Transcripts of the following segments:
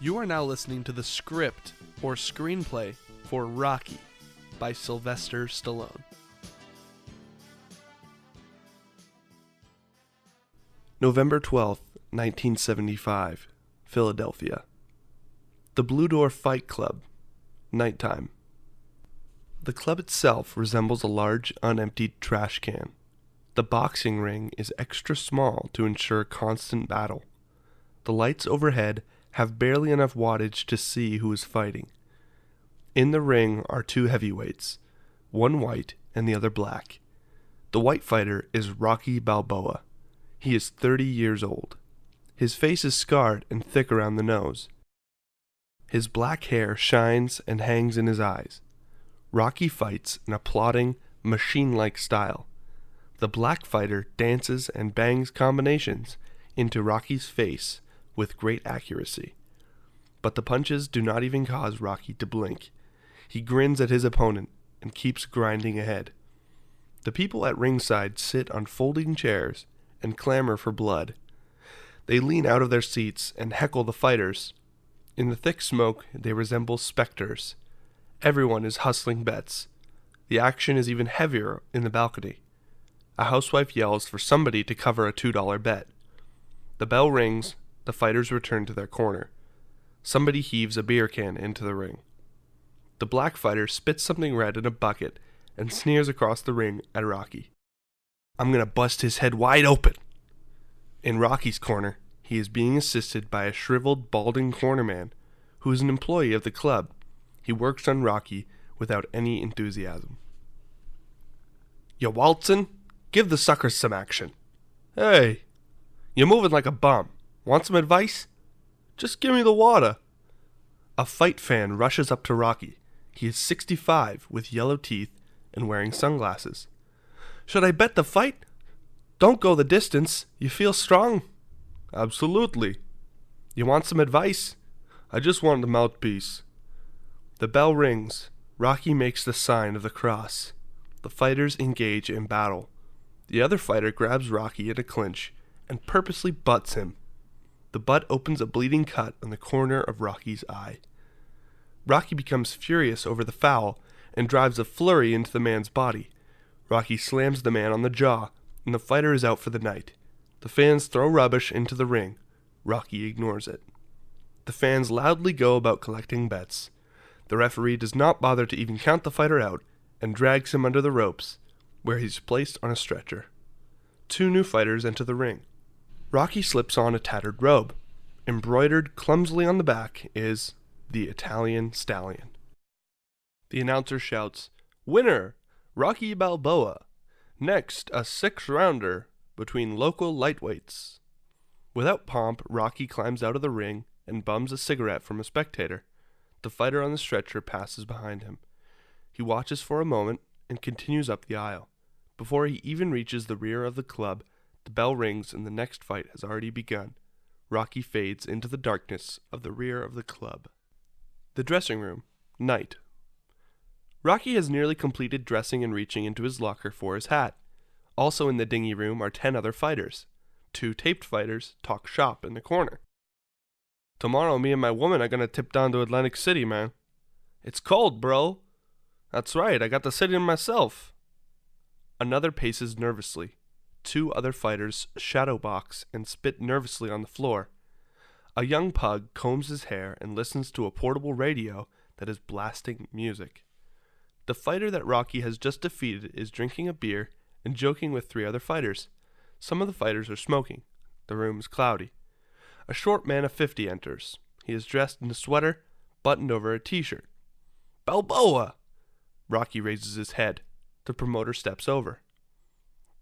You are now listening to the script or screenplay for Rocky by Sylvester Stallone. November 12th, 1975, Philadelphia. The Blue Door Fight Club, nighttime. The club itself resembles a large, unemptied trash can. The boxing ring is extra small to ensure constant battle. The lights overhead have barely enough wattage to see who is fighting. In the ring are two heavyweights, one white and the other black. The white fighter is Rocky Balboa. He is 30 years old. His face is scarred and thick around the nose. His black hair shines and hangs in his eyes. Rocky fights in a plodding, machine-like style. The black fighter dances and bangs combinations into Rocky's face with great accuracy. But the punches do not even cause Rocky to blink. He grins at his opponent and keeps grinding ahead. The people at ringside sit on folding chairs and clamor for blood. They lean out of their seats and heckle the fighters. In the thick smoke, they resemble specters. Everyone is hustling bets. The action is even heavier in the balcony. A housewife yells for somebody to cover a $2 bet. The bell rings. The fighters return to their corner. Somebody heaves a beer can into the ring. The black fighter spits something red in a bucket and sneers across the ring at Rocky. "I'm gonna bust his head wide open." In Rocky's corner, he is being assisted by a shriveled, balding cornerman who is an employee of the club. He works on Rocky without any enthusiasm. "You waltzin'? Give the suckers some action." "Hey, you're moving like a bum. Want some advice?" "Just give me the water." A fight fan rushes up to Rocky. He is 65, with yellow teeth, and wearing sunglasses. "Should I bet the fight?" "Don't go the distance. You feel strong?" "Absolutely." "You want some advice?" "I just want the mouthpiece." The bell rings. Rocky makes the sign of the cross. The fighters engage in battle. The other fighter grabs Rocky in a clinch and purposely butts him. The butt opens a bleeding cut on the corner of Rocky's eye. Rocky becomes furious over the foul and drives a flurry into the man's body. Rocky slams the man on the jaw, and the fighter is out for the night. The fans throw rubbish into the ring. Rocky ignores it. The fans loudly go about collecting bets. The referee does not bother to even count the fighter out and drags him under the ropes, where he's placed on a stretcher. Two new fighters enter the ring. Rocky slips on a tattered robe. Embroidered clumsily on the back is the Italian Stallion. The announcer shouts, "Winner, Rocky Balboa. Next, a 6-rounder between local lightweights." Without pomp, Rocky climbs out of the ring and bums a cigarette from a spectator. The fighter on the stretcher passes behind him. He watches for a moment and continues up the aisle. Before he even reaches the rear of the club, the bell rings and the next fight has already begun. Rocky fades into the darkness of the rear of the club. The dressing room, night. Rocky has nearly completed dressing and reaching into his locker for his hat. Also in the dingy room are 10 other fighters. 2 taped fighters talk shop in the corner. "Tomorrow me and my woman are gonna tip down to Atlantic City, man." "It's cold, bro." "That's right, I got the city to myself." Another paces nervously. 2 other fighters shadow box and spit nervously on the floor. A young pug combs his hair and listens to a portable radio that is blasting music. The fighter that Rocky has just defeated is drinking a beer and joking with 3 other fighters. Some of the fighters are smoking. The room is cloudy. A short man of 50 enters. He is dressed in a sweater, buttoned over a t-shirt. "Balboa!" Rocky raises his head. The promoter steps over.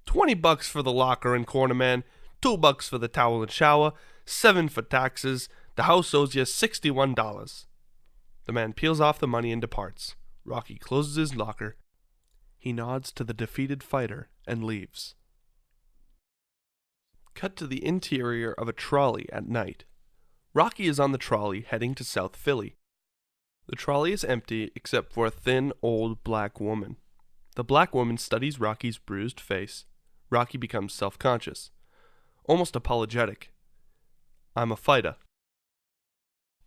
$20 for the locker and corner man, $2 for the towel and shower, $7 for taxes. The house owes you $61. The man peels off the money and departs. Rocky closes his locker. He nods to the defeated fighter and leaves. Cut to the interior of a trolley at night. Rocky is on the trolley heading to South Philly. The trolley is empty except for a thin, old black woman. The black woman studies Rocky's bruised face. Rocky becomes self-conscious, almost apologetic. "I'm a fighter."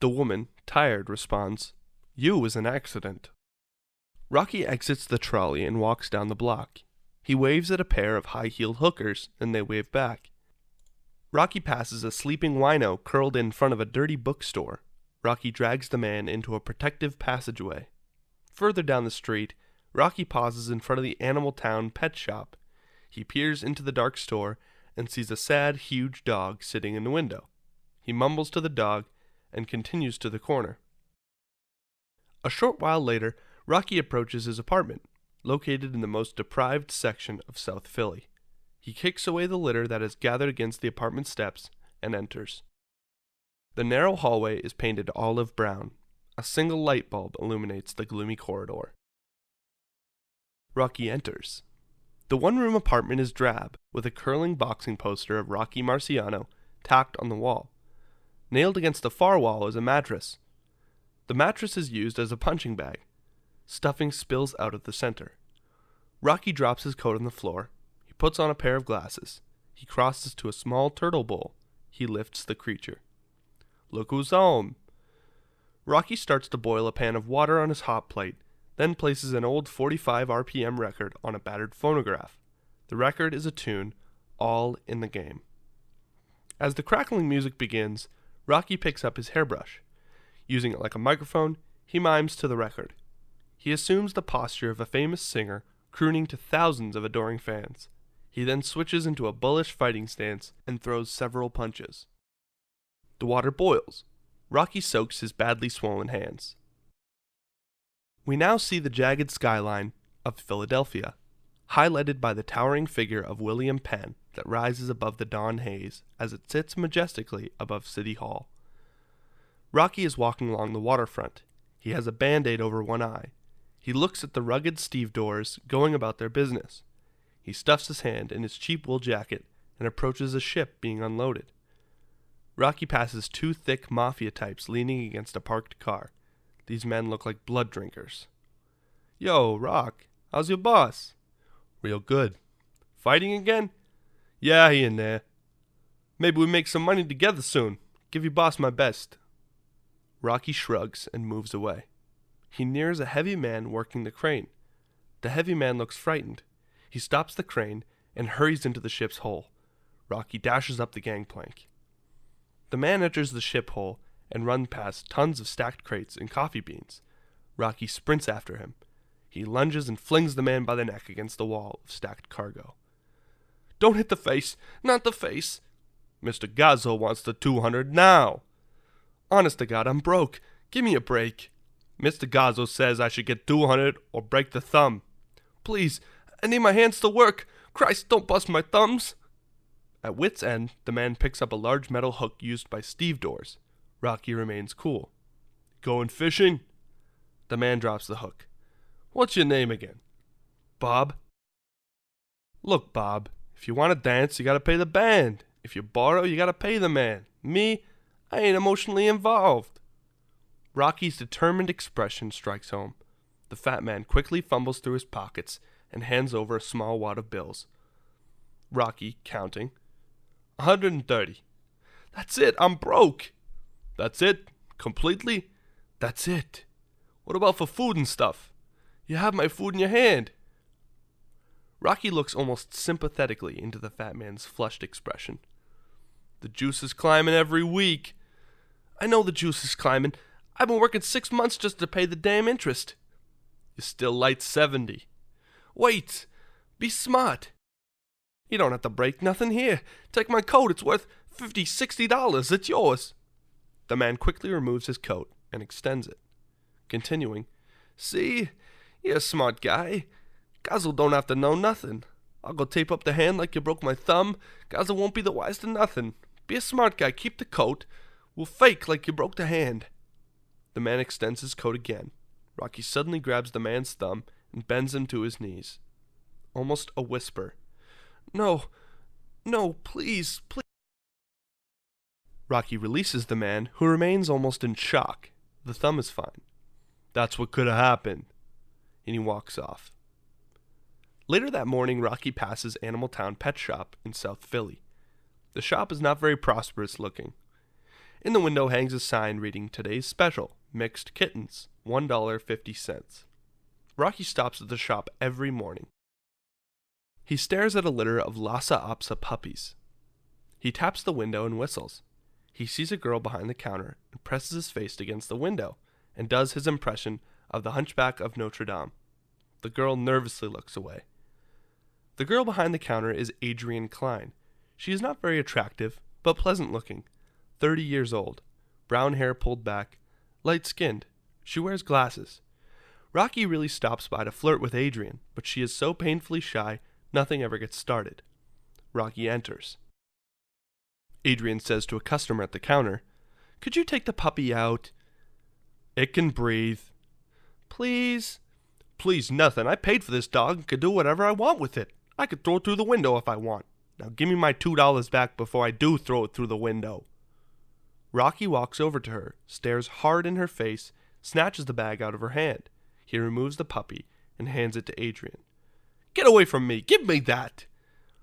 The woman, tired, responds, "You was an accident." Rocky exits the trolley and walks down the block. He waves at a pair of high-heeled hookers, and they wave back. Rocky passes a sleeping wino curled in front of a dirty bookstore. Rocky drags the man into a protective passageway. Further down the street, Rocky pauses in front of the Animal Town pet shop. He peers into the dark store and sees a sad, huge dog sitting in the window. He mumbles to the dog and continues to the corner. A short while later, Rocky approaches his apartment, located in the most deprived section of South Philly. He kicks away the litter that has gathered against the apartment steps and enters. The narrow hallway is painted olive brown. A single light bulb illuminates the gloomy corridor. Rocky enters. The one-room apartment is drab, with a curling boxing poster of Rocky Marciano tacked on the wall. Nailed against the far wall is a mattress. The mattress is used as a punching bag. Stuffing spills out of the center. Rocky drops his coat on the floor. He puts on a pair of glasses. He crosses to a small turtle bowl. He lifts the creature. "Look who's home." Rocky starts to boil a pan of water on his hot plate, then places an old 45 RPM record on a battered phonograph. The record is a tune, All in the Game. As the crackling music begins, Rocky picks up his hairbrush. Using it like a microphone, he mimes to the record. He assumes the posture of a famous singer, crooning to thousands of adoring fans. He then switches into a bullish fighting stance and throws several punches. The water boils. Rocky soaks his badly swollen hands. We now see the jagged skyline of Philadelphia, highlighted by the towering figure of William Penn that rises above the dawn haze as it sits majestically above City Hall. Rocky is walking along the waterfront. He has a Band-Aid over one eye. He looks at the rugged stevedores going about their business. He stuffs his hand in his cheap wool jacket and approaches a ship being unloaded. Rocky passes two thick mafia types leaning against a parked car. These men look like blood drinkers. "Yo, Rock, how's your boss?" "Real good." "Fighting again?" "Yeah, he in there." "Maybe we make some money together soon. Give your boss my best." Rocky shrugs and moves away. He nears a heavy man working the crane. The heavy man looks frightened. He stops the crane and hurries into the ship's hull. Rocky dashes up the gangplank. The man enters the ship hull and runs past tons of stacked crates and coffee beans. Rocky sprints after him. He lunges and flings the man by the neck against the wall of stacked cargo. "Don't hit the face! Not the face!" "Mr. Gazzo wants the 200 now!" "Honest to God, I'm broke. Give me a break." "Mr. Gazzo says I should get 200 or break the thumb." "Please, I need my hands to work. Christ, don't bust my thumbs." At wit's end, the man picks up a large metal hook used by stevedores. Rocky remains cool. "Going fishing?" The man drops the hook. "What's your name again?" "Bob." "Look, Bob, if you want to dance, you gotta pay the band. If you borrow, you gotta pay the man. Me, I ain't emotionally involved." Rocky's determined expression strikes home. The fat man quickly fumbles through his pockets and hands over a small wad of bills. Rocky, counting. 130. "That's it, I'm broke." "That's it? Completely?" "That's it." "What about for food and stuff?" "You have my food in your hand." Rocky looks almost sympathetically into the fat man's flushed expression. "The juice is climbing every week." "I know the juice is climbing. I've been working 6 months just to pay the damn interest." "You still light 70. "Wait. Be smart." "You don't have to break nothing here. Take my coat. It's worth $50, $60. It's yours." The man quickly removes his coat and extends it. Continuing, "See? You're a smart guy. Gazzo don't have to know nothing. I'll go tape up the hand like you broke my thumb. Gazzo won't be the wise to nothing. Be a smart guy. Keep the coat. We'll fake like you broke the hand." The man extends his coat again. Rocky suddenly grabs the man's thumb and bends him to his knees. Almost a whisper. No, please, please." Rocky releases the man, who remains almost in shock. The thumb is fine. "That's what could have happened." And he walks off. Later that morning, Rocky passes Animal Town Pet Shop in South Philly. The shop is not very prosperous looking. In the window hangs a sign reading today's special, mixed kittens, $1.50. Rocky stops at the shop every morning. He stares at a litter of Lhasa Apso puppies. He taps the window and whistles. He sees a girl behind the counter and presses his face against the window and does his impression of the Hunchback of Notre Dame. The girl nervously looks away. The girl behind the counter is Adrian Klein. She is not very attractive, but pleasant looking. 30 years old, brown hair pulled back, light-skinned. She wears glasses. Rocky really stops by to flirt with Adrian, but she is so painfully shy, nothing ever gets started. Rocky enters. Adrian says to a customer at the counter, "Could you take the puppy out?" "It can breathe." "Please?" "Please nothing. I paid for this dog and could do whatever I want with it. I could throw it through the window if I want. Now give me my $2 back before I do throw it through the window." Rocky walks over to her, stares hard in her face, snatches the bag out of her hand. He removes the puppy and hands it to Adrian. "Get away from me! Give me that!"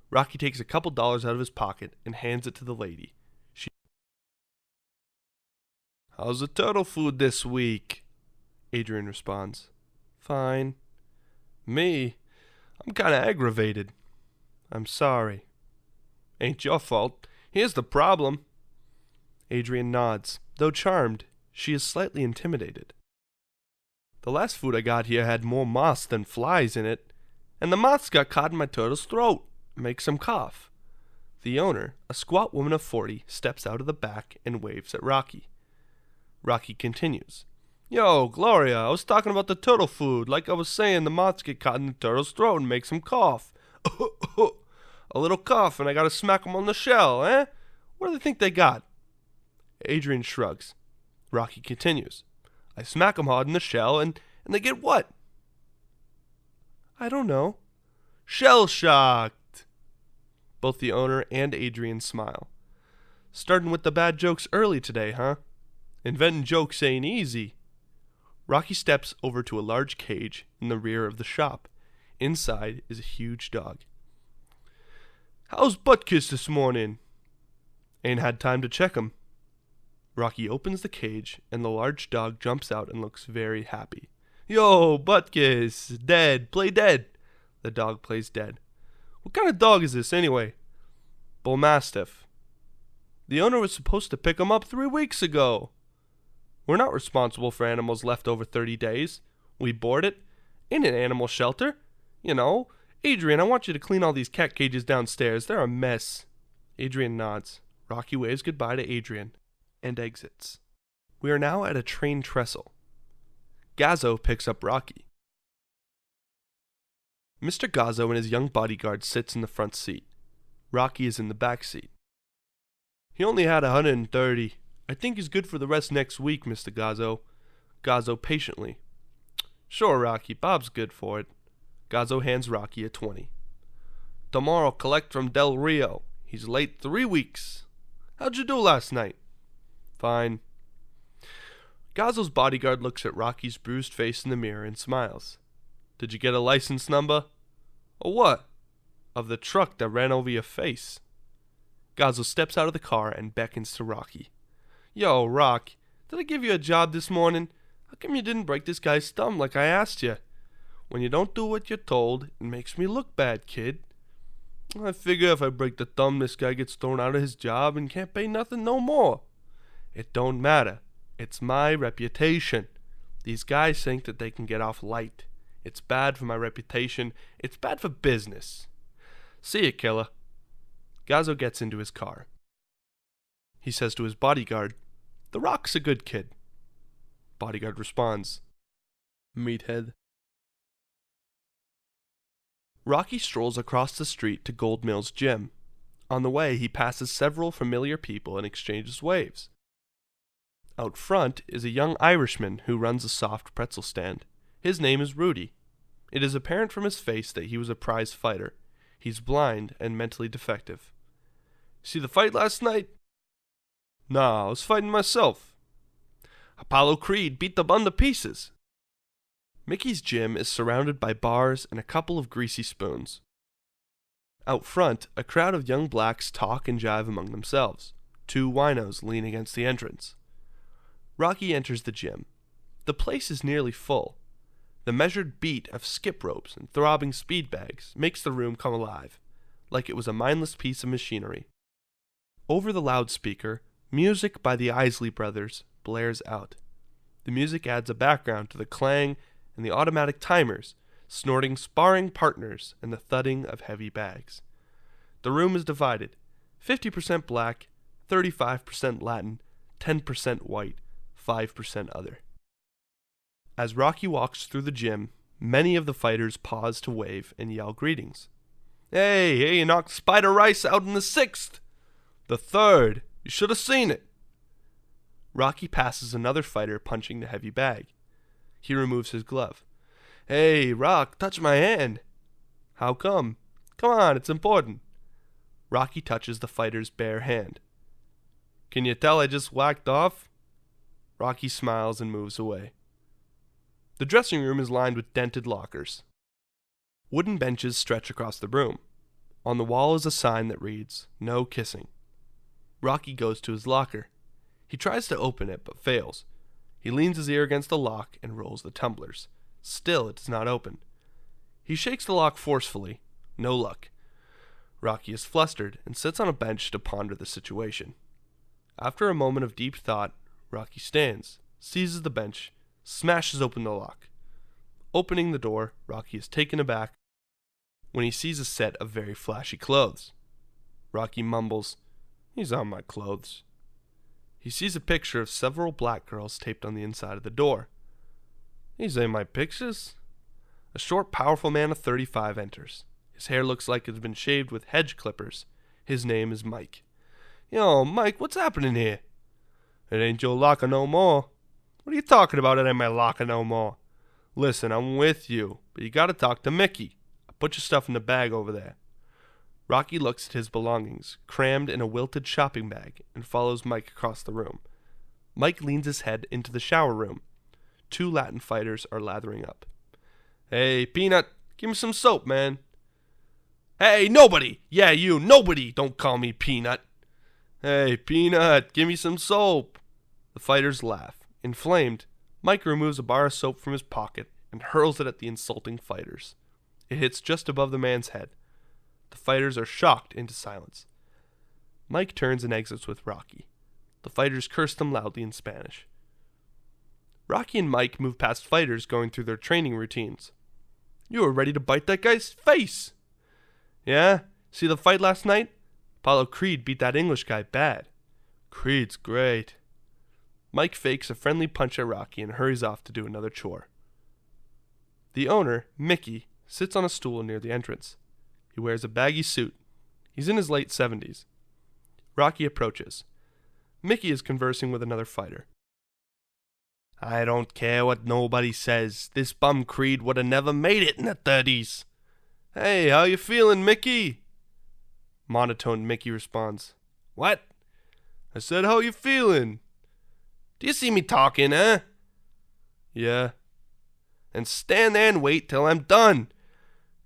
Rocky takes a couple dollars out of his pocket and hands it to the lady. "How's the turtle food this week?" Adrian responds. "Fine." "Me? I'm kinda aggravated." "I'm sorry." "Ain't your fault. Here's the problem." Adrian nods. Though charmed, she is slightly intimidated. "The last food I got here had more moths than flies in it, and the moths got caught in my turtle's throat. Makes him cough." The owner, a squat woman of 40, steps out of the back and waves at Rocky. Rocky continues. "Yo, Gloria, I was talking about the turtle food. Like I was saying, the moths get caught in the turtle's throat and makes him cough. A little cough and I gotta smack him on the shell, eh? What do they think they got?" Adrian shrugs. Rocky continues. "I smack him hard in the shell and they get what?" "I don't know." "Shell shocked." Both the owner and Adrian smile. "Starting with the bad jokes early today, huh? Inventing jokes ain't easy." Rocky steps over to a large cage in the rear of the shop. Inside is a huge dog. "How's Buttkiss this morning?" "Ain't had time to check him." Rocky opens the cage and the large dog jumps out and looks very happy. "Yo, Buttkiss, dead, play dead." The dog plays dead. "What kind of dog is this anyway?" "Bull Mastiff." "The owner was supposed to pick him up 3 weeks ago." "We're not responsible for animals left over 30 days. We board it. In an animal shelter. You know. Adrian, I want you to clean all these cat cages downstairs. They're a mess." Adrian nods. Rocky waves goodbye to Adrian and exits. We are now at a train trestle. Gazzo picks up Rocky. Mr. Gazzo and his young bodyguard sits in the front seat. Rocky is in the back seat. "He only had 130. I think he's good for the rest next week, Mr. Gazzo." Gazzo patiently. "Sure, Rocky, Bob's good for it." Gazzo hands Rocky a 20. "Tomorrow collect from Del Rio. He's late 3 weeks. How'd you do last night?" "Fine." Gazzo's bodyguard looks at Rocky's bruised face in the mirror and smiles. "Did you get a license number?" "A what?" "Of the truck that ran over your face." Gazzo steps out of the car and beckons to Rocky. "Yo, Rock, did I give you a job this morning? How come you didn't break this guy's thumb like I asked you? When you don't do what you're told, it makes me look bad, kid." "I figure if I break the thumb, this guy gets thrown out of his job and can't pay nothing no more." "It don't matter. It's my reputation. These guys think that they can get off light. It's bad for my reputation. It's bad for business. See ya, killer." Gazzo gets into his car. He says to his bodyguard, "The Rock's a good kid." Bodyguard responds, "Meathead." Rocky strolls across the street to Goldmill's gym. On the way, he passes several familiar people and exchanges waves. Out front is a young Irishman who runs a soft pretzel stand. His name is Rudy. It is apparent from his face that he was a prize fighter. He's blind and mentally defective. "See the fight last night?" "Nah, I was fighting myself." "Apollo Creed beat the bun to pieces." Mickey's gym is surrounded by bars and a couple of greasy spoons. Out front, a crowd of young blacks talk and jive among themselves. Two winos lean against the entrance. Rocky enters the gym. The place is nearly full. The measured beat of skip ropes and throbbing speed bags makes the room come alive, like it was a mindless piece of machinery. Over the loudspeaker, music by the Isley Brothers blares out. The music adds a background to the clang and the automatic timers, snorting sparring partners and the thudding of heavy bags. The room is divided, 50% black, 35% Latin, 10% white, 5% other. As Rocky walks through the gym, many of the fighters pause to wave and yell greetings. Hey, you knocked Spider Rice out in the 6th! The 3rd! You should have seen it! Rocky passes another fighter punching the heavy bag. He removes his glove. Hey, Rock, touch my hand! How come? Come on, it's important. Rocky touches the fighter's bare hand. Can you tell I just whacked off? Rocky smiles and moves away. The dressing room is lined with dented lockers. Wooden benches stretch across the room. On the wall is a sign that reads, No kissing. Rocky goes to his locker. He tries to open it, but fails. He leans his ear against the lock and rolls the tumblers. Still, it does not open. He shakes the lock forcefully. No luck. Rocky is flustered and sits on a bench to ponder the situation. After a moment of deep thought, Rocky stands, seizes the bench, smashes open the lock. Opening the door, Rocky is taken aback when he sees a set of very flashy clothes. Rocky mumbles, These aren't my clothes. He sees a picture of several black girls taped on the inside of the door. These ain't my pictures. A short, powerful man of 35 enters. His hair looks like it's been shaved with hedge clippers. His name is Mike. Yo, Mike, what's happening here? It ain't your locker no more. What are you talking about? It ain't my locker no more. Listen, I'm with you, but you gotta talk to Mickey. I put your stuff in the bag over there. Rocky looks at his belongings, crammed in a wilted shopping bag, and follows Mike across the room. Mike leans his head into the shower room. Two Latin fighters are lathering up. Hey, Peanut, give me some soap, man. Hey, nobody! Yeah, you, nobody! Don't call me Peanut. Hey, Peanut, give me some soap. The fighters laugh. Inflamed, Mike removes a bar of soap from his pocket and hurls it at the insulting fighters. It hits just above the man's head. The fighters are shocked into silence. Mike turns and exits with Rocky. The fighters curse them loudly in Spanish. Rocky and Mike move past fighters going through their training routines. You were ready to bite that guy's face. Yeah? See the fight last night? Apollo Creed beat that English guy bad. Creed's great. Mike fakes a friendly punch at Rocky and hurries off to do another chore. The owner, Mickey, sits on a stool near the entrance. He wears a baggy suit. He's in his late 70s. Rocky approaches. Mickey is conversing with another fighter. I don't care what nobody says. This bum Creed would have never made it in the 30s. Hey, how you feeling, Mickey? Monotone Mickey responds. What? I said, how you feeling? Do you see me talking, eh? Yeah. And stand there and wait till I'm done.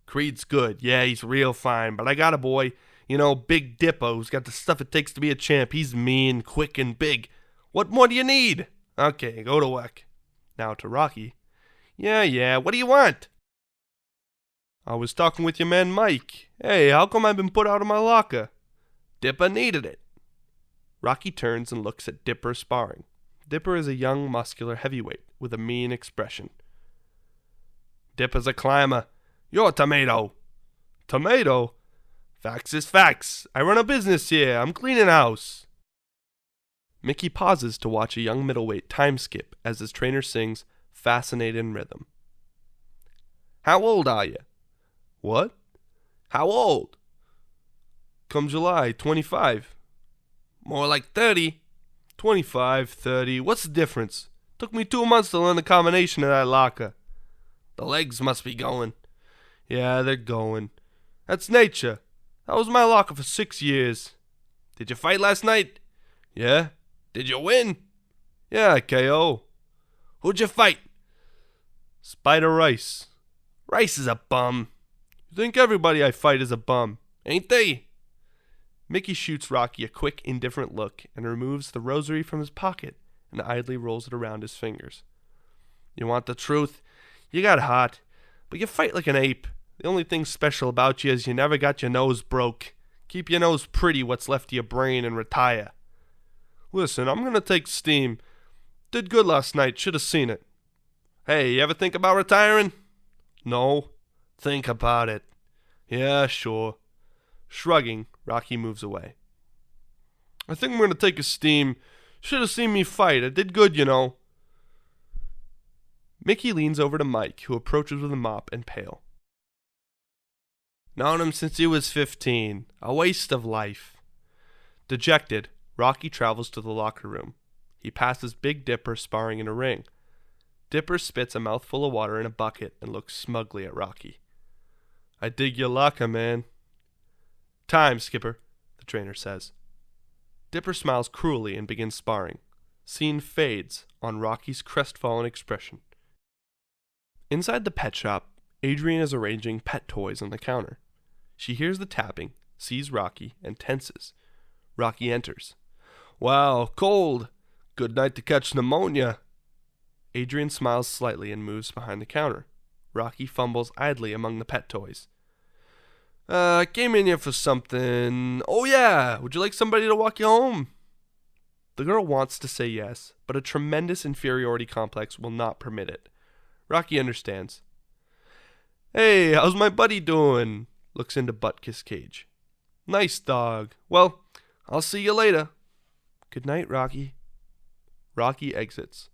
Creed's good. Yeah, he's real fine. But I got a boy, Big Dippo, who's got the stuff it takes to be a champ. He's mean, quick, and big. What more do you need? Okay, go to work. Now to Rocky. Yeah, what do you want? I was talking with your man Mike. Hey, how come I've been put out of my locker? Dipper needed it. Rocky turns and looks at Dipper sparring. Dipper is a young, muscular heavyweight with a mean expression. Dipper's a climber. You're a tomato. Tomato? Facts is facts. I run a business here. I'm cleaning house. Mickey pauses to watch a young middleweight time skip as his trainer sings Fascinated in Rhythm. How old are you? What? How old? Come July, 25. More like 30. 25, 30. What's the difference? Took me 2 months to learn the combination of that locker. The legs must be going. Yeah, they're going. That's nature. That was my locker for 6 years. Did you fight last night? Yeah. Did you win? Yeah, KO. Who'd you fight? Spider Rice. Rice is a bum. You think everybody I fight is a bum, ain't they? Mickey shoots Rocky a quick, indifferent look and removes the rosary from his pocket and idly rolls it around his fingers. You want the truth? You got hot, but you fight like an ape. The only thing special about you is you never got your nose broke. Keep your nose pretty, what's left of your brain, and retire. Listen, I'm gonna take steam. Did good last night, should have seen it. Hey, you ever think about retiring? No. Think about it. Yeah, sure. Shrugging, Rocky moves away. I think I'm gonna take a steam. Should have seen me fight. I did good, you know. Mickey leans over to Mike, who approaches with a mop and pail. Known him since he was 15. A waste of life. Dejected, Rocky travels to the locker room. He passes Big Dipper sparring in a ring. Dipper spits a mouthful of water in a bucket and looks smugly at Rocky. I dig your locker, man. Time, Skipper, the trainer says. Dipper smiles cruelly and begins sparring. Scene fades on Rocky's crestfallen expression. Inside the pet shop, Adrian is arranging pet toys on the counter. She hears the tapping, sees Rocky, and tenses. Rocky enters. Wow, cold. Good night to catch pneumonia. Adrian smiles slightly and moves behind the counter. Rocky fumbles idly among the pet toys. I came in here for something. Oh yeah, would you like somebody to walk you home? The girl wants to say yes, but a tremendous inferiority complex will not permit it. Rocky understands. Hey, how's my buddy doing? Looks into Butkus' cage. Nice dog. Well, I'll see you later. Good night, Rocky. Rocky exits.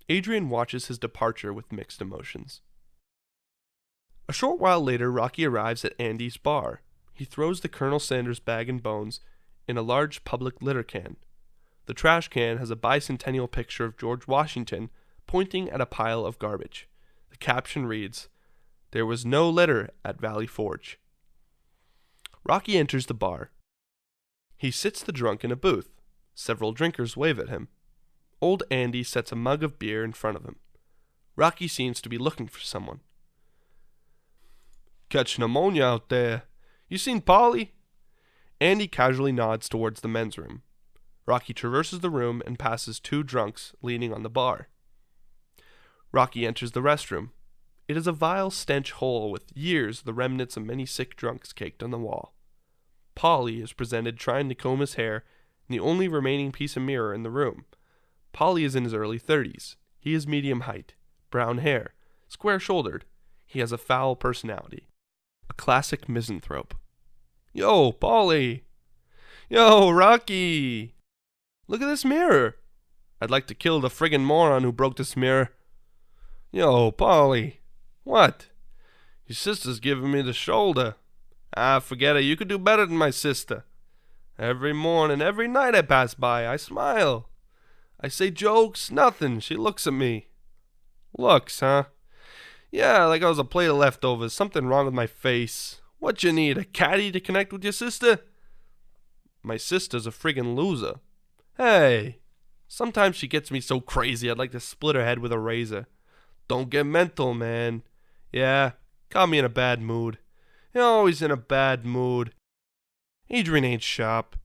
Adrian watches his departure with mixed emotions. A short while later, Rocky arrives at Andy's bar. He throws the Colonel Sanders bag and bones in a large public litter can. The trash can has a bicentennial picture of George Washington pointing at a pile of garbage. The caption reads, "There was no litter at Valley Forge." Rocky enters the bar. He sits the drunk in a booth. Several drinkers wave at him. Old Andy sets a mug of beer in front of him. Rocky seems to be looking for someone. Catch pneumonia out there. You seen Paulie? Andy casually nods towards the men's room. Rocky traverses the room and passes two drunks leaning on the bar. Rocky enters the restroom. It is a vile stench hole with years the remnants of many sick drunks caked on the wall. Paulie is presented trying to comb his hair in the only remaining piece of mirror in the room. Paulie is in his early 30s. He is medium height, brown hair, square-shouldered. He has a foul personality. A classic misanthrope. Yo, Paulie! Yo, Rocky! Look at this mirror! I'd like to kill the friggin' moron who broke this mirror. Yo, Paulie! What? Your sister's giving me the shoulder. Forget it. You could do better than my sister. Every morning, every night I pass by, I smile. I say jokes, nothing. She looks at me. Looks, huh? Yeah, like I was a plate of leftovers. Something wrong with my face. What you need, a caddy to connect with your sister? My sister's a friggin' loser. Hey, sometimes she gets me so crazy I'd like to split her head with a razor. Don't get mental, man. Yeah, caught me in a bad mood. You're always in a bad mood. Adrian ain't sharp.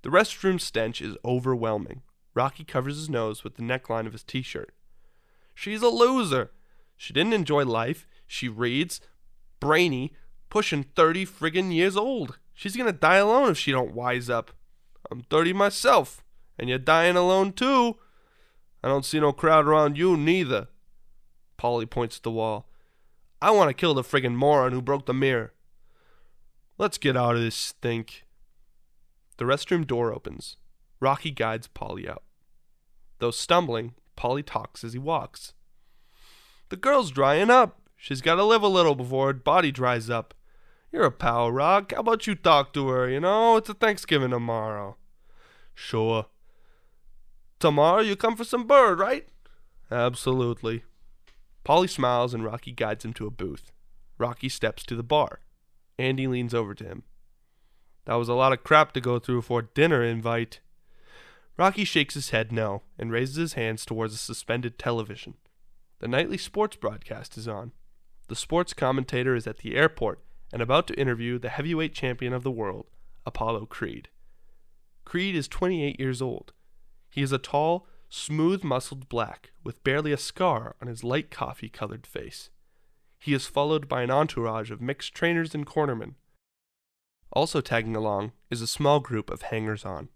The restroom stench is overwhelming. Rocky covers his nose with the neckline of his t-shirt. She's a loser. She didn't enjoy life. She reads. Brainy. Pushing 30 friggin' years old. She's gonna die alone if she don't wise up. I'm 30 myself. And you're dying alone too. I don't see no crowd around you neither. Paulie points at the wall. I want to kill the friggin' moron who broke the mirror. Let's get out of this stink. The restroom door opens. Rocky guides Paulie out. Though stumbling, Paulie talks as he walks. The girl's drying up. She's got to live a little before her body dries up. You're a pal, Rock. How about you talk to her, you know? It's a Thanksgiving tomorrow. Sure. Tomorrow you come for some bird, right? Absolutely. Paulie smiles and Rocky guides him to a booth. Rocky steps to the bar. Andy leans over to him. That was a lot of crap to go through for a dinner invite. Rocky shakes his head no and raises his hands towards the suspended television. The nightly sports broadcast is on. The sports commentator is at the airport and about to interview the heavyweight champion of the world, Apollo Creed. Creed is 28 years old. He is a tall, smooth-muscled black with barely a scar on his light coffee-colored face. He is followed by an entourage of mixed trainers and cornermen. Also tagging along is a small group of hangers-on.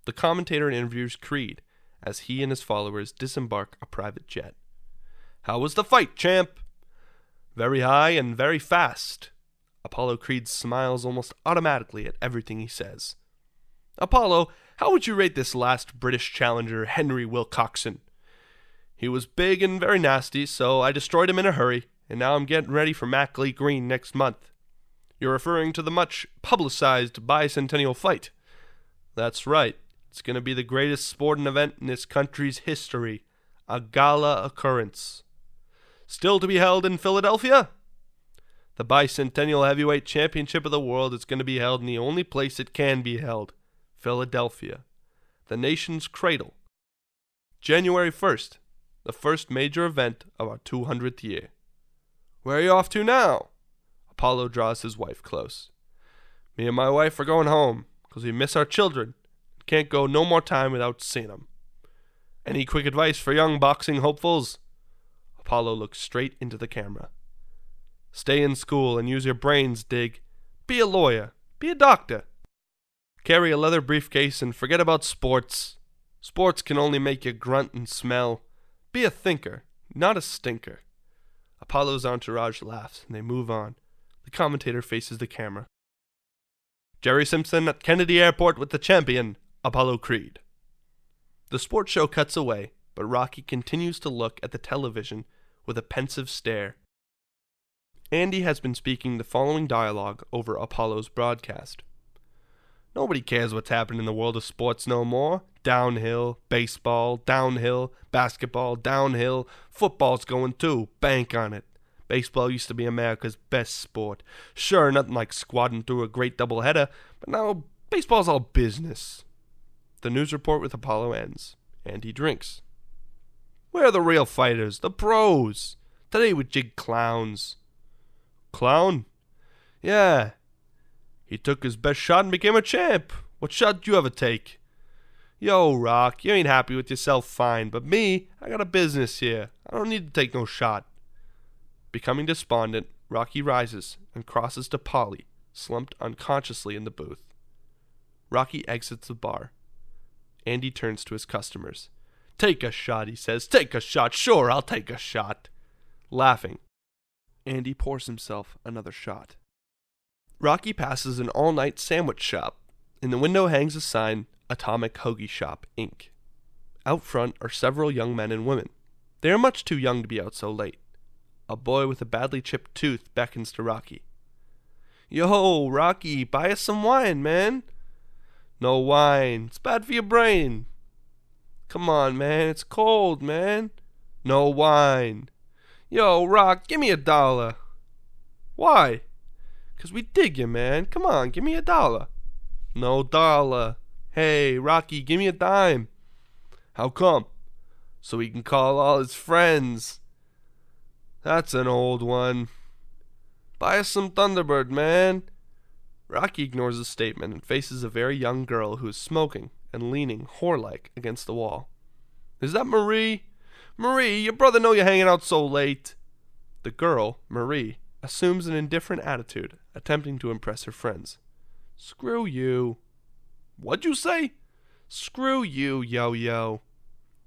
The commentator interviews Creed as he and his followers disembark a private jet. "How was the fight, champ?" "Very high and very fast." Apollo Creed smiles almost automatically at everything he says. "Apollo, how would you rate this last British challenger, Henry Wilcoxon?" "He was big and very nasty, so I destroyed him in a hurry, and now I'm getting ready for Mackley Green next month." "You're referring to the much publicized bicentennial fight?" "That's right. It's going to be the greatest sporting event in this country's history. A gala occurrence." "Still to be held in Philadelphia?" "The bicentennial heavyweight championship of the world is going to be held in the only place it can be held, Philadelphia, the nation's cradle. January 1st, the first major event of our 200th year." "Where are you off to now?" Apollo draws his wife close. "Me and my wife are going home, 'cause we miss our children. Can't go no more time without seeing 'em. Any quick advice for young boxing hopefuls?" Apollo looks straight into the camera. "Stay in school and use your brains, Dig. Be a lawyer. Be a doctor. Carry a leather briefcase and forget about sports. Sports can only make you grunt and smell. Be a thinker, not a stinker." Apollo's entourage laughs and they move on. The commentator faces the camera. "Jerry Simpson at Kennedy Airport with the champion, Apollo Creed." The sports show cuts away, but Rocky continues to look at the television with a pensive stare. Andy has been speaking the following dialogue over Apollo's broadcast. "Nobody cares what's happening in the world of sports no more. Downhill, baseball, downhill, basketball, downhill. Football's going too. Bank on it. Baseball used to be America's best sport. Sure, nothing like squatting through a great doubleheader, but now baseball's all business." The news report with Apollo ends, and he drinks. "Where are the real fighters, the pros? Today we jig clowns." "Clown?" "Yeah. He took his best shot and became a champ. What shot did you ever take?" "Yo, Rock, you ain't happy with yourself, fine, but me, I got a business here. I don't need to take no shot." Becoming despondent, Rocky rises and crosses to Paulie, slumped unconsciously in the booth. Rocky exits the bar. Andy turns to his customers. "Take a shot," he says. "Take a shot. Sure, I'll take a shot." Laughing, Andy pours himself another shot. Rocky passes an all-night sandwich shop. In the window hangs a sign, "Atomic Hoagie Shop, Inc." Out front are several young men and women. They are much too young to be out so late. A boy with a badly chipped tooth beckons to Rocky. "Yo, Rocky, buy us some wine, man." "No wine. It's bad for your brain." "Come on, man. It's cold, man." "No wine." "Yo, Rock, give me $1. "Why?" "'Cause we dig you, man. Come on, give me $1. "No dollar." "Hey, Rocky, give me a dime." "How come?" "So he can call all his friends." "That's an old one." "Buy us some Thunderbird, man." Rocky ignores the statement and faces a very young girl who is smoking and leaning whore-like against the wall. "Is that Marie?" "Marie, your brother know you're hanging out so late." The girl, Marie, assumes an indifferent attitude, attempting to impress her friends. "Screw you." "What'd you say?" "Screw you, yo-yo."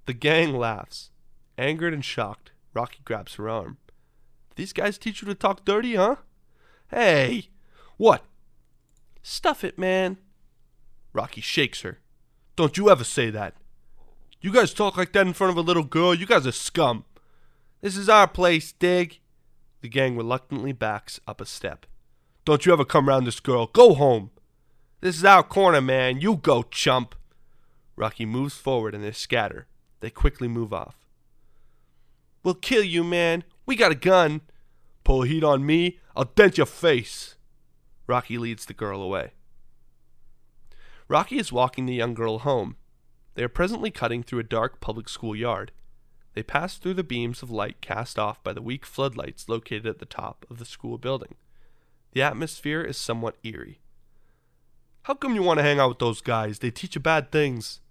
The gang laughs. Angered and shocked, Rocky grabs her arm. "Did these guys teach you to talk dirty, huh?" "Hey!" "What?" "Stuff it, man." Rocky shakes her. "Don't you ever say that. You guys talk like that in front of a little girl. You guys are scum." "This is our place, Dig." The gang reluctantly backs up a step. "Don't you ever come round this girl. Go home." "This is our corner, man. You go, chump." Rocky moves forward and they scatter. They quickly move off. "We'll kill you, man. We got a gun." "Pull heat on me. I'll dent your face." Rocky leads the girl away. Rocky is walking the young girl home. They are presently cutting through a dark public school yard. They pass through the beams of light cast off by the weak floodlights located at the top of the school building. The atmosphere is somewhat eerie. How come you want to hang out with those guys? They teach you bad things.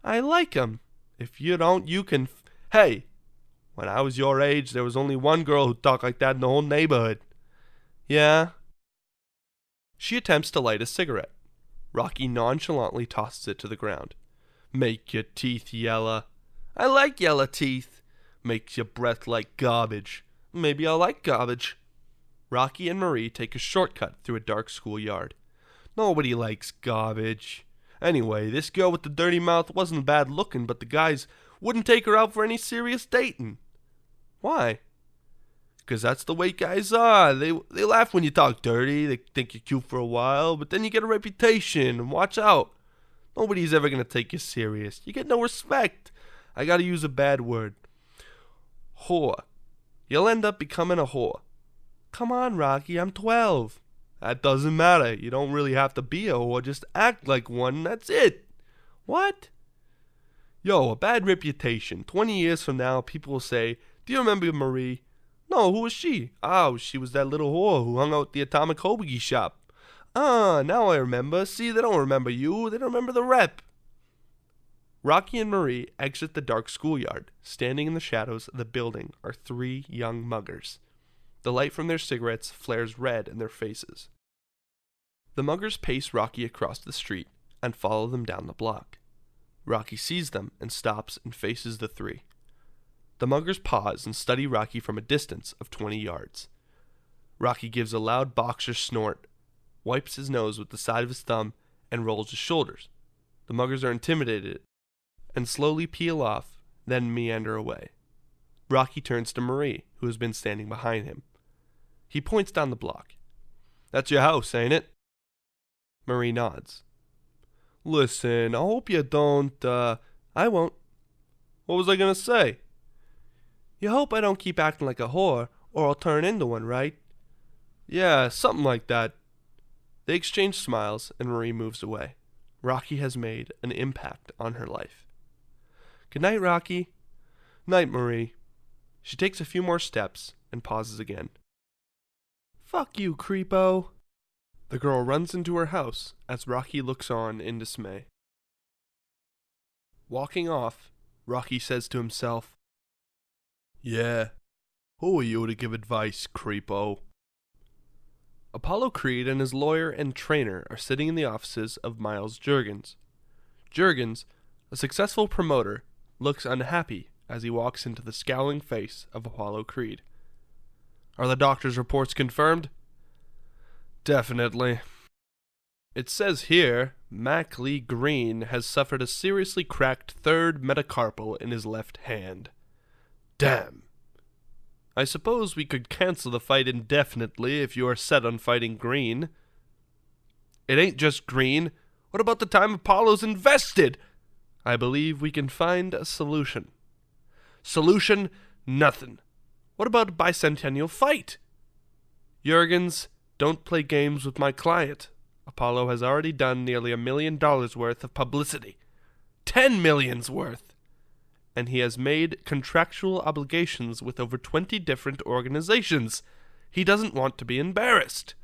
I like 'em. If you don't, you can... Hey, when I was your age, there was only one girl who talked like that in the whole neighborhood. Yeah? She attempts to light a cigarette. Rocky nonchalantly tosses it to the ground. Make your teeth yellow. I like yellow teeth. Makes your breath like garbage. Maybe I like garbage. Rocky and Marie take a shortcut through a dark schoolyard. Nobody likes garbage. Anyway, this girl with the dirty mouth wasn't bad looking, but the guys wouldn't take her out for any serious dating. Why? 'Cause that's the way guys are. They laugh when you talk dirty. They think you're cute for a while, but then you get a reputation, and watch out. Nobody's ever going to take you serious. You get no respect. I got to use a bad word. Whore. You'll end up becoming a whore. Come on, Rocky, I'm 12. That doesn't matter. You don't really have to be a whore. Just act like one, that's it. What? Yo, a bad reputation. 20 years from now, people will say, do you remember Marie? No, who was she? Oh, she was that little whore who hung out at the Atomic Hoagie shop. Ah, now I remember. See, they don't remember you. They don't remember the rep. Rocky and Marie exit the dark schoolyard. Standing in the shadows of the building are 3 young muggers. The light from their cigarettes flares red in their faces. The muggers pace Rocky across the street and follow them down the block. Rocky sees them and stops and faces the 3. The muggers pause and study Rocky from a distance of 20 yards. Rocky gives a loud boxer snort, wipes his nose with the side of his thumb, and rolls his shoulders. The muggers are intimidated and slowly peel off, then meander away. Rocky turns to Marie, who has been standing behind him. He points down the block. That's your house, ain't it? Marie nods. Listen, I hope you don't, I won't. What was I gonna say? You hope I don't keep acting like a whore, or I'll turn into one, right? Yeah, something like that. They exchange smiles, and Marie moves away. Rocky has made an impact on her life. Good night, Rocky. Night, Marie. She takes a few more steps and pauses again. Fuck you, creepo. The girl runs into her house as Rocky looks on in dismay. Walking off, Rocky says to himself, Yeah, who are you to give advice, creepo? Apollo Creed and his lawyer and trainer are sitting in the offices of Miles Juergens. Juergens, a successful promoter, looks unhappy as he walks into the scowling face of Apollo Creed. Are the doctor's reports confirmed? Definitely. It says here, Mac Lee Green has suffered a seriously cracked third metacarpal in his left hand. Damn. I suppose we could cancel the fight indefinitely if you are set on fighting Green. It ain't just Green. What about the time Apollo's invested? I believe we can find a solution. Solution? Nothing. What about a bicentennial fight? Juergens, don't play games with my client. Apollo has already done nearly $1 million worth of publicity. 10 million's worth. And he has made contractual obligations with over 20 different organizations. He doesn't want to be embarrassed.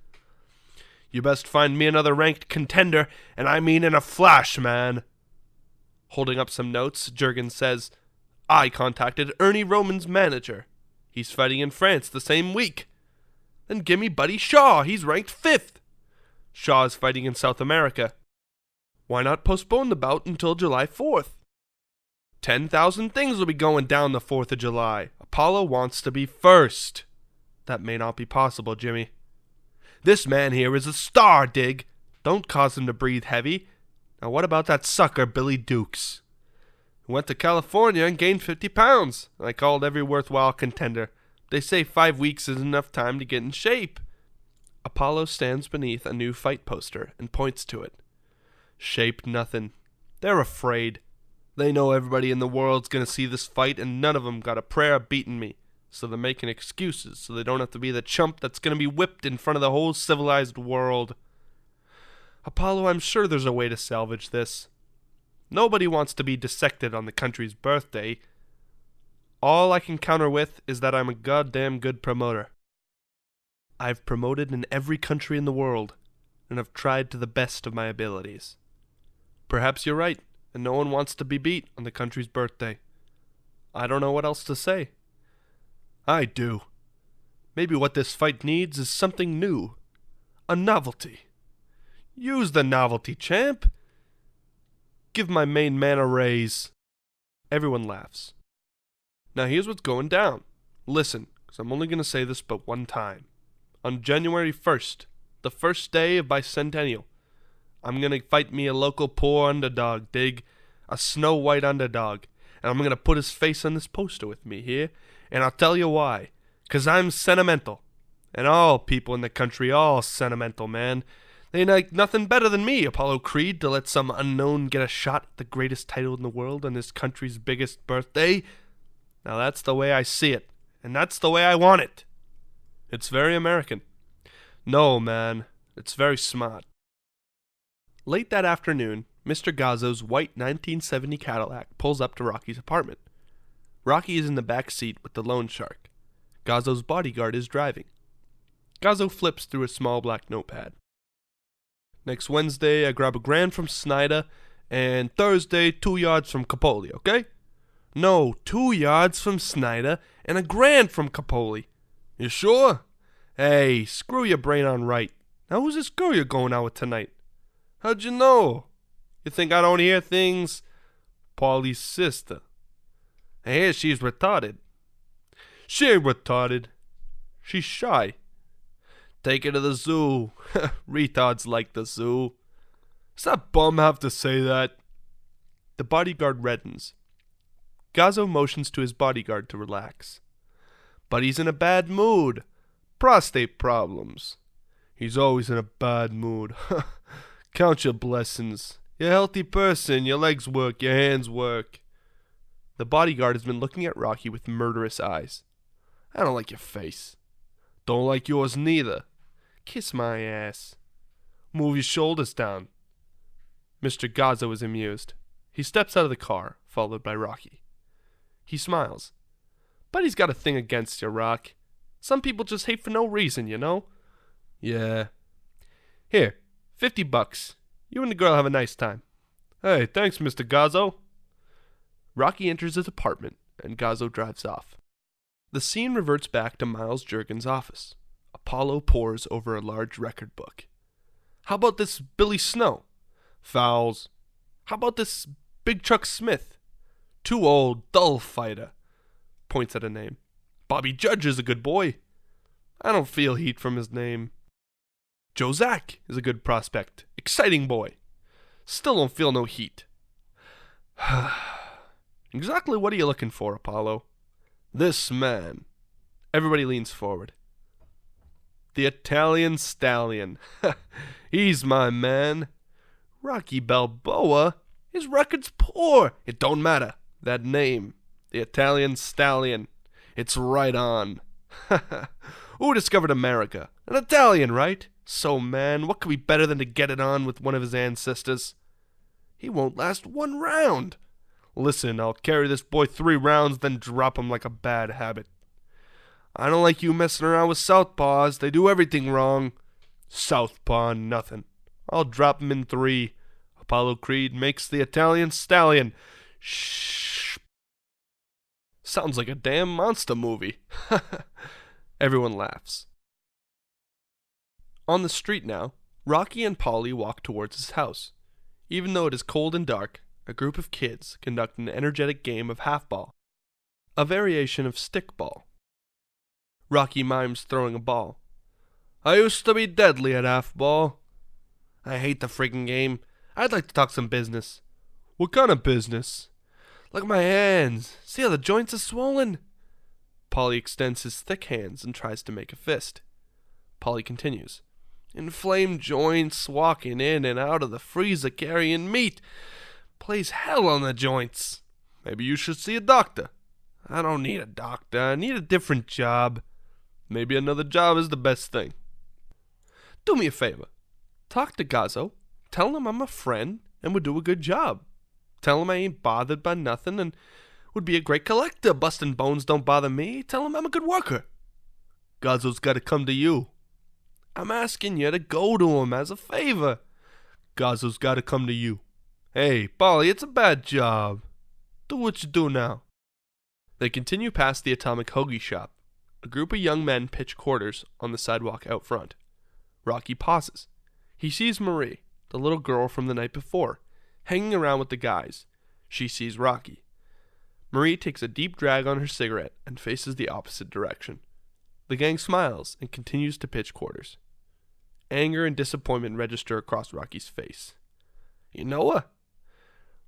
You best find me another ranked contender, and I mean in a flash, man. Holding up some notes, Juergens says, I contacted Ernie Roman's manager. He's fighting in France the same week. Then give me Buddy Shaw. He's ranked 5th. Shaw's fighting in South America. Why not postpone the bout until July 4th? 10,000 things will be going down the 4th of July. Apollo wants to be first. That may not be possible, Jimmy. This man here is a star, Dig. Don't cause him to breathe heavy. Now what about that sucker, Billy Dukes? He went to California and gained 50 pounds. I called every worthwhile contender. They say 5 weeks is enough time to get in shape. Apollo stands beneath a new fight poster and points to it. Shape nothing. They're afraid. They know everybody in the world's gonna see this fight, and none of them got a prayer of beating me. So they're making excuses so they don't have to be the chump that's gonna be whipped in front of the whole civilized world. Apollo, I'm sure there's a way to salvage this. Nobody wants to be dissected on the country's birthday. All I can counter with is that I'm a goddamn good promoter. I've promoted in every country in the world. and have tried to the best of my abilities. Perhaps you're right, and no one wants to be beat on the country's birthday. I don't know what else to say. I do. Maybe what this fight needs is something new. A novelty. Use the novelty, champ. Give my main man a raise. Everyone laughs. Now here's what's going down. Listen, because I'm only going to say this but one time. On January 1st, the first day of bicentennial, I'm going to fight me a local poor underdog, dig? A Snow White underdog. And I'm going to put his face on this poster with me here. And I'll tell you why. Because I'm sentimental. And all people in the country all sentimental, man. They like nothing better than me, Apollo Creed, to let some unknown get a shot at the greatest title in the world on his country's biggest birthday. Now that's the way I see it. And that's the way I want it. It's very American. No, man. It's very smart. Late that afternoon, Mr. Gazzo's white 1970 Cadillac pulls up to Rocky's apartment. Rocky is in the back seat with the loan shark. Gazzo's bodyguard is driving. Gazzo flips through a small black notepad. Next Wednesday, I grab $1,000 from Snyder, and Thursday, 2 yards from Paulie, okay? No, 2 yards from Snyder, and $1,000 from Paulie. You sure? Hey, screw your brain on right. Now who's this girl you're going out with tonight? How'd you know? You think I don't hear things? Paulie's sister. I hear she's retarded. She ain't retarded. She's shy. Take her to the zoo. Retards like the zoo. Does that bum have to say that? The bodyguard reddens. Gazzo motions to his bodyguard to relax. But he's in a bad mood. Prostate problems. He's always in a bad mood. Count your blessings. You're a healthy person. Your legs work. Your hands work. The bodyguard has been looking at Rocky with murderous eyes. I don't like your face. Don't like yours neither. Kiss my ass. Move your shoulders down. Mr. Gazzo is amused. He steps out of the car, followed by Rocky. He smiles. But he's got a thing against you, Rock. Some people just hate for no reason, you know? Yeah. Here, $50. You and the girl have a nice time. Hey, thanks, Mr. Gazzo. Rocky enters his apartment, and Gazzo drives off. The scene reverts back to Miles Juergen's office. Apollo pores over a large record book. How about this Billy Snow? Fouls. How about this Big Chuck Smith? Too old, dull fighter. Points at a name. Bobby Judge is a good boy. I don't feel heat from his name. Joe Zack is a good prospect. Exciting boy. Still don't feel no heat. Exactly what are you looking for, Apollo? This man. Everybody leans forward. The Italian Stallion. He's my man. Rocky Balboa. His record's poor. It don't matter. That name. The Italian Stallion. It's right on. Who discovered America? An Italian, right? So, man, what could be better than to get it on with one of his ancestors? He won't last 1 round. Listen, I'll carry this boy 3 rounds, then drop him like a bad habit. I don't like you messing around with southpaws. They do everything wrong. Southpaw nothing. I'll drop him in 3. Apollo Creed makes the Italian Stallion. Shh. Sounds like a damn monster movie. Everyone laughs. On the street now, Rocky and Paulie walk towards his house. Even though it is cold and dark, a group of kids conduct an energetic game of half-ball, a variation of stickball. Rocky mimes throwing a ball. I used to be deadly at half-ball. I hate the friggin' game. I'd like to talk some business. What kind of business? Look at my hands. See how the joints are swollen? Paulie extends his thick hands and tries to make a fist. Paulie continues. Inflamed joints, walking in and out of the freezer carrying meat. Plays hell on the joints. Maybe you should see a doctor. I don't need a doctor. I need a different job. Maybe another job is the best thing. Do me a favor. Talk to Gazzo. Tell him I'm a friend and would do a good job. Tell him I ain't bothered by nothing and would be a great collector. Busting bones don't bother me. Tell him I'm a good worker. Gazzo's got to come to you. I'm asking you to go to him as a favor. Gazzo's gotta come to you. Hey, Paulie, it's a bad job. Do what you do now. They continue past the Atomic Hoagie Shop. A group of young men pitch quarters on the sidewalk out front. Rocky pauses. He sees Marie, the little girl from the night before, hanging around with the guys. She sees Rocky. Marie takes a deep drag on her cigarette and faces the opposite direction. The gang smiles and continues to pitch quarters. Anger and disappointment register across Rocky's face. You know what?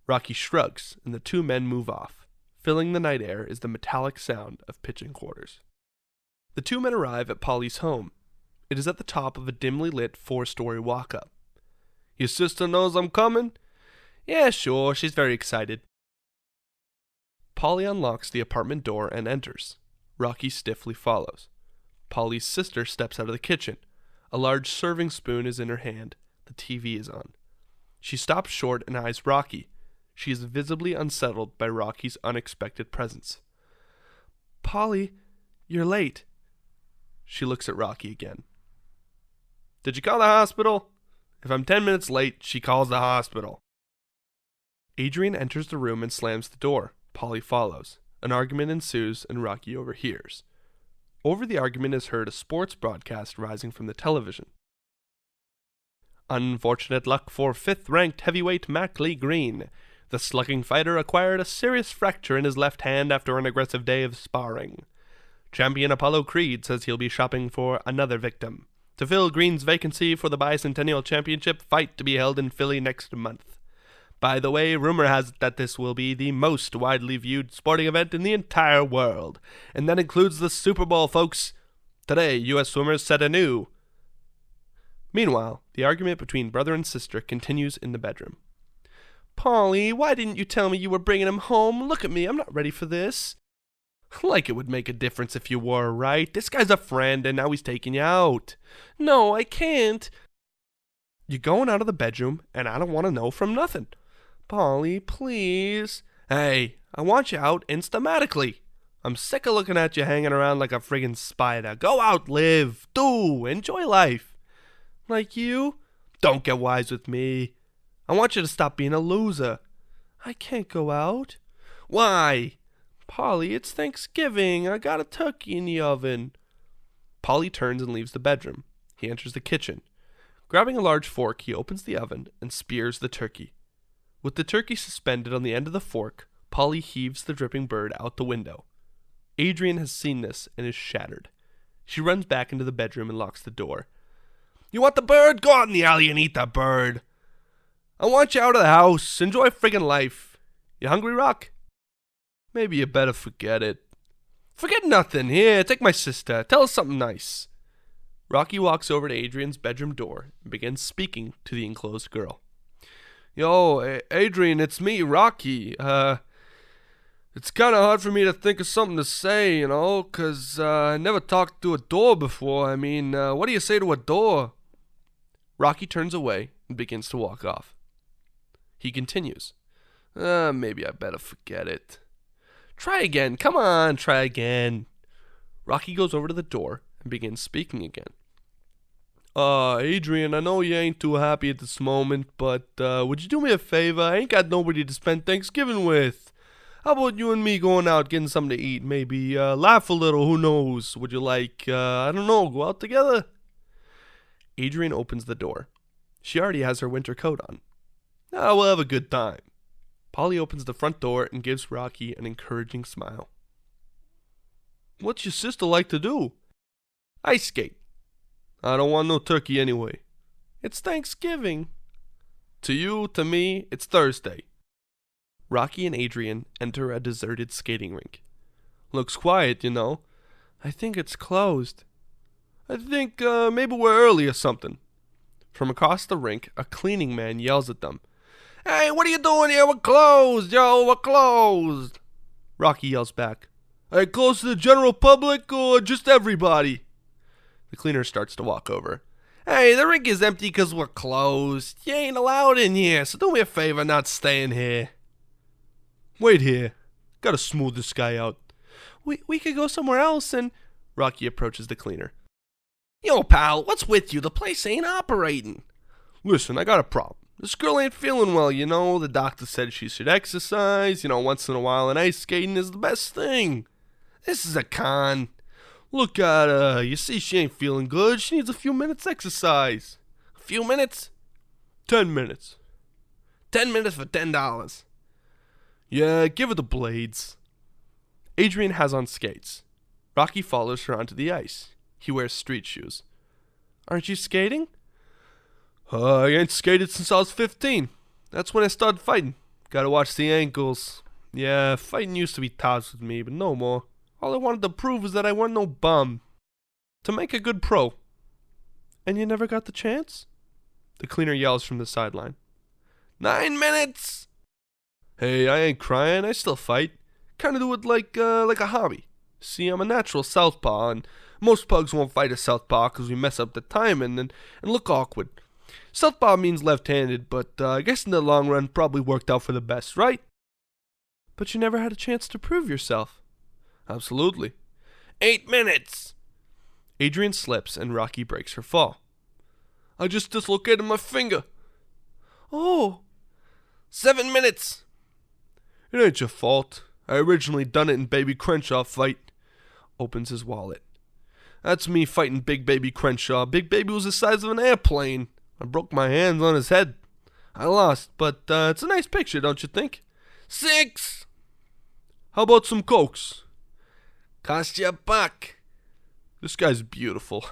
Rocky shrugs, and the two men move off. Filling the night air is the metallic sound of pitching quarters. The two men arrive at Paulie's home. It is at the top of a dimly lit 4-story walk-up. Your sister knows I'm coming? Yeah, sure, she's very excited. Paulie unlocks the apartment door and enters. Rocky stiffly follows. Paulie's sister steps out of the kitchen. A large serving spoon is in her hand. The TV is on. She stops short and eyes Rocky. She is visibly unsettled by Rocky's unexpected presence. Paulie, you're late. She looks at Rocky again. Did you call the hospital? If I'm 10 minutes late, she calls the hospital. Adrian enters the room and slams the door. Paulie follows. An argument ensues and Rocky overhears. Over the argument is heard a sports broadcast rising from the television. Unfortunate luck for 5th-ranked heavyweight Mackley Green. The slugging fighter acquired a serious fracture in his left hand after an aggressive day of sparring. Champion Apollo Creed says he'll be shopping for another victim to fill Green's vacancy for the Bicentennial Championship fight to be held in Philly next month. By the way, rumor has it that this will be the most widely viewed sporting event in the entire world, and that includes the Super Bowl, folks. Today, U.S. swimmers set a new. Meanwhile, the argument between brother and sister continues in the bedroom. Paulie, why didn't you tell me you were bringing him home? Look at me, I'm not ready for this. Like it would make a difference if you were, right? This guy's a friend and now he's taking you out. No, I can't. You're going out of the bedroom and I don't want to know from nothing. Paulie, please. Hey, I want you out instamatically. I'm sick of looking at you hanging around like a friggin' spider. Go out, live, do, enjoy life. Like you? Don't get wise with me. I want you to stop being a loser. I can't go out. Why? Paulie, it's Thanksgiving. I got a turkey in the oven. Paulie turns and leaves the bedroom. He enters the kitchen. Grabbing a large fork, he opens the oven and spears the turkey. With the turkey suspended on the end of the fork, Paulie heaves the dripping bird out the window. Adrian has seen this and is shattered. She runs back into the bedroom and locks the door. You want the bird? Go out in the alley and eat that bird. I want you out of the house. Enjoy friggin' life. You hungry, Rock? Maybe you better forget it. Forget nothing. Here, take my sister. Tell us something nice. Rocky walks over to Adrian's bedroom door and begins speaking to the enclosed girl. Yo, Adrian, it's me, Rocky. It's kind of hard for me to think of something to say, you know, 'cause I never talked to a door before. I mean, what do you say to a door? Rocky turns away and begins to walk off. He continues. Maybe I better forget it. Try again. Come on, try again. Rocky goes over to the door and begins speaking again. Adrian, I know you ain't too happy at this moment, but would you do me a favor? I ain't got nobody to spend Thanksgiving with. How about you and me going out, getting something to eat? Maybe laugh a little, who knows? Would you like, I don't know, go out together? Adrian opens the door. She already has her winter coat on. We'll have a good time. Paulie opens the front door and gives Rocky an encouraging smile. What's your sister like to do? Ice skate. I don't want no turkey anyway. It's Thanksgiving. To you, to me, it's Thursday. Rocky and Adrian enter a deserted skating rink. Looks quiet, you know. I think it's closed. I think maybe we're early or something. From across the rink, a cleaning man yells at them. Hey, what are you doing here? We're closed, yo, we're closed. Rocky yells back. Hey, closed to the general public or just everybody? The cleaner starts to walk over. Hey, the rink is empty 'cause we're closed. You ain't allowed in here, so do me a favor not staying here. Wait here. Gotta smooth this guy out. We could go somewhere else and... Rocky approaches the cleaner. Yo, pal, what's with you? The place ain't operating. Listen, I got a problem. This girl ain't feeling well, you know. The doctor said she should exercise. You know, once in a while, and ice skating is the best thing. This is a con. Look at her. You see she ain't feeling good. She needs a few minutes exercise. A few minutes? 10 minutes. 10 minutes for $10. Yeah, give her the blades. Adrian has on skates. Rocky follows her onto the ice. He wears street shoes. Aren't you skating? I ain't skated since I was 15. That's when I started fighting. Gotta watch the ankles. Yeah, fighting used to be tops with me, but no more. All I wanted to prove is that I wasn't no bum. To make a good pro. And you never got the chance? The cleaner yells from the sideline. 9 minutes! Hey, I ain't crying. I still fight. Kinda do it like a hobby. See, I'm a natural southpaw, and most pugs won't fight a southpaw because we mess up the timing and look awkward. Southpaw means left-handed, but I guess in the long run probably worked out for the best, right? But you never had a chance to prove yourself. Absolutely. 8 minutes! Adrian slips and Rocky breaks her fall. I just dislocated my finger. Oh. 7 minutes! It ain't your fault. I originally done it in Baby Crenshaw fight. Opens his wallet. That's me fighting Big Baby Crenshaw. Big Baby was the size of an airplane. I broke my hands on his head. I lost, but it's a nice picture, don't you think? 6! How about some cokes? Cost you $1. This guy's beautiful.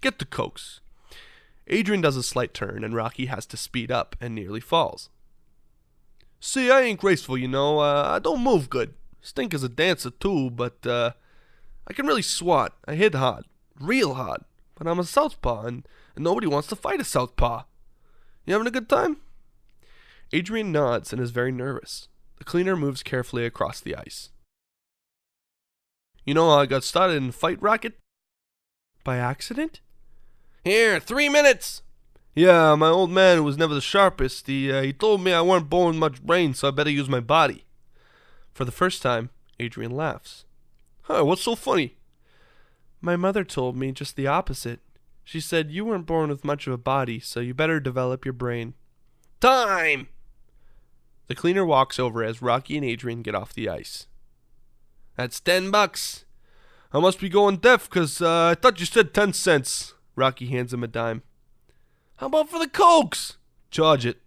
Get the cokes. Adrian does a slight turn, and Rocky has to speed up and nearly falls. See, I ain't graceful, you know. I don't move good. Stink as a dancer, too, but I can really swat. I hit hard. Real hard. But I'm a southpaw, and nobody wants to fight a southpaw. You having a good time? Adrian nods and is very nervous. The cleaner moves carefully across the ice. You know how I got started in the fight racket? By accident? Here, 3 minutes! Yeah, my old man was never the sharpest. He told me I weren't born with much brain, so I better use my body. For the first time, Adrian laughs. Huh, what's so funny? My mother told me just the opposite. She said you weren't born with much of a body, so you better develop your brain. Time! The cleaner walks over as Rocky and Adrian get off the ice. That's $10. I must be going deaf, 'cause I thought you said 10 cents. Rocky hands him a dime. How about for the cokes? Charge it.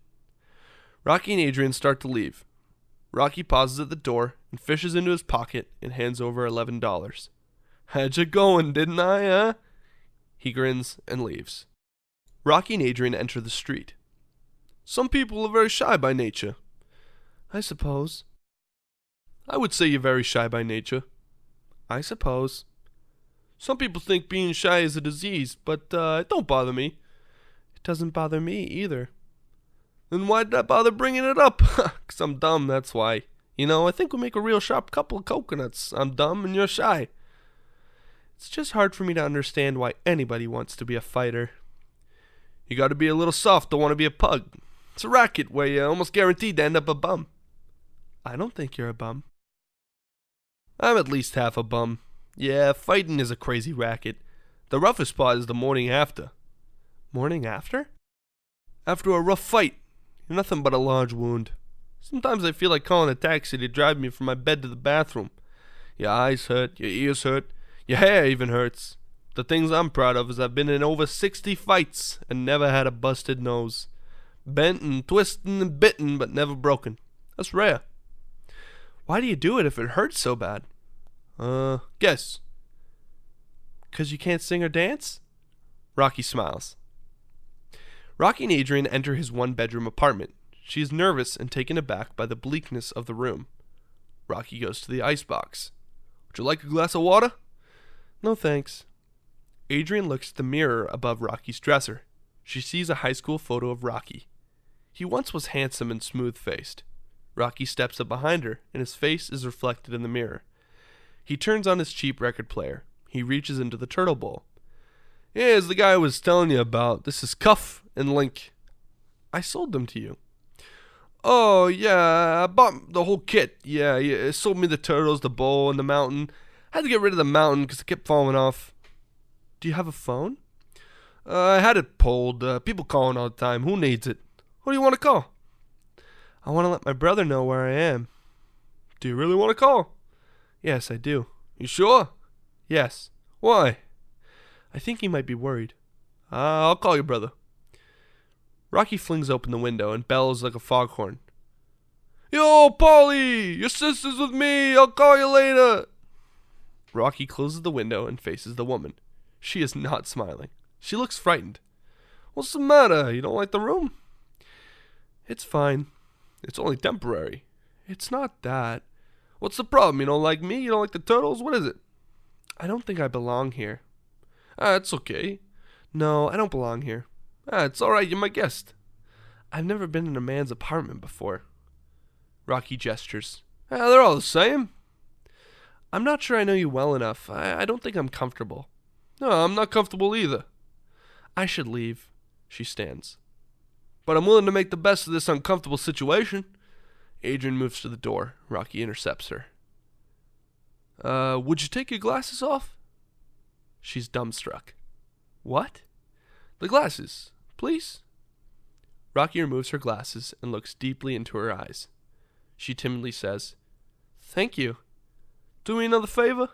Rocky and Adrian start to leave. Rocky pauses at the door and fishes into his pocket and hands over $11. Had you going, didn't I, huh? He grins and leaves. Rocky and Adrian enter the street. Some people are very shy by nature. I suppose. I would say you're very shy by nature. I suppose. Some people think being shy is a disease, but it don't bother me. It doesn't bother me either. Then why did I bother bringing it up? 'Cause I'm dumb, that's why. You know, I think we'll make a real sharp couple of coconuts. I'm dumb and you're shy. It's just hard for me to understand why anybody wants to be a fighter. You gotta be a little soft to want to be a pug. It's a racket where you're almost guaranteed to end up a bum. I don't think you're a bum. I'm at least half a bum. Yeah, fighting is a crazy racket. The roughest part is the morning after. Morning after? After a rough fight. You're nothing but a large wound. Sometimes I feel like calling a taxi to drive me from my bed to the bathroom. Your eyes hurt, your ears hurt, your hair even hurts. The things I'm proud of is I've been in over 60 fights and never had a busted nose. Bent and twisted and bitten, but never broken. That's rare. Why do you do it if it hurts so bad? Guess. 'Cause you can't sing or dance? Rocky smiles. Rocky and Adrian enter his one-bedroom apartment. She is nervous and taken aback by the bleakness of the room. Rocky goes to the icebox. Would you like a glass of water? No, thanks. Adrian looks at the mirror above Rocky's dresser. She sees a high school photo of Rocky. He once was handsome and smooth-faced. Rocky steps up behind her, and his face is reflected in the mirror. He turns on his cheap record player. He reaches into the turtle bowl. Here's the guy I was telling you about. This is Cuff and Link. I sold them to you. Oh, yeah, I bought the whole kit. Yeah, it sold me the turtles, the bowl, and the mountain. I had to get rid of the mountain because it kept falling off. Do you have a phone? I had it pulled. People calling all the time. Who needs it? Who do you want to call? I want to let my brother know where I am. Do you really want to call? Yes, I do. You sure? Yes. Why? I think he might be worried. I'll call your brother. Rocky flings open the window and bellows like a foghorn. Yo, Paulie! Your sister's with me! I'll call you later! Rocky closes the window and faces the woman. She is not smiling. She looks frightened. What's the matter? You don't like the room? It's fine. It's only temporary. It's not that. What's the problem? You don't like me? You don't like the turtles? What is it? I don't think I belong here. It's okay. No, I don't belong here. It's alright, you're my guest. I've never been in a man's apartment before. Rocky gestures. They're all the same. I'm not sure I know you well enough. I don't think I'm comfortable. No, I'm not comfortable either. I should leave. She stands. But I'm willing to make the best of this uncomfortable situation. Adrian moves to the door. Rocky intercepts her. Would you take your glasses off? She's dumbstruck. What? The glasses, please. Rocky removes her glasses and looks deeply into her eyes. She timidly says, Thank you. Do me another favor?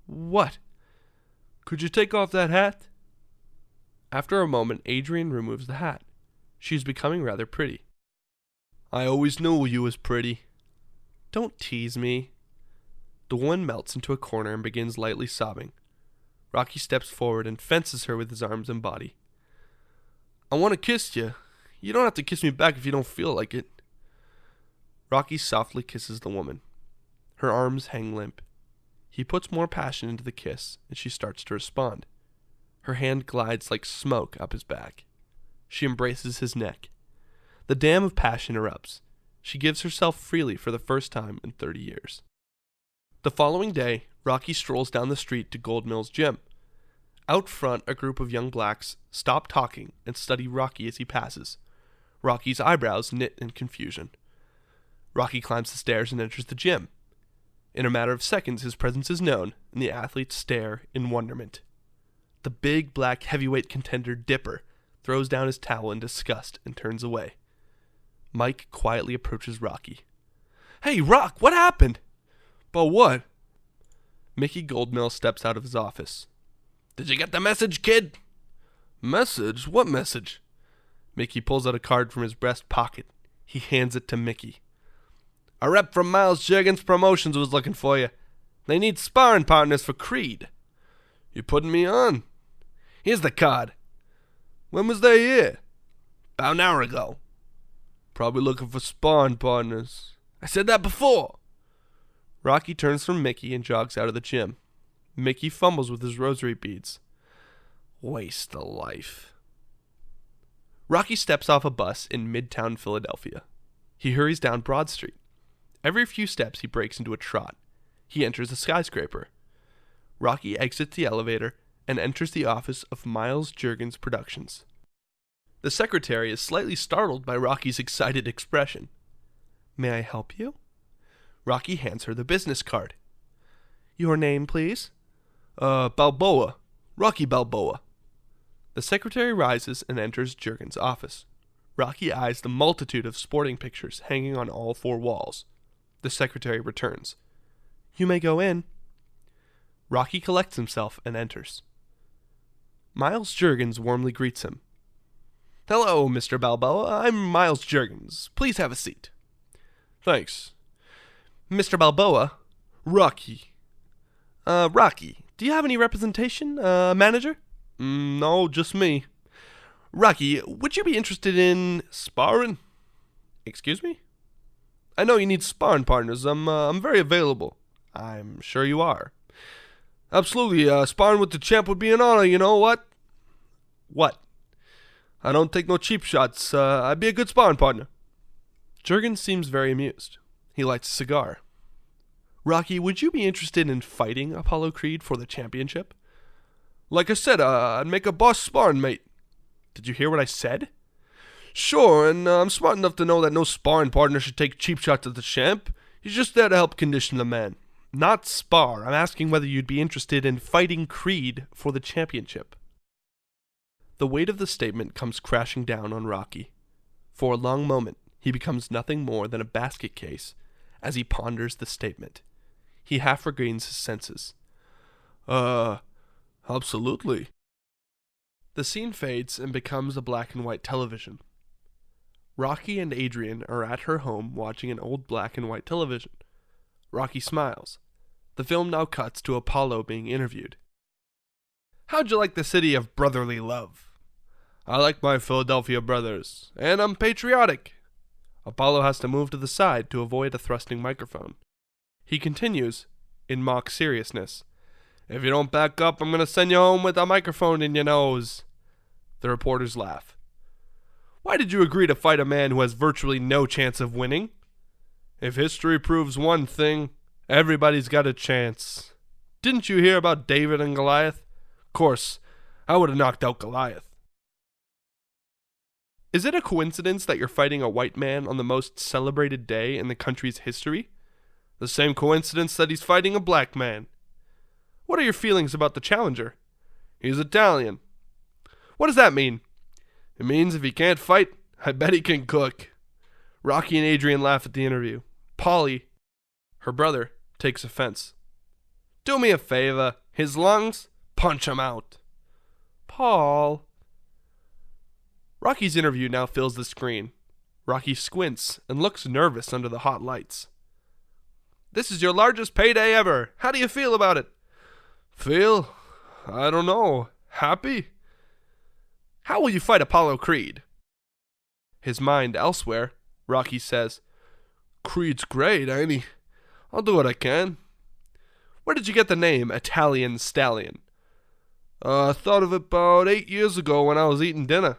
What? Could you take off that hat? After a moment, Adrian removes the hat. She's becoming rather pretty. I always knew you was pretty. Don't tease me. The woman melts into a corner and begins lightly sobbing. Rocky steps forward and fences her with his arms and body. I want to kiss you. You don't have to kiss me back if you don't feel like it. Rocky softly kisses the woman. Her arms hang limp. He puts more passion into the kiss, and she starts to respond. Her hand glides like smoke up his back. She embraces his neck. The dam of passion erupts. She gives herself freely for the first time in 30 years. The following day, Rocky strolls down the street to Goldmill's gym. Out front, a group of young blacks stop talking and study Rocky as he passes. Rocky's eyebrows knit in confusion. Rocky climbs the stairs and enters the gym. In a matter of seconds, his presence is known, and the athletes stare in wonderment. The big black heavyweight contender Dipper throws down his towel in disgust and turns away. Mike quietly approaches Rocky. Hey, Rock, what happened? But what? Mickey Goldmill steps out of his office. Did you get the message, kid? Message? What message? Mickey pulls out a card from his breast pocket. He hands it to Mickey. A rep from Miles Juergens Promotions was looking for you. They need sparring partners for Creed. You putting me on? Here's the card. When was they here? About an hour ago. Probably looking for sparring partners. I said that before. Rocky turns from Mickey and jogs out of the gym. Mickey fumbles with his rosary beads. Waste of life. Rocky steps off a bus in Midtown Philadelphia. He hurries down Broad Street. Every few steps he breaks into a trot. He enters a skyscraper. Rocky exits the elevator and enters the office of Miles Juergens Productions. The secretary is slightly startled by Rocky's excited expression. May I help you? Rocky hands her the business card. Your name, please? Balboa. Rocky Balboa. The secretary rises and enters Juergens' office. Rocky eyes the multitude of sporting pictures hanging on all four walls. The secretary returns. You may go in. Rocky collects himself and enters. Miles Juergens warmly greets him. Hello, Mr. Balboa. I'm Miles Juergens. Please have a seat. Thanks. Mr. Balboa, Rocky. Rocky, do you have any representation, manager? No, just me. Rocky, would you be interested in sparring? Excuse me? I know you need sparring partners. I'm very available. I'm sure you are. Absolutely, sparring with the champ would be an honor, you know what? What? I don't take no cheap shots. I'd be a good sparring partner. Juergens seems very amused. He lights a cigar. Rocky, would you be interested in fighting Apollo Creed for the championship? Like I said, I'd make a boss sparring mate. Did you hear what I said? Sure, and I'm smart enough to know that no sparring partner should take cheap shots at the champ. He's just there to help condition the man. Not spar. I'm asking whether you'd be interested in fighting Creed for the championship. The weight of the statement comes crashing down on Rocky. For a long moment, he becomes nothing more than a basket case as he ponders the statement. He half regains his senses. Absolutely. The scene fades and becomes a black and white television. Rocky and Adrian are at her home watching an old black and white television. Rocky smiles. The film now cuts to Apollo being interviewed. How'd you like the city of brotherly love? I like my Philadelphia brothers, and I'm patriotic. Apollo has to move to the side to avoid a thrusting microphone. He continues, in mock seriousness, If you don't back up, I'm going to send you home with a microphone in your nose. The reporters laugh. Why did you agree to fight a man who has virtually no chance of winning? If history proves one thing, everybody's got a chance. Didn't you hear about David and Goliath? Of course, I would have knocked out Goliath. Is it a coincidence that you're fighting a white man on the most celebrated day in the country's history? The same coincidence that he's fighting a black man. What are your feelings about the challenger? He's Italian. What does that mean? It means if he can't fight, I bet he can cook. Rocky and Adrian laugh at the interview. Paulie, her brother, takes offense. Do me a favor. His lungs? Punch him out. Paul. Rocky's interview now fills the screen. Rocky squints and looks nervous under the hot lights. This is your largest payday ever. How do you feel about it? Feel? I don't know. Happy? How will you fight Apollo Creed? His mind elsewhere, Rocky says, Creed's great, ain't he? I'll do what I can. Where did you get the name Italian Stallion? I thought of it about 8 years ago when I was eating dinner.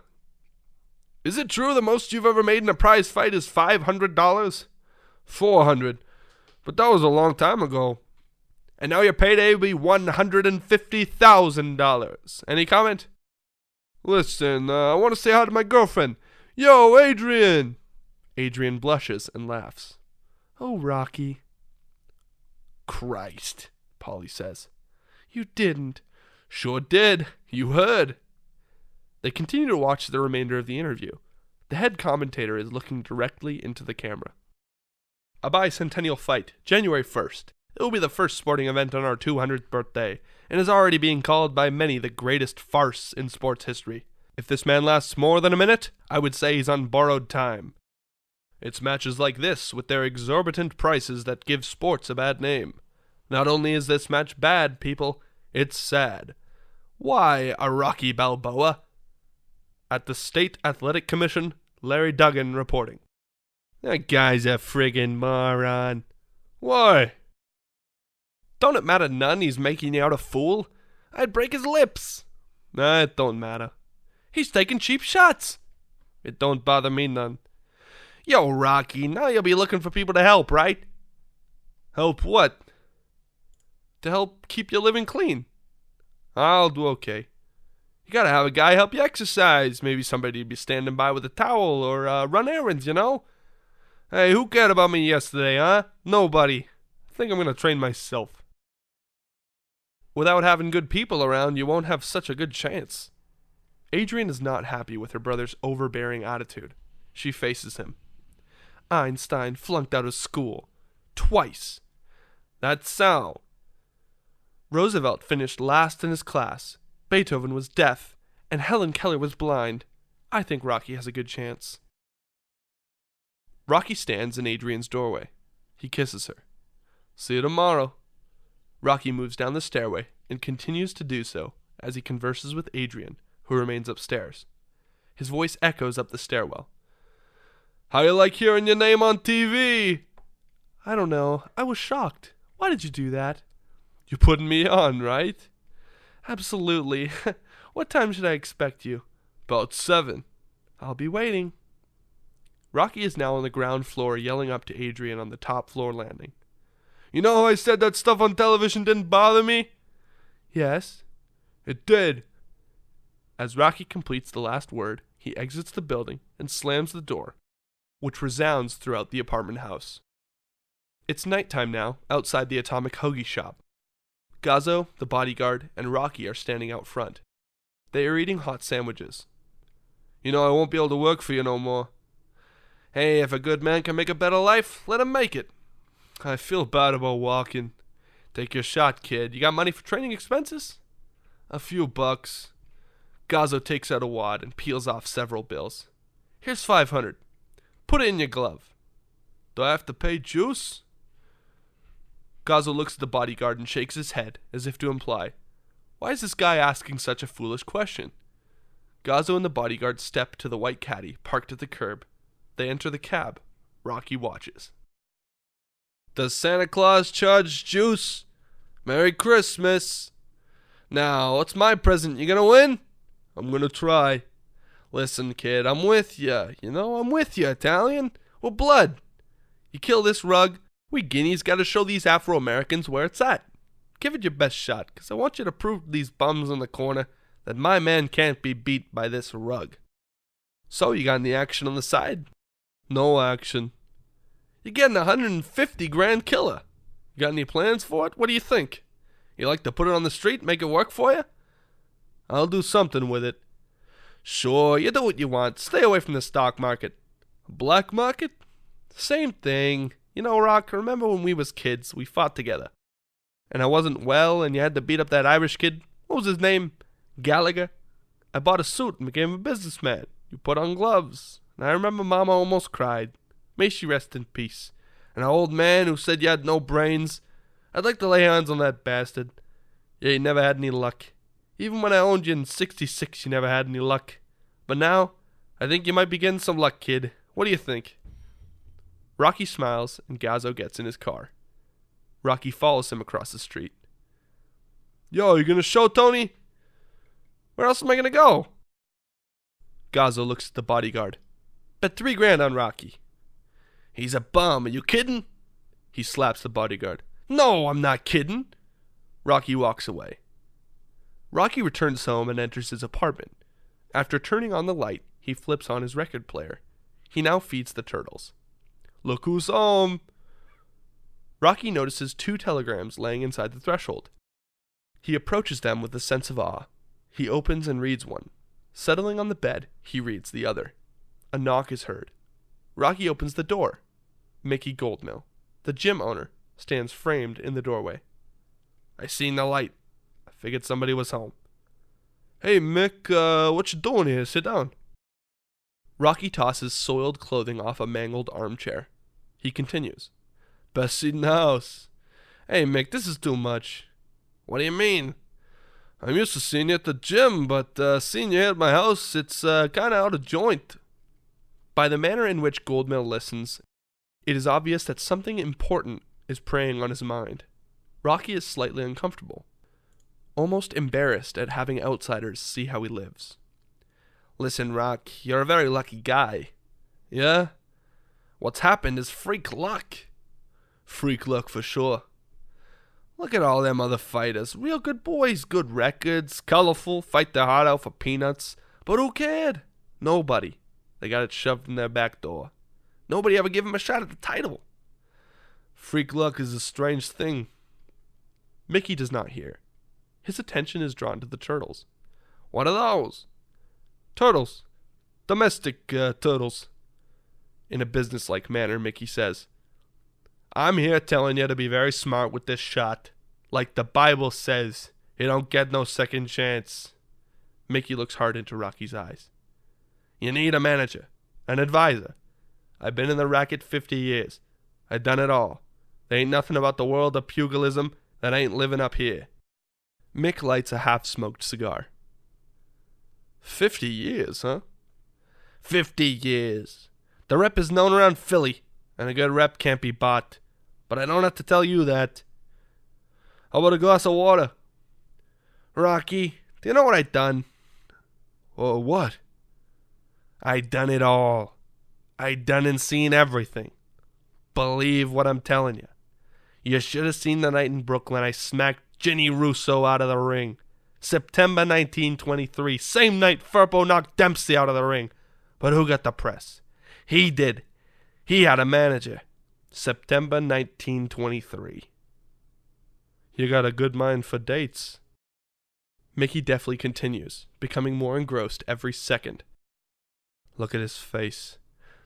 Is it true the most you've ever made in a prize fight is $500? $400. But that was a long time ago. And now your payday will be $150,000. Any comment? Listen, I want to say hi to my girlfriend. Yo, Adrian! Adrian blushes and laughs. Oh, Rocky. Christ, Paulie says. You didn't. Sure did. You heard. They continue to watch the remainder of the interview. The head commentator is looking directly into the camera. A bicentennial fight, January 1st. It will be the first sporting event on our 200th birthday, and is already being called by many the greatest farce in sports history. If this man lasts more than a minute, I would say he's on borrowed time. It's matches like this, with their exorbitant prices, that give sports a bad name. Not only is this match bad, people, it's sad. Why a Rocky Balboa? At the State Athletic Commission, Larry Duggan reporting. That guy's a friggin' moron. Why? Don't it matter none he's making you out a fool? I'd break his lips. Nah, it don't matter. He's taking cheap shots. It don't bother me none. Yo, Rocky, now you'll be looking for people to help, right? Help what? To help keep your living clean. I'll do okay. You gotta have a guy help you exercise. Maybe somebody to be standing by with a towel or run errands, you know? Hey, who cared about me yesterday, huh? Nobody. I think I'm gonna train myself. Without having good people around, you won't have such a good chance. Adrian is not happy with her brother's overbearing attitude. She faces him. Einstein flunked out of school. Twice. That's so. Roosevelt finished last in his class. Beethoven was deaf, and Helen Keller was blind. I think Rocky has a good chance. Rocky stands in Adrian's doorway. He kisses her. See you tomorrow. Rocky moves down the stairway and continues to do so as he converses with Adrian, who remains upstairs. His voice echoes up the stairwell. How you like hearing your name on TV? I don't know. I was shocked. Why did you do that? You're putting me on, right? Absolutely. What time should I expect you? About 7. I'll be waiting. Rocky is now on the ground floor yelling up to Adrian on the top floor landing. You know how I said that stuff on television didn't bother me? Yes. It did. As Rocky completes the last word, he exits the building and slams the door, which resounds throughout the apartment house. It's nighttime now, outside the Atomic Hoagie shop. Gazzo, the bodyguard, and Rocky are standing out front. They are eating hot sandwiches. You know I won't be able to work for you no more. Hey, if a good man can make a better life, let him make it. I feel bad about walking. Take your shot, kid. You got money for training expenses? A few bucks. Gazzo takes out a wad and peels off several bills. Here's 500. Put it in your glove. Do I have to pay juice? Gazzo looks at the bodyguard and shakes his head, as if to imply, why is this guy asking such a foolish question? Gazzo and the bodyguard step to the white caddy, parked at the curb. They enter the cab. Rocky watches. Does Santa Claus charge juice? Merry Christmas. Now, what's my present? You gonna win? I'm gonna try. Listen, kid, I'm with ya. You know, I'm with ya, Italian. We're blood. You kill this rug, we Guineas gotta show these Afro-Americans where it's at. Give it your best shot, 'cause I want you to prove to these bums in the corner that my man can't be beat by this rug. So, you got any action on the side? No action. You're getting 150 grand killer. You got any plans for it? What do you think? You like to put it on the street, make it work for you? I'll do something with it. Sure, you do what you want. Stay away from the stock market. Black market? Same thing. You know, Rock, remember when we was kids, we fought together. And I wasn't well, and you had to beat up that Irish kid. What was his name? Gallagher? I bought a suit and became a businessman. You put on gloves. And I remember Mama almost cried. May she rest in peace. And our old man who said you had no brains. I'd like to lay hands on that bastard. Yeah, you never had any luck. Even when I owned you in '66, you never had any luck. But now, I think you might be getting some luck, kid. What do you think? Rocky smiles, and Gazzo gets in his car. Rocky follows him across the street. Yo, you gonna show, Tony? Where else am I gonna go? Gazzo looks at the bodyguard. Bet 3 grand on Rocky. He's a bum, are you kidding? He slaps the bodyguard. No, I'm not kidding. Rocky walks away. Rocky returns home and enters his apartment. After turning on the light, he flips on his record player. He now feeds the turtles. Look who's home. Rocky notices 2 telegrams laying inside the threshold. He approaches them with a sense of awe. He opens and reads one. Settling on the bed, he reads the other. A knock is heard. Rocky opens the door. Mickey Goldmill, the gym owner, stands framed in the doorway. I seen the light. I figured somebody was home. Hey, Mick, what you doing here? Sit down. Rocky tosses soiled clothing off a mangled armchair. He continues. Best seat in the house. Hey, Mick, this is too much. What do you mean? I'm used to seeing you at the gym, but seeing you here at my house, it's kind of out of joint. By the manner in which Goldmill listens, it is obvious that something important is preying on his mind. Rocky is slightly uncomfortable, almost embarrassed at having outsiders see how he lives. Listen, Rock, you're a very lucky guy. Yeah? What's happened is freak luck. Freak luck for sure. Look at all them other fighters. Real good boys, good records, colorful, fight their heart out for peanuts. But who cared? Nobody. They got it shoved in their back door. Nobody ever gave him a shot at the title. Freak luck is a strange thing. Mickey does not hear. His attention is drawn to the turtles. What are those? Turtles. Domestic turtles. In a businesslike manner, Mickey says, I'm here telling you to be very smart with this shot. Like the Bible says, you don't get no second chance. Mickey looks hard into Rocky's eyes. You need a manager, an advisor. I've been in the racket 50 years. I done it all. There ain't nothing about the world of pugilism that ain't living up here. Mick lights a half-smoked cigar. 50 years, huh? 50 years. The rep is known around Philly, and a good rep can't be bought. But I don't have to tell you that. How about a glass of water? Rocky, do you know what I done? Oh, what? I done it all. I done and seen everything. Believe what I'm telling you. You should have seen the night in Brooklyn I smacked Ginny Russo out of the ring. September 1923. Same night Firpo knocked Dempsey out of the ring. But who got the press? He did. He had a manager. September 1923. You got a good mind for dates. Mickey deftly continues, becoming more engrossed every second. Look at his face.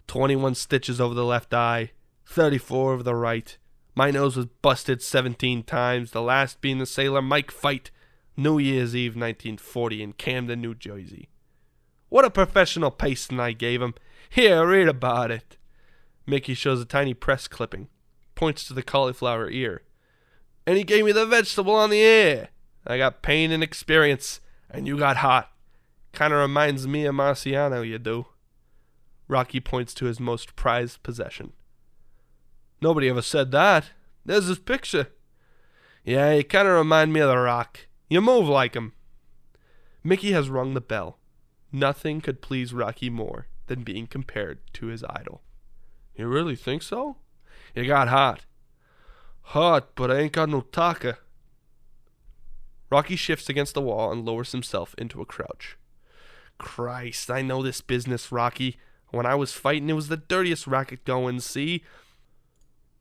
21 stitches over the left eye, 34 over the right. My nose was busted 17 times, the last being the Sailor Mike fight, New Year's Eve 1940 in Camden, New Jersey. What a professional pasting I gave him. Here, read about it. Mickey shows a tiny press clipping, points to the cauliflower ear. And he gave me the vegetable on the ear. I got pain and experience, and you got hot. Kinda reminds me of Marciano, you do. Rocky points to his most prized possession. Nobody ever said that. There's his picture. Yeah, you kinda remind me of The Rock. You move like him. Mickey has rung the bell. Nothing could please Rocky more than being compared to his idol. You really think so? You got hot. Hot, but I ain't got no taka. Rocky shifts against the wall and lowers himself into a crouch. Christ, I know this business, Rocky. When I was fighting, it was the dirtiest racket going, see?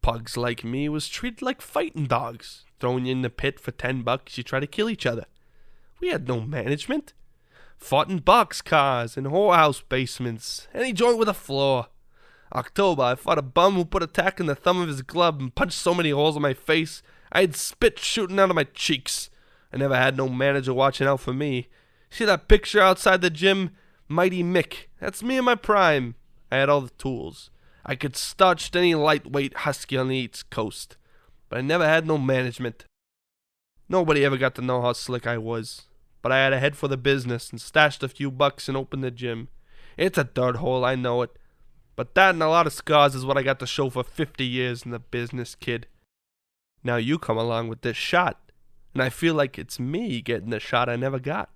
Pugs like me was treated like fighting dogs. Throwing you in the pit for $10, you try to kill each other. We had no management. Fought in boxcars and whorehouse basements. Any joint with a floor. October, I fought a bum who put a tack in the thumb of his glove and punched so many holes in my face, I had spit shooting out of my cheeks. I never had no manager watching out for me. See that picture outside the gym? Mighty Mick. That's me in my prime. I had all the tools. I could starch any lightweight husky on the East Coast. But I never had no management. Nobody ever got to know how slick I was. But I had a head for the business and stashed a few bucks and opened the gym. It's a dirt hole, I know it. But that and a lot of scars is what I got to show for 50 years in the business, kid. Now you come along with this shot. And I feel like it's me getting the shot I never got.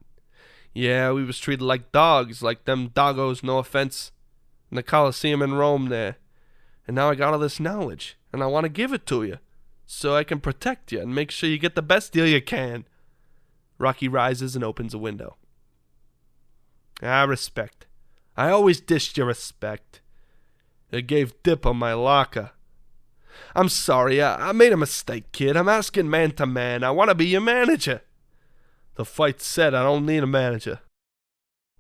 Yeah, we was treated like dogs, like them doggos, no offense, in the Coliseum in Rome there. And now I got all this knowledge, and I want to give it to you, so I can protect you and make sure you get the best deal you can. Rocky rises and opens a window. Respect. I always dished you respect. You gave dip on my locker. I'm sorry, I made a mistake, kid. I'm asking man to man. I want to be your manager. The fight said I don't need a manager.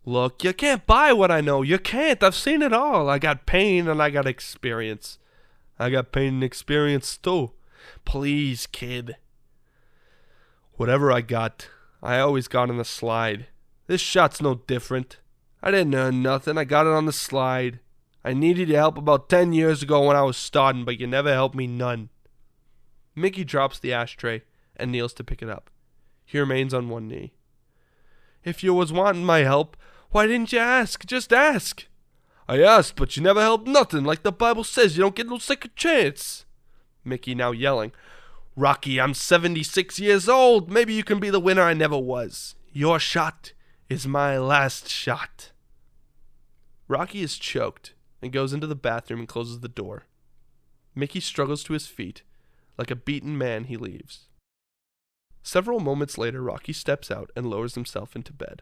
Look, you can't buy what I know. You can't. I've seen it all. I got pain and I got experience. I got pain and experience too. Please, kid. Whatever I got, I always got on the slide. This shot's no different. I didn't earn nothing. I got it on the slide. I needed your help about 10 years ago when I was starting, but you never helped me none. Mickey drops the ashtray and kneels to pick it up. He remains on one knee. If you was wanting my help, why didn't you ask? Just ask. I asked, but you never helped nothing. Like the Bible says, you don't get no second chance. Mickey now yelling. Rocky, I'm 76 years old. Maybe you can be the winner I never was. Your shot is my last shot. Rocky is choked and goes into the bathroom and closes the door. Mickey struggles to his feet. Like a beaten man, he leaves. Several moments later, Rocky steps out and lowers himself into bed.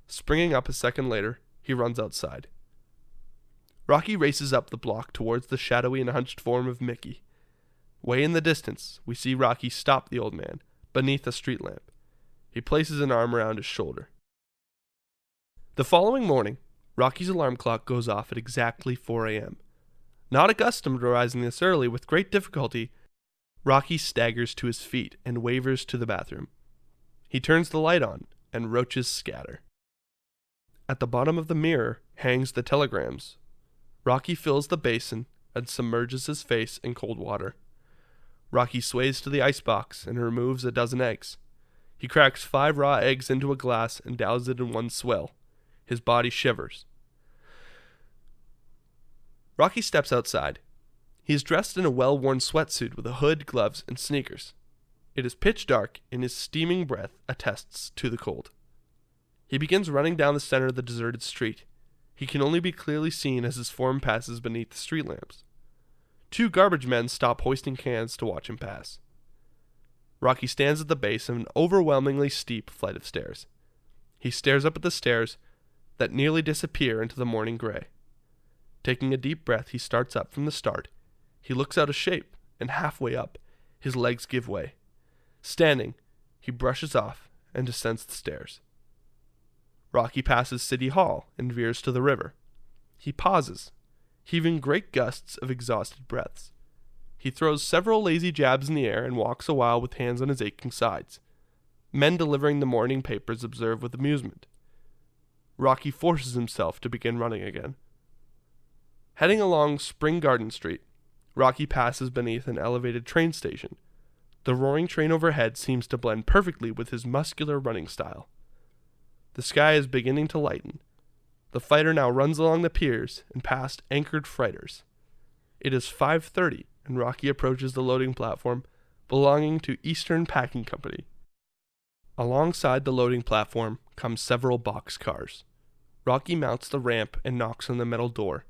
Springing up a second later, he runs outside. Rocky races up the block towards the shadowy and hunched form of Mickey. Way in the distance, we see Rocky stop the old man, beneath a street lamp. He places an arm around his shoulder. The following morning, Rocky's alarm clock goes off at exactly 4 a.m. Not accustomed to rising this early, with great difficulty, Rocky staggers to his feet and wavers to the bathroom. He turns the light on, and roaches scatter. At the bottom of the mirror hangs the telegrams. Rocky fills the basin and submerges his face in cold water. Rocky sways to the icebox and removes a dozen eggs. He cracks 5 raw eggs into a glass and downs it in one swill. His body shivers. Rocky steps outside. He is dressed in a well-worn sweatsuit with a hood, gloves, and sneakers. It is pitch dark, and his steaming breath attests to the cold. He begins running down the center of the deserted street. He can only be clearly seen as his form passes beneath the street lamps. 2 garbage men stop hoisting cans to watch him pass. Rocky stands at the base of an overwhelmingly steep flight of stairs. He stares up at the stairs that nearly disappear into the morning gray. Taking a deep breath, he starts up from the start. He looks out of shape, and halfway up, his legs give way. Standing, he brushes off and descends the stairs. Rocky passes City Hall and veers to the river. He pauses, heaving great gusts of exhausted breaths. He throws several lazy jabs in the air and walks a while with hands on his aching sides. Men delivering the morning papers observe with amusement. Rocky forces himself to begin running again. Heading along Spring Garden Street, Rocky passes beneath an elevated train station. The roaring train overhead seems to blend perfectly with his muscular running style. The sky is beginning to lighten. The fighter now runs along the piers and past anchored freighters. It is 5:30, and Rocky approaches the loading platform belonging to Eastern Packing Company. Alongside the loading platform come several box cars. Rocky mounts the ramp and knocks on the metal door.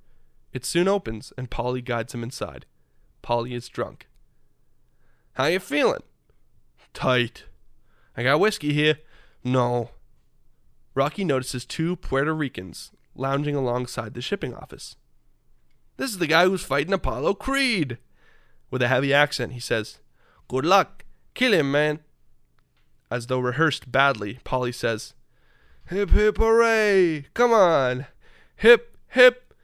It soon opens, and Paulie guides him inside. Paulie is drunk. "How you feeling?" "Tight." "I got whiskey here." "No." Rocky notices two Puerto Ricans lounging alongside the shipping office. "This is the guy who's fighting Apollo Creed." With a heavy accent, he says, "Good luck. Kill him, man." As though rehearsed badly, Paulie says, "Hip, hip, hooray. Come on. Hip, hip.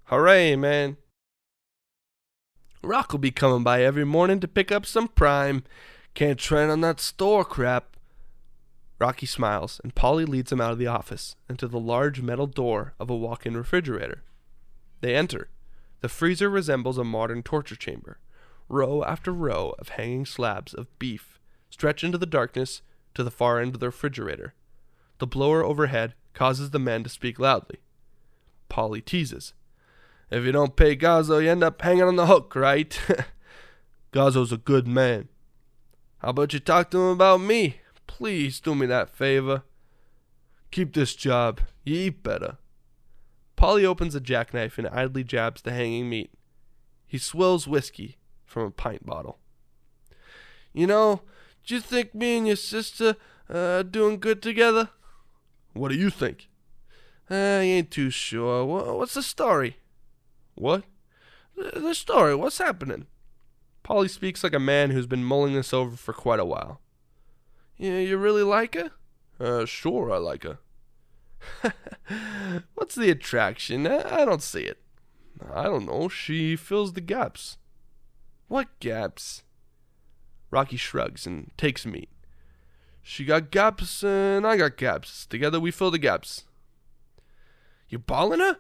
Hooray, man." "Rock will be coming by every morning to pick up some prime. Can't tread on that store crap." Rocky smiles, and Paulie leads him out of the office and to the large metal door of a walk-in refrigerator. They enter. The freezer resembles a modern torture chamber. Row after row of hanging slabs of beef stretch into the darkness to the far end of the refrigerator. The blower overhead causes the men to speak loudly. Paulie teases, "If you don't pay Gazzo, you end up hanging on the hook, right?" "Gazzo's a good man." "How about you talk to him about me? Please do me that favor." "Keep this job. You eat better." Paulie opens a jackknife and idly jabs the hanging meat. He swills whiskey from a pint bottle. "You know, do you think me and your sister are doing good together?" "What do you think?" "I ain't too sure. What's the story?" "What?" The story. What's happening?" Paulie speaks like a man who's been mulling this over for quite a while. You really like her?" Sure, I like her." "What's the attraction? I don't see it." "I don't know. She fills the gaps." "What gaps?" Rocky shrugs and takes meat. "She got gaps and I got gaps. Together we fill the gaps." "You balling her?"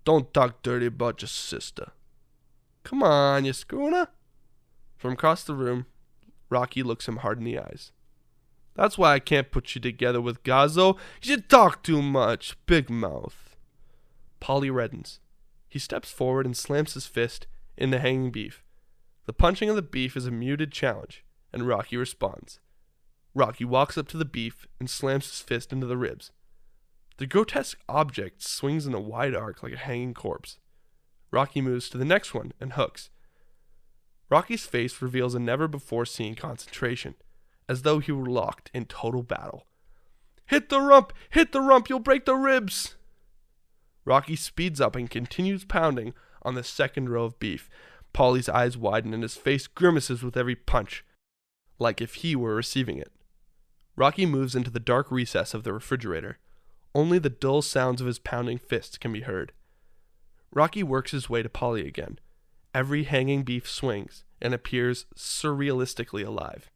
"Don't talk dirty about your sister." "Come on, you screwing her?" From across the room, Rocky looks him hard in the eyes. "That's why I can't put you together with Gazzo. You talk too much. Big mouth." Paulie reddens. He steps forward and slams his fist in the hanging beef. The punching of the beef is a muted challenge, and Rocky responds. Rocky walks up to the beef and slams his fist into the ribs. The grotesque object swings in a wide arc like a hanging corpse. Rocky moves to the next one and hooks. Rocky's face reveals a never-before-seen concentration, as though he were locked in total battle. Hit the rump! You'll break the ribs!" Rocky speeds up and continues pounding on the second row of beef. Paulie's eyes widen and his face grimaces with every punch, like if he were receiving it. Rocky moves into the dark recess of the refrigerator. Only the dull sounds of his pounding fists can be heard. Rocky works his way to Paulie again. Every hanging beef swings and appears surrealistically alive.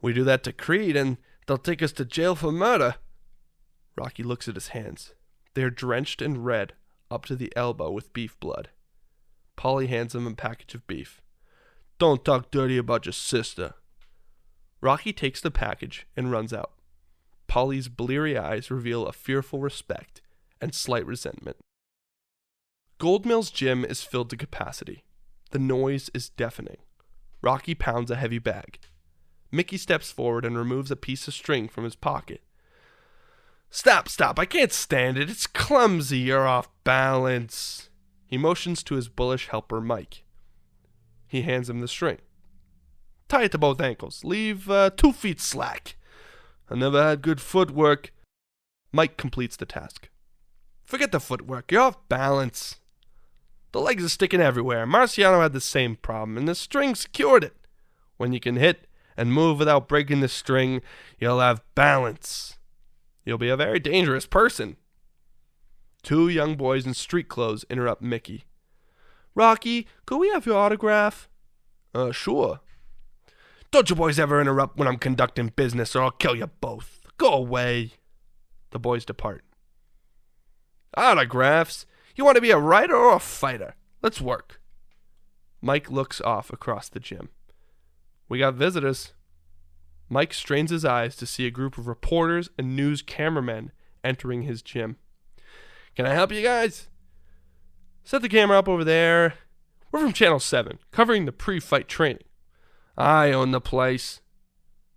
"We do that to Creed and they'll take us to jail for murder." Rocky looks at his hands. They are drenched and red up to the elbow with beef blood. Paulie hands him a package of beef. "Don't talk dirty about your sister." Rocky takes the package and runs out. Paulie's bleary eyes reveal a fearful respect and slight resentment. Goldmill's gym is filled to capacity. The noise is deafening. Rocky pounds a heavy bag. Mickey steps forward and removes a piece of string from his pocket. Stop, I can't stand it. It's clumsy, you're off balance." He motions to his bullish helper, Mike. He hands him the string. "Tie it to both ankles. Leave 2 feet slack." "I never had good footwork." Mike completes the task. "Forget the footwork, you're off balance." "The legs are sticking everywhere. Marciano had the same problem, and the string secured it. When you can hit and move without breaking the string, you'll have balance. You'll be a very dangerous person. Two young boys in street clothes interrupt Mickey. Rocky, could we have your autograph? Sure. Don't you boys ever interrupt when I'm conducting business or I'll kill you both. Go away. The boys depart. Autographs? You want to be a writer or a fighter? Let's work. Mike looks off across the gym. We got visitors. Mike strains his eyes to see a group of reporters and news cameramen entering his gym. Can I help you guys? Set the camera up over there. We're from Channel 7, covering the pre-fight training. I own the place.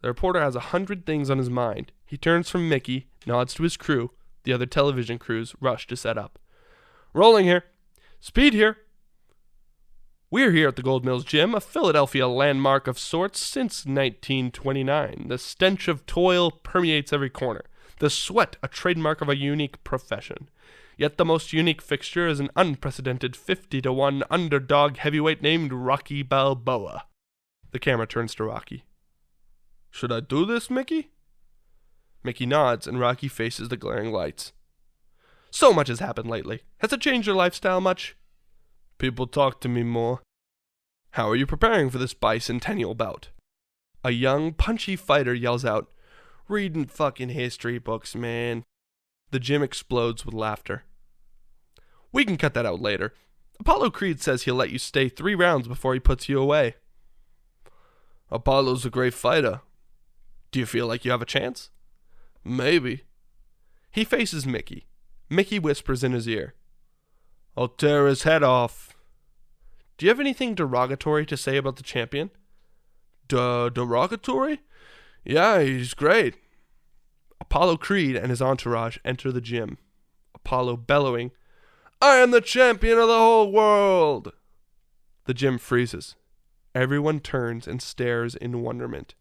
The reporter has 100 things on his mind. He turns from Mickey, nods to his crew. The other television crews rush to set up. Rolling here. Speed here. We're here at the Goldmill's Gym, a Philadelphia landmark of sorts since 1929. The stench of toil permeates every corner. The sweat, a trademark of a unique profession. Yet the most unique fixture is an unprecedented 50-1 underdog heavyweight named Rocky Balboa. The camera turns to Rocky. Should I do this, Mickey? Mickey nods and Rocky faces the glaring lights. So much has happened lately. Has it changed your lifestyle much? People talk to me more. How are you preparing for this bicentennial bout? A young, punchy fighter yells out, Reading fucking history books, man. The gym explodes with laughter. We can cut that out later. Apollo Creed says he'll let you stay 3 rounds before he puts you away. Apollo's a great fighter. Do you feel like you have a chance? Maybe. He faces Mickey. Mickey whispers in his ear. I'll tear his head off. Do you have anything derogatory to say about the champion? Derogatory? Yeah, he's great. Apollo Creed and his entourage enter the gym. Apollo bellowing, I am the champion of the whole world! The gym freezes. Everyone turns and stares in wonderment.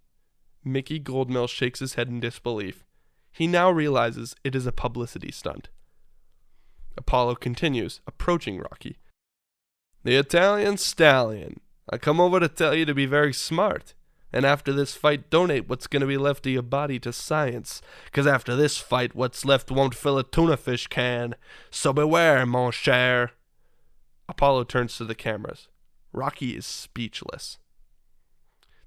Mickey Goldmill shakes his head in disbelief. He now realizes it is a publicity stunt. Apollo continues, approaching Rocky. The Italian stallion. I come over to tell you to be very smart. And after this fight, donate what's going to be left of your body to science. 'Cause after this fight, what's left won't fill a tuna fish can. So beware, mon cher. Apollo turns to the cameras. Rocky is speechless.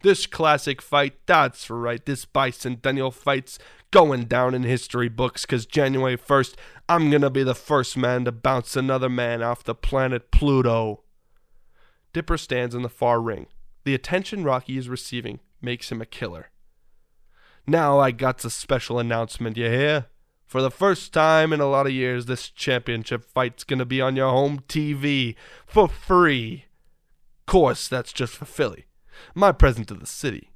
This classic fight, that's right, this bicentennial fight's going down in history books 'cause January 1st, I'm going to be the first man to bounce another man off the planet Pluto. Dipper stands in the far ring. The attention Rocky is receiving makes him a killer. Now I got a special announcement, you hear? For the first time in a lot of years, this championship fight's gonna be on your home TV for free. Course, that's just for Philly. My present to the city.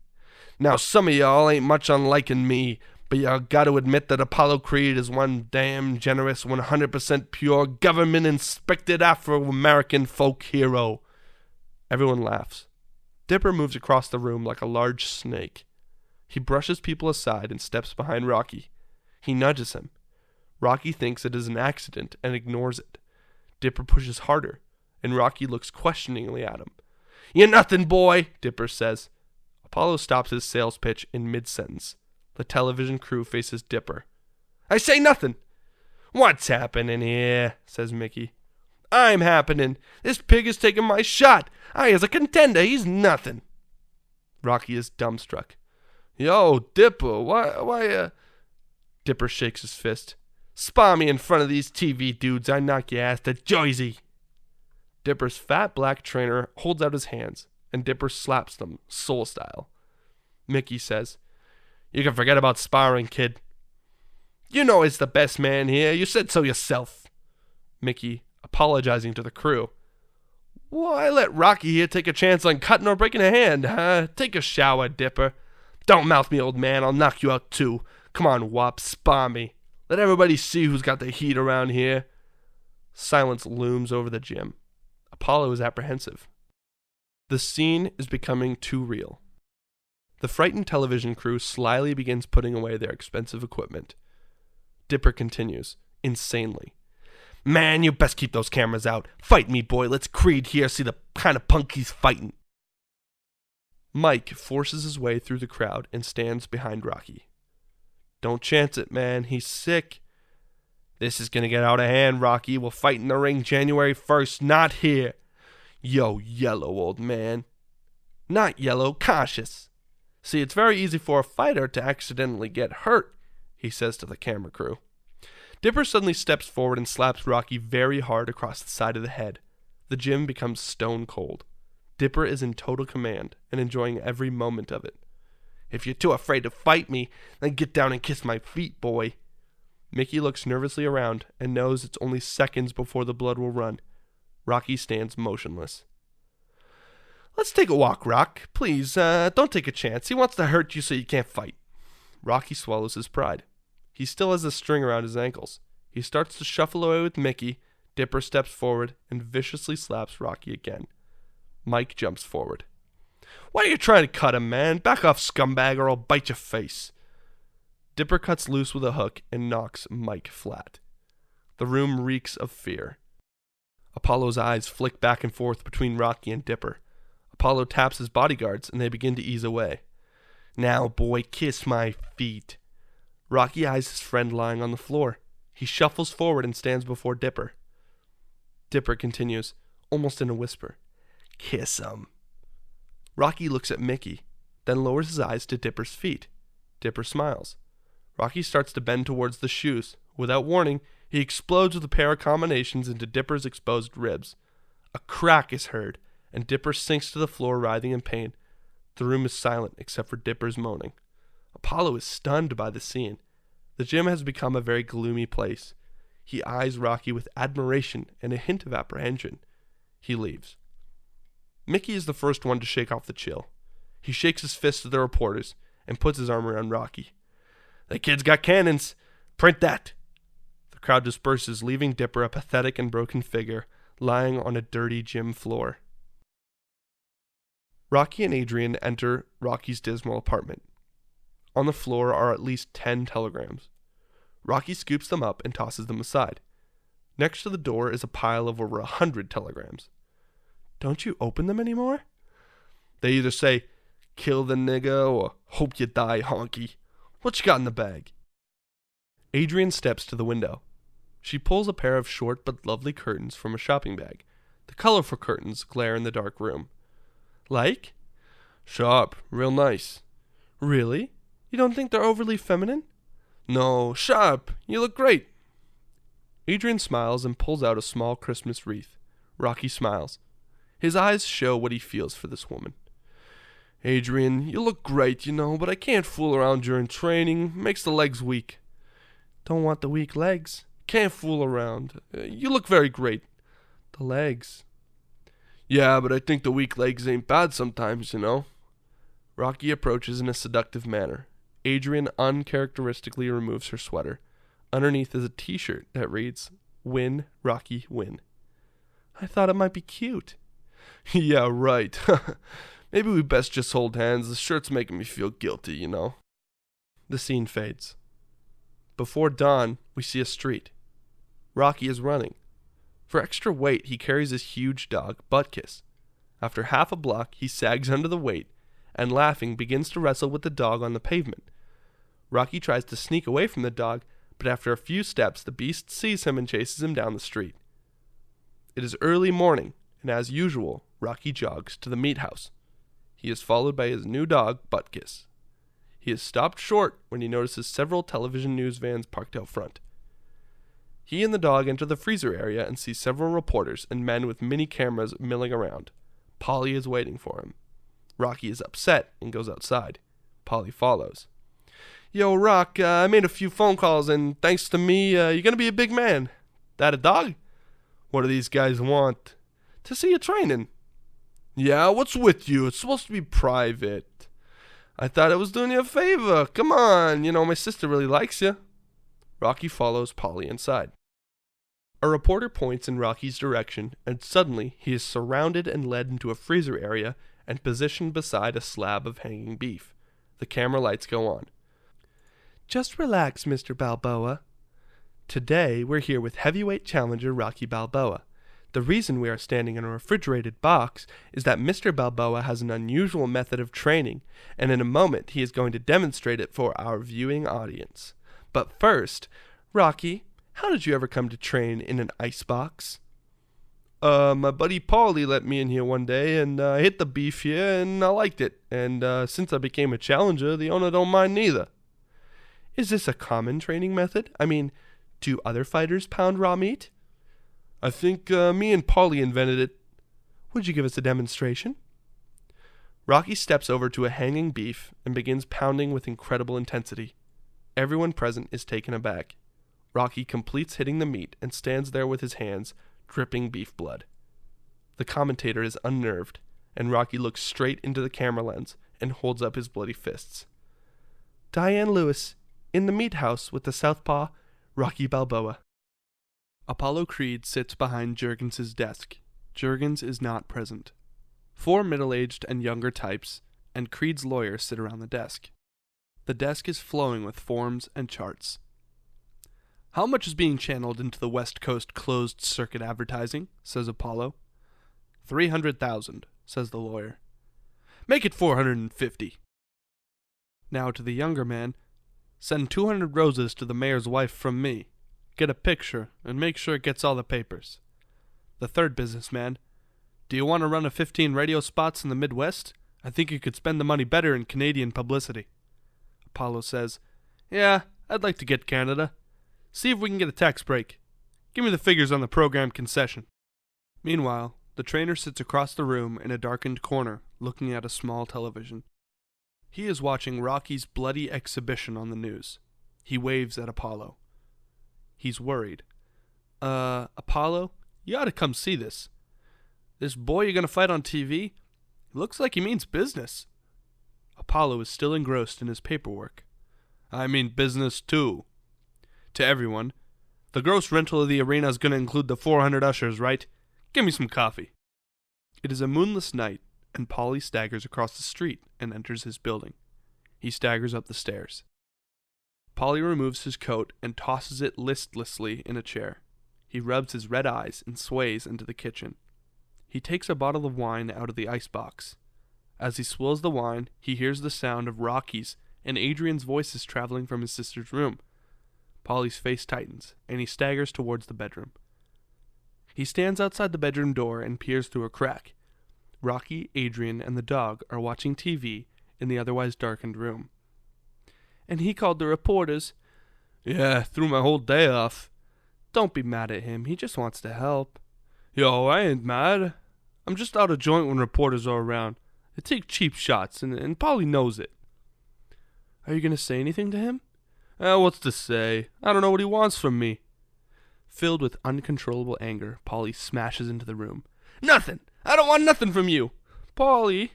Now some of y'all ain't much on liking me, but y'all gotta admit that Apollo Creed is one damn generous, 100% pure, government-inspected Afro-American folk hero. Everyone laughs. Dipper moves across the room like a large snake. He brushes people aside and steps behind Rocky. He nudges him. Rocky thinks it is an accident and ignores it. Dipper pushes harder, and Rocky looks questioningly at him. You're nothing, boy, Dipper says. Apollo stops his sales pitch in mid-sentence. The television crew faces Dipper. I say nothing. What's happening here? Says Mickey. I'm happening. This pig is taking my shot. I is a contender. He's nothing. Rocky is dumbstruck. Yo, Dipper, why, Dipper shakes his fist. Spar me in front of these TV dudes. I knock your ass to Jersey. Dipper's fat black trainer holds out his hands, and Dipper slaps them, soul style. Mickey says, You can forget about sparring, kid. You know it's the best man here. You said so yourself. Mickey, apologizing to the crew. Why let Rocky here take a chance on cutting or breaking a hand, huh? Take a shower, Dipper. Don't mouth me, old man. I'll knock you out too. Come on, Wop, spar me. Let everybody see who's got the heat around here. Silence looms over the gym. Apollo is apprehensive. The scene is becoming too real. The frightened television crew slyly begins putting away their expensive equipment. Dipper continues, insanely. Man, you best keep those cameras out. Fight me, boy. Let's Creed here see the kind of punk he's fighting. Mike forces his way through the crowd and stands behind Rocky. "Don't chance it, man. He's sick." "This is gonna get out of hand, Rocky. We'll fight in the ring January 1st, not here." "Yo, Yellow, old man." "Not Yellow, Cautious. See, it's very easy for a fighter to accidentally get hurt," he says to the camera crew. Dipper suddenly steps forward and slaps Rocky very hard across the side of the head. The gym becomes stone cold. Dipper is in total command and enjoying every moment of it. "If you're too afraid to fight me, then get down and kiss my feet, boy." Mickey looks nervously around and knows it's only seconds before the blood will run. Rocky stands motionless. "Let's take a walk, Rock. Please, don't take a chance. He wants to hurt you so you can't fight." Rocky swallows his pride. He still has a string around his ankles. He starts to shuffle away with Mickey. Dipper steps forward and viciously slaps Rocky again. Mike jumps forward. "Why are you trying to cut him, man? Back off, scumbag, or I'll bite your face." Dipper cuts loose with a hook and knocks Mike flat. The room reeks of fear. Apollo's eyes flick back and forth between Rocky and Dipper. Apollo taps his bodyguards and they begin to ease away. "Now, boy, kiss my feet." Rocky eyes his friend lying on the floor. He shuffles forward and stands before Dipper. Dipper continues, almost in a whisper, "Kiss 'em." Rocky looks at Mickey, then lowers his eyes to Dipper's feet. Dipper smiles. Rocky starts to bend towards the shoes. Without warning, he explodes with a pair of combinations into Dipper's exposed ribs. A crack is heard, and Dipper sinks to the floor writhing in pain. The room is silent except for Dipper's moaning. Apollo is stunned by the scene. The gym has become a very gloomy place. He eyes Rocky with admiration and a hint of apprehension. He leaves. Mickey is the first one to shake off the chill. He shakes his fist at the reporters and puts his arm around Rocky. "That kid's got cannons. Print that." The crowd disperses, leaving Dipper a pathetic and broken figure lying on a dirty gym floor. Rocky and Adrian enter Rocky's dismal apartment. On the floor are at least 10 telegrams. Rocky scoops them up and tosses them aside. Next to the door is a pile of over 100 telegrams. "Don't you open them anymore?" "They either say, 'Kill the nigga' or 'Hope you die, honky.' What you got in the bag?" Adrian steps to the window. She pulls a pair of short but lovely curtains from a shopping bag. The colorful curtains glare in the dark room. "Like?" "Sharp, real nice." "Really? You don't think they're overly feminine?" "No, sharp. You look great." Adrian smiles and pulls out a small Christmas wreath. Rocky smiles. His eyes show what he feels for this woman. "Adrian, you look great, but I can't fool around during training. Makes the legs weak." "Don't want the weak legs." "Can't fool around. You look very great." "The legs." "Yeah, but I think the weak legs ain't bad sometimes, Rocky approaches in a seductive manner. Adrian uncharacteristically removes her sweater. Underneath is a t-shirt that reads, "Win, Rocky, win." "I thought it might be cute." "Yeah, right. Maybe we best just hold hands. The shirt's making me feel guilty, The scene fades. Before dawn, we see a street. Rocky is running. For extra weight, he carries his huge dog, Butkus. After half a block, he sags under the weight and, laughing, begins to wrestle with the dog on the pavement. Rocky tries to sneak away from the dog, but after a few steps, the beast sees him and chases him down the street. It is early morning, and as usual, Rocky jogs to the meat house. He is followed by his new dog, Butkus. He is stopped short when he notices several television news vans parked out front. He and the dog enter the freezer area and see several reporters and men with mini cameras milling around. Paulie is waiting for him. Rocky is upset and goes outside. Paulie follows. "Yo, Rock, I made a few phone calls, and thanks to me, you're going to be a big man." "That a dog?" "What do these guys want?" "To see you training." "Yeah, what's with you? It's supposed to be private." "I thought I was doing you a favor. Come on, my sister really likes you." Rocky follows Paulie inside. A reporter points in Rocky's direction, and suddenly he is surrounded and led into a freezer area and positioned beside a slab of hanging beef. The camera lights go on. "Just relax, Mr. Balboa. Today we're here with heavyweight challenger Rocky Balboa. The reason we are standing in a refrigerated box is that Mr. Balboa has an unusual method of training, and in a moment he is going to demonstrate it for our viewing audience. But first, Rocky, how did you ever come to train in an icebox? My buddy Paulie let me in here one day, and I hit the beef here, and I liked it. And since I became a challenger, the owner don't mind neither. Is this a common training method? I mean, do other fighters pound raw meat? I think me and Paulie invented it. Would you give us a demonstration? Rocky steps over to a hanging beef and begins pounding with incredible intensity. Everyone present is taken aback. Rocky completes hitting the meat and stands there with his hands dripping beef blood. The commentator is unnerved, and Rocky looks straight into the camera lens and holds up his bloody fists. Diane Lewis, in the meat house with the southpaw, Rocky Balboa. Apollo Creed sits behind Juergens's desk. Juergens is not present. 4 middle-aged and younger types and Creed's lawyer sit around the desk. The desk is flowing with forms and charts. How much is being channeled into the West Coast closed-circuit advertising, says Apollo. 300,000, says the lawyer. Make it 450. Now to the younger man. Send 200 roses to the mayor's wife from me. Get a picture, and make sure it gets all the papers. The third businessman. Do you want to run 15 radio spots in the Midwest? I think you could spend the money better in Canadian publicity. Apollo says, Yeah, I'd like to get Canada. See if we can get a tax break. Give me the figures on the program concession. Meanwhile, the trainer sits across the room in a darkened corner, looking at a small television. He is watching Rocky's bloody exhibition on the news. He waves at Apollo. He's worried. Apollo, you ought to come see this. This boy you're going to fight on TV? Looks like he means business. Apollo is still engrossed in his paperwork. I mean business too. To everyone, the gross rental of the arena is going to include the 400 ushers, right? Give me some coffee. It is a moonless night, and Paulie staggers across the street and enters his building. He staggers up the stairs. Paulie removes his coat and tosses it listlessly in a chair. He rubs his red eyes and sways into the kitchen. He takes a bottle of wine out of the icebox. As he swills the wine, he hears the sound of Rocky's and Adrian's voices traveling from his sister's room. Paulie's face tightens, and he staggers towards the bedroom. He stands outside the bedroom door and peers through a crack. Rocky, Adrian, and the dog are watching TV in the otherwise darkened room. And he called the reporters. Yeah, threw my whole day off. Don't be mad at him. He just wants to help. Yo, I ain't mad. I'm just out of joint when reporters are around. They take cheap shots, and Paulie knows it. Are you going to say anything to him? What's to say? I don't know what he wants from me. Filled with uncontrollable anger, Paulie smashes into the room. Nothing! I don't want nothing from you! Paulie!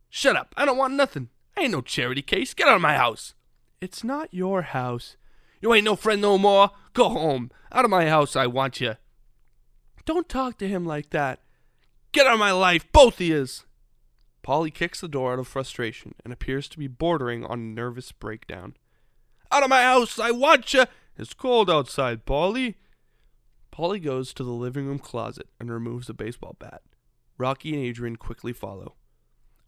Shut up! I don't want nothing! I ain't no charity case! Get out of my house! It's not your house. You ain't no friend no more! Go home! Out of my house, I want you! Don't talk to him like that. Get out of my life, both of yous! Paulie kicks the door out of frustration and appears to be bordering on a nervous breakdown. Out of my house! I want you! It's cold outside, Paulie. Paulie goes to the living room closet and removes a baseball bat. Rocky and Adrian quickly follow.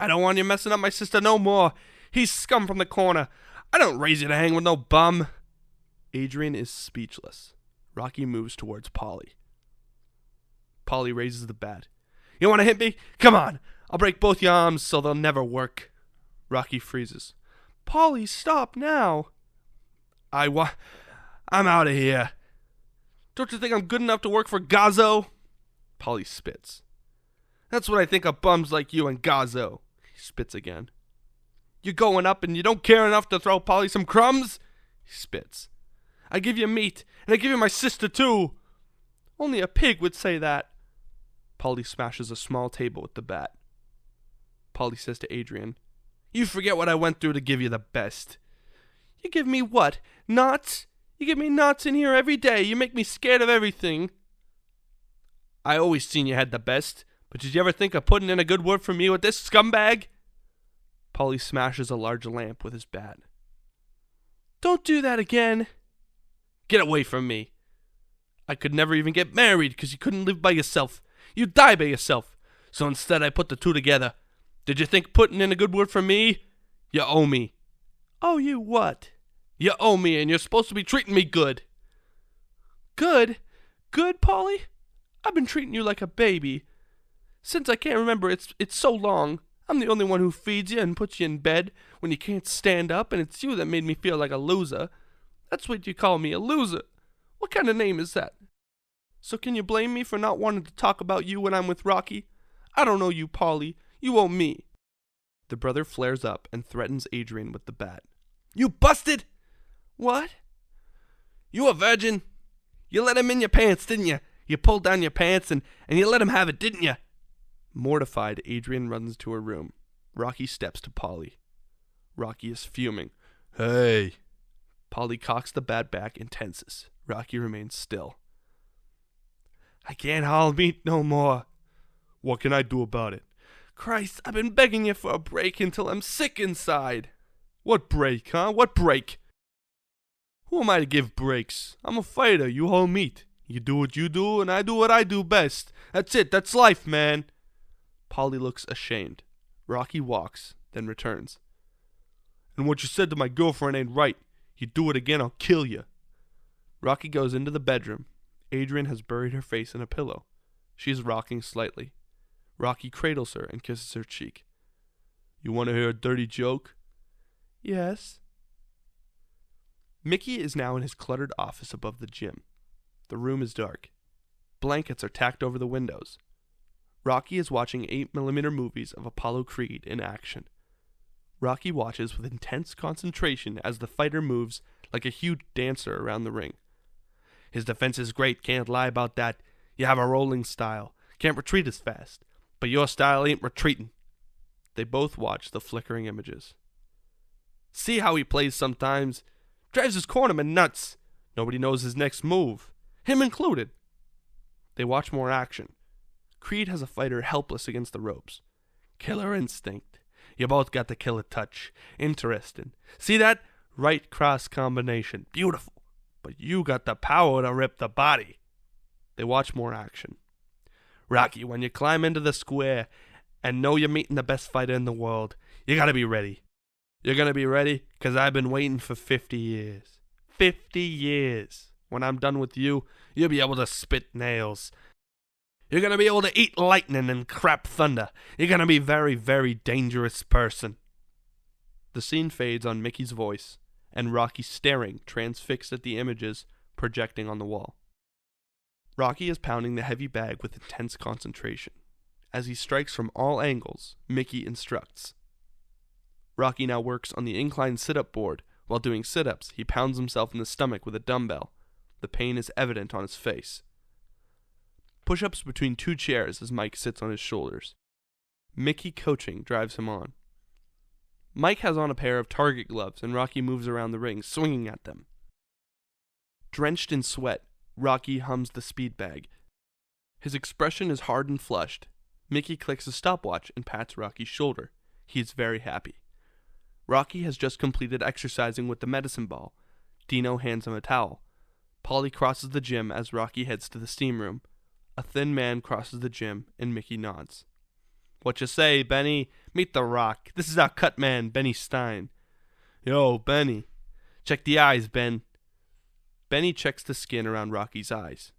I don't want you messing up my sister no more. He's scum from the corner. I don't raise you to hang with no bum. Adrian is speechless. Rocky moves towards Paulie. Paulie raises the bat. You want to hit me? Come on. I'll break both your arms so they'll never work. Rocky freezes. Paulie, stop now. I'm out of here. Don't you think I'm good enough to work for Gazzo? Paulie spits. That's what I think of bums like you and Gazzo. He spits again. You're going up and you don't care enough to throw Paulie some crumbs? He spits. I give you meat, and I give you my sister too. Only a pig would say that. Paulie smashes a small table with the bat. Paulie says to Adrian, You forget what I went through to give you the best. You give me what? Knots? You give me knots in here every day. You make me scared of everything. I always seen you had the best, but did you ever think of putting in a good word for me with this scumbag? Paulie smashes a large lamp with his bat. Don't do that again. Get away from me. I could never even get married because you couldn't live by yourself. You'd die by yourself. So instead I put the two together. Did you think putting in a good word for me? You owe me. Owe you what? You owe me, and you're supposed to be treating me good. Good? Good, Paulie? I've been treating you like a baby. Since I can't remember, it's so long. I'm the only one who feeds you and puts you in bed when you can't stand up, and it's you that made me feel like a loser. That's what you call me, a loser. What kind of name is that? So can you blame me for not wanting to talk about you when I'm with Rocky? I don't owe you, Paulie. You owe me. The brother flares up and threatens Adrian with the bat. You busted! What? You a virgin? You let him in your pants, didn't you? You pulled down your pants and you let him have it, didn't you? Mortified, Adrian runs to her room. Rocky steps to Paulie. Rocky is fuming. Hey! Paulie cocks the bat back and tenses. Rocky remains still. I can't haul meat no more. What can I do about it? Christ, I've been begging you for a break until I'm sick inside. What break, huh? What break? Who am I to give breaks? I'm a fighter, you haul meat. You do what you do, and I do what I do best. That's it, that's life, man. Paulie looks ashamed. Rocky walks, then returns. And what you said to my girlfriend ain't right. You do it again, I'll kill you. Rocky goes into the bedroom. Adrian has buried her face in a pillow. She is rocking slightly. Rocky cradles her and kisses her cheek. You want to hear a dirty joke? Yes. Mickey is now in his cluttered office above the gym. The room is dark. Blankets are tacked over the windows. Rocky is watching 8mm movies of Apollo Creed in action. Rocky watches with intense concentration as the fighter moves like a huge dancer around the ring. His defense is great, can't lie about that. You have a rolling style, can't retreat as fast, but your style ain't retreating. They both watch the flickering images. See how he plays sometimes? Drives his cornerman nuts. Nobody knows his next move, him included. They watch more action. Creed has a fighter helpless against the ropes. Killer instinct. You both got the killer touch. Interesting. See that? Right cross combination. Beautiful. But you got the power to rip the body. They watch more action. Rocky, when you climb into the square and know you're meeting the best fighter in the world, you gotta be ready. You're gonna be ready because I've been waiting for 50 years. 50 years. When I'm done with you, you'll be able to spit nails. You're gonna be able to eat lightning and crap thunder. You're gonna be a very, very dangerous person. The scene fades on Mickey's voice, and Rocky staring, transfixed at the images projecting on the wall. Rocky is pounding the heavy bag with intense concentration. As he strikes from all angles, Mickey instructs. Rocky now works on the inclined sit-up board. While doing sit-ups, he pounds himself in the stomach with a dumbbell. The pain is evident on his face. Push-ups between two chairs as Mike sits on his shoulders. Mickey coaching drives him on. Mike has on a pair of target gloves and Rocky moves around the ring, swinging at them. Drenched in sweat, Rocky hums the speed bag. His expression is hard and flushed. Mickey clicks a stopwatch and pats Rocky's shoulder. He is very happy. Rocky has just completed exercising with the medicine ball. Dino hands him a towel. Paulie crosses the gym as Rocky heads to the steam room. A thin man crosses the gym and Mickey nods. What you say, Benny? Meet the Rock. This is our cut man, Benny Stein. Yo, Benny. Check the eyes, Ben. Benny checks the skin around Rocky's eyes.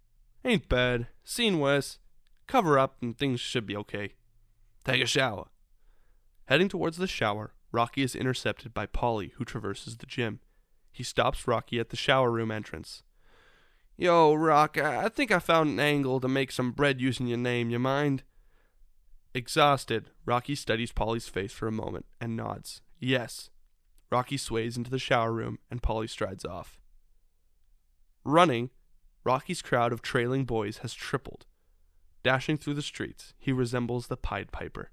Ain't bad. Seen worse. Cover up and things should be okay. Take a shower. Heading towards the shower, Rocky is intercepted by Paulie, who traverses the gym. He stops Rocky at the shower room entrance. Yo, Rock, I think I found an angle to make some bread using your name. You mind? Exhausted, Rocky studies Paulie's face for a moment and nods. Yes. Rocky sways into the shower room and Paulie strides off. Running, Rocky's crowd of trailing boys has tripled. Dashing through the streets, he resembles the Pied Piper.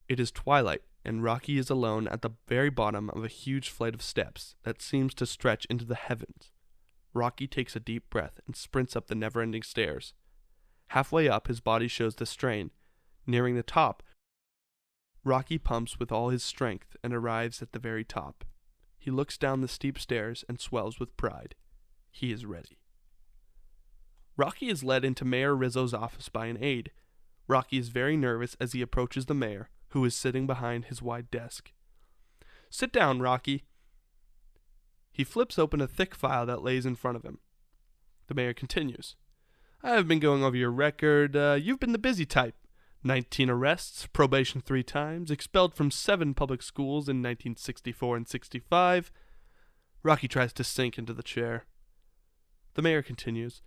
It is twilight, and Rocky is alone at the very bottom of a huge flight of steps that seems to stretch into the heavens. Rocky takes a deep breath and sprints up the never-ending stairs. Halfway up, his body shows the strain. Nearing the top, Rocky pumps with all his strength and arrives at the very top. He looks down the steep stairs and swells with pride. He is ready. Rocky is led into Mayor Rizzo's office by an aide. Rocky is very nervous as he approaches the mayor, who is sitting behind his wide desk. "Sit down, Rocky." He flips open a thick file that lays in front of him. The mayor continues. "I have been going over your record. You've been the busy type. 19 arrests, probation 3 times, expelled from 7 public schools in 1964 and 65. Rocky tries to sink into the chair. The mayor continues.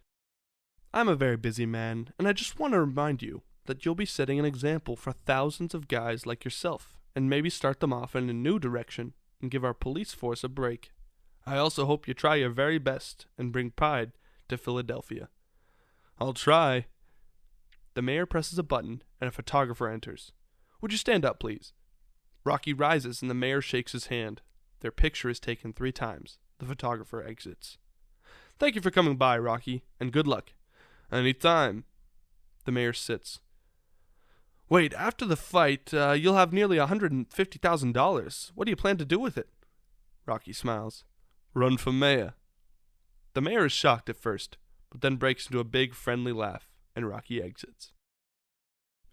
"I'm a very busy man, and I just want to remind you that you'll be setting an example for thousands of guys like yourself, and maybe start them off in a new direction and give our police force a break. I also hope you try your very best and bring pride to Philadelphia." "I'll try." The mayor presses a button, and a photographer enters. "Would you stand up, please?" Rocky rises, and the mayor shakes his hand. Their picture is taken 3 times. The photographer exits. "Thank you for coming by, Rocky, and good luck." "Any time." The mayor sits. "Wait, after the fight, you'll have nearly $150,000. What do you plan to do with it?" Rocky smiles. "Run for mayor." The mayor is shocked at first, but then breaks into a big, friendly laugh, and Rocky exits.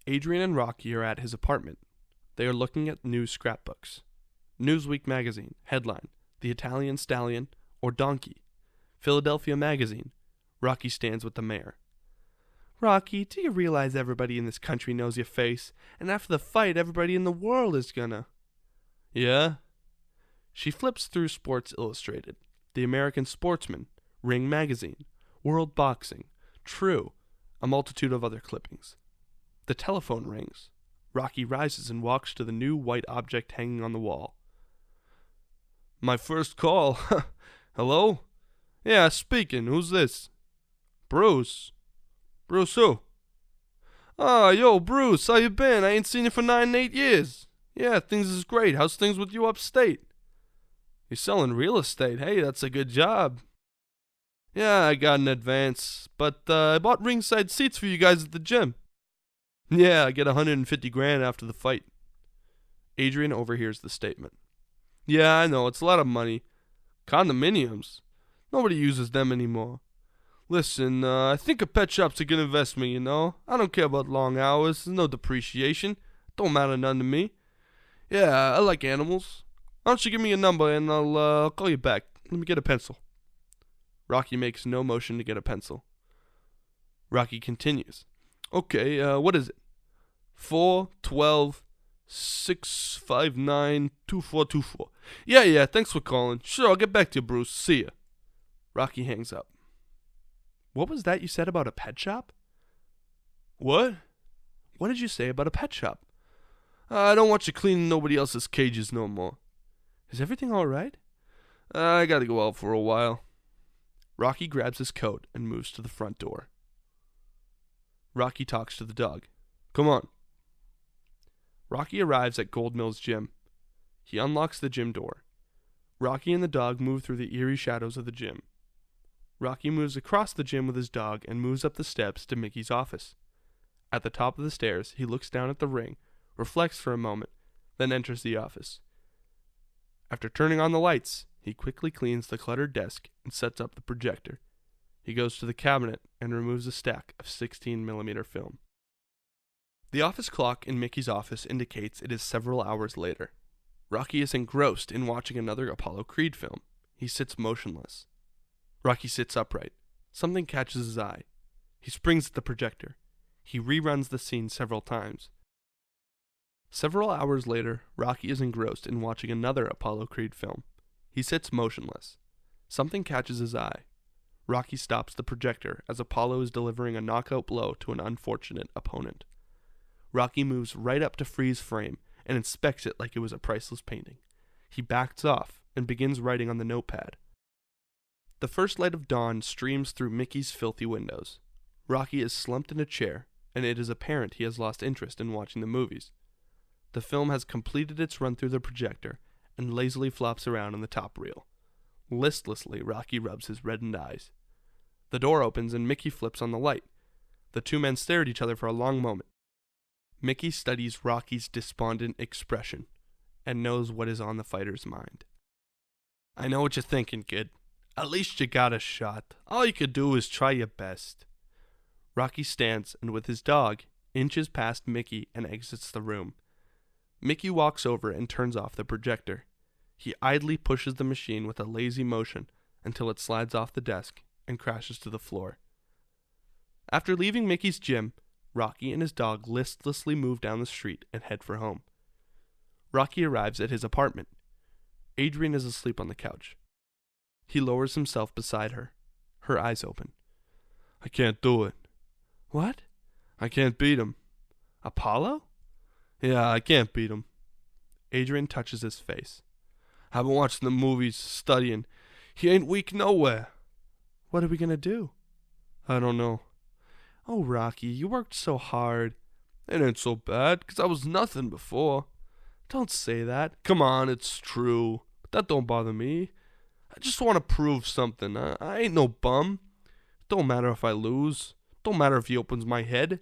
Adrian and Rocky are at his apartment. They are looking at news scrapbooks. Newsweek magazine, headline, "The Italian Stallion," or "Donkey." Philadelphia magazine, "Rocky stands with the mayor." "Rocky, do you realize everybody in this country knows your face, and after the fight everybody in the world is gonna—" "Yeah?" She flips through Sports Illustrated, The American Sportsman, Ring Magazine, World Boxing, True, a multitude of other clippings. The telephone rings. Rocky rises and walks to the new white object hanging on the wall. "My first call. Hello? Yeah, speaking. Who's this?" "Bruce." "Bruce who?" "Ah, yo, Bruce, how you been? I ain't seen you for 8 years. Yeah, things is great. How's things with you upstate?" "You're selling real estate. Hey, that's a good job." "Yeah, I got an advance, but I bought ringside seats for you guys at the gym." "Yeah, I get 150 grand after the fight." Adrian overhears the statement. "Yeah, I know, it's a lot of money. Condominiums. Nobody uses them anymore. Listen, I think a pet shop's a good investment, you know. I don't care about long hours. There's no depreciation. Don't matter none to me. Yeah, I like animals. Why don't you give me a number and I'll call you back. Let me get a pencil." Rocky makes no motion to get a pencil. Rocky continues. "Okay, what is it? 412-659-2424. Yeah, thanks for calling. Sure, I'll get back to you, Bruce. See ya." Rocky hangs up. "What was that you said about a pet shop?" "What?" "What did you say about a pet shop?" "I don't want you cleaning nobody else's cages no more." "Is everything all right?" "I gotta go out for a while." Rocky grabs his coat and moves to the front door. Rocky talks to the dog. "Come on." Rocky arrives at Goldmill's gym. He unlocks the gym door. Rocky and the dog move through the eerie shadows of the gym. Rocky moves across the gym with his dog and moves up the steps to Mickey's office. At the top of the stairs, he looks down at the ring, reflects for a moment, then enters the office. After turning on the lights, he quickly cleans the cluttered desk and sets up the projector. He goes to the cabinet and removes a stack of 16mm film. The office clock in Mickey's office indicates it is several hours later. Rocky is engrossed in watching another Apollo Creed film. He sits motionless. Rocky sits upright. Something catches his eye. He springs at the projector. He reruns the scene several times. Several hours later, Rocky is engrossed in watching another Apollo Creed film. He sits motionless. Something catches his eye. Rocky stops the projector as Apollo is delivering a knockout blow to an unfortunate opponent. Rocky moves right up to freeze frame and inspects it like it was a priceless painting. He backs off and begins writing on the notepad. The first light of dawn streams through Mickey's filthy windows. Rocky is slumped in a chair, and it is apparent he has lost interest in watching the movies. The film has completed its run through the projector and lazily flops around on the top reel. Listlessly, Rocky rubs his reddened eyes. The door opens and Mickey flips on the light. The two men stare at each other for a long moment. Mickey studies Rocky's despondent expression and knows what is on the fighter's mind. "I know what you're thinking, kid. At least you got a shot. All you could do is try your best. Rocky stands and with his dog, inches past Mickey and exits the room. Mickey walks over and turns off the projector. He idly pushes the machine with a lazy motion until it slides off the desk and crashes to the floor. After leaving Mickey's gym, Rocky and his dog listlessly move down the street and head for home. Rocky arrives at his apartment. Adrian is asleep on the couch. He lowers himself beside her, her eyes open. I can't do it. What? I can't beat him. Apollo? Yeah, I can't beat him. Adrian touches his face. I've been watching the movies, studying. He ain't weak nowhere. What are we gonna do? I don't know. Oh, Rocky, you worked so hard. It ain't so bad, 'cause I was nothing before. Don't say that. Come on, it's true. But that don't bother me. I just want to prove something. I ain't no bum. Don't matter if I lose. Don't matter if he opens my head.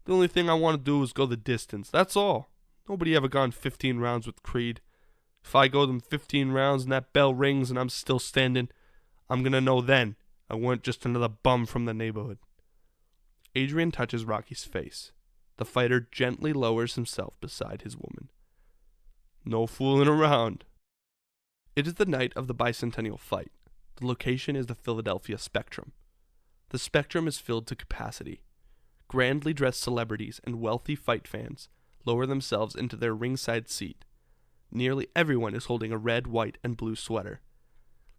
The only thing I want to do is go the distance. That's all. Nobody ever gone 15 rounds with Creed. If I go them 15 rounds and that bell rings and I'm still standing, I'm going to know then I weren't just another bum from the neighborhood. Adrian touches Rocky's face. The fighter gently lowers himself beside his woman. No fooling around. It is the night of the bicentennial fight. The location is the Philadelphia Spectrum. The Spectrum is filled to capacity. Grandly dressed celebrities and wealthy fight fans lower themselves into their ringside seat. Nearly everyone is holding a red, white, and blue sweater.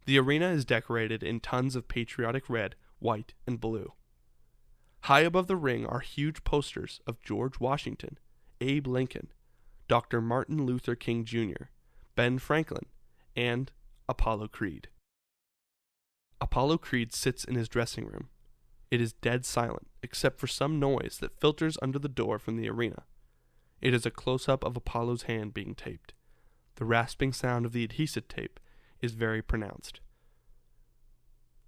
The arena is decorated in tons of patriotic red, white, and blue. High above the ring are huge posters of George Washington, Abe Lincoln, Dr. Martin Luther King Jr., Ben Franklin, and Apollo Creed. Apollo Creed sits in his dressing room. It is dead silent, except for some noise that filters under the door from the arena. It is a close-up of Apollo's hand being taped. The rasping sound of the adhesive tape is very pronounced.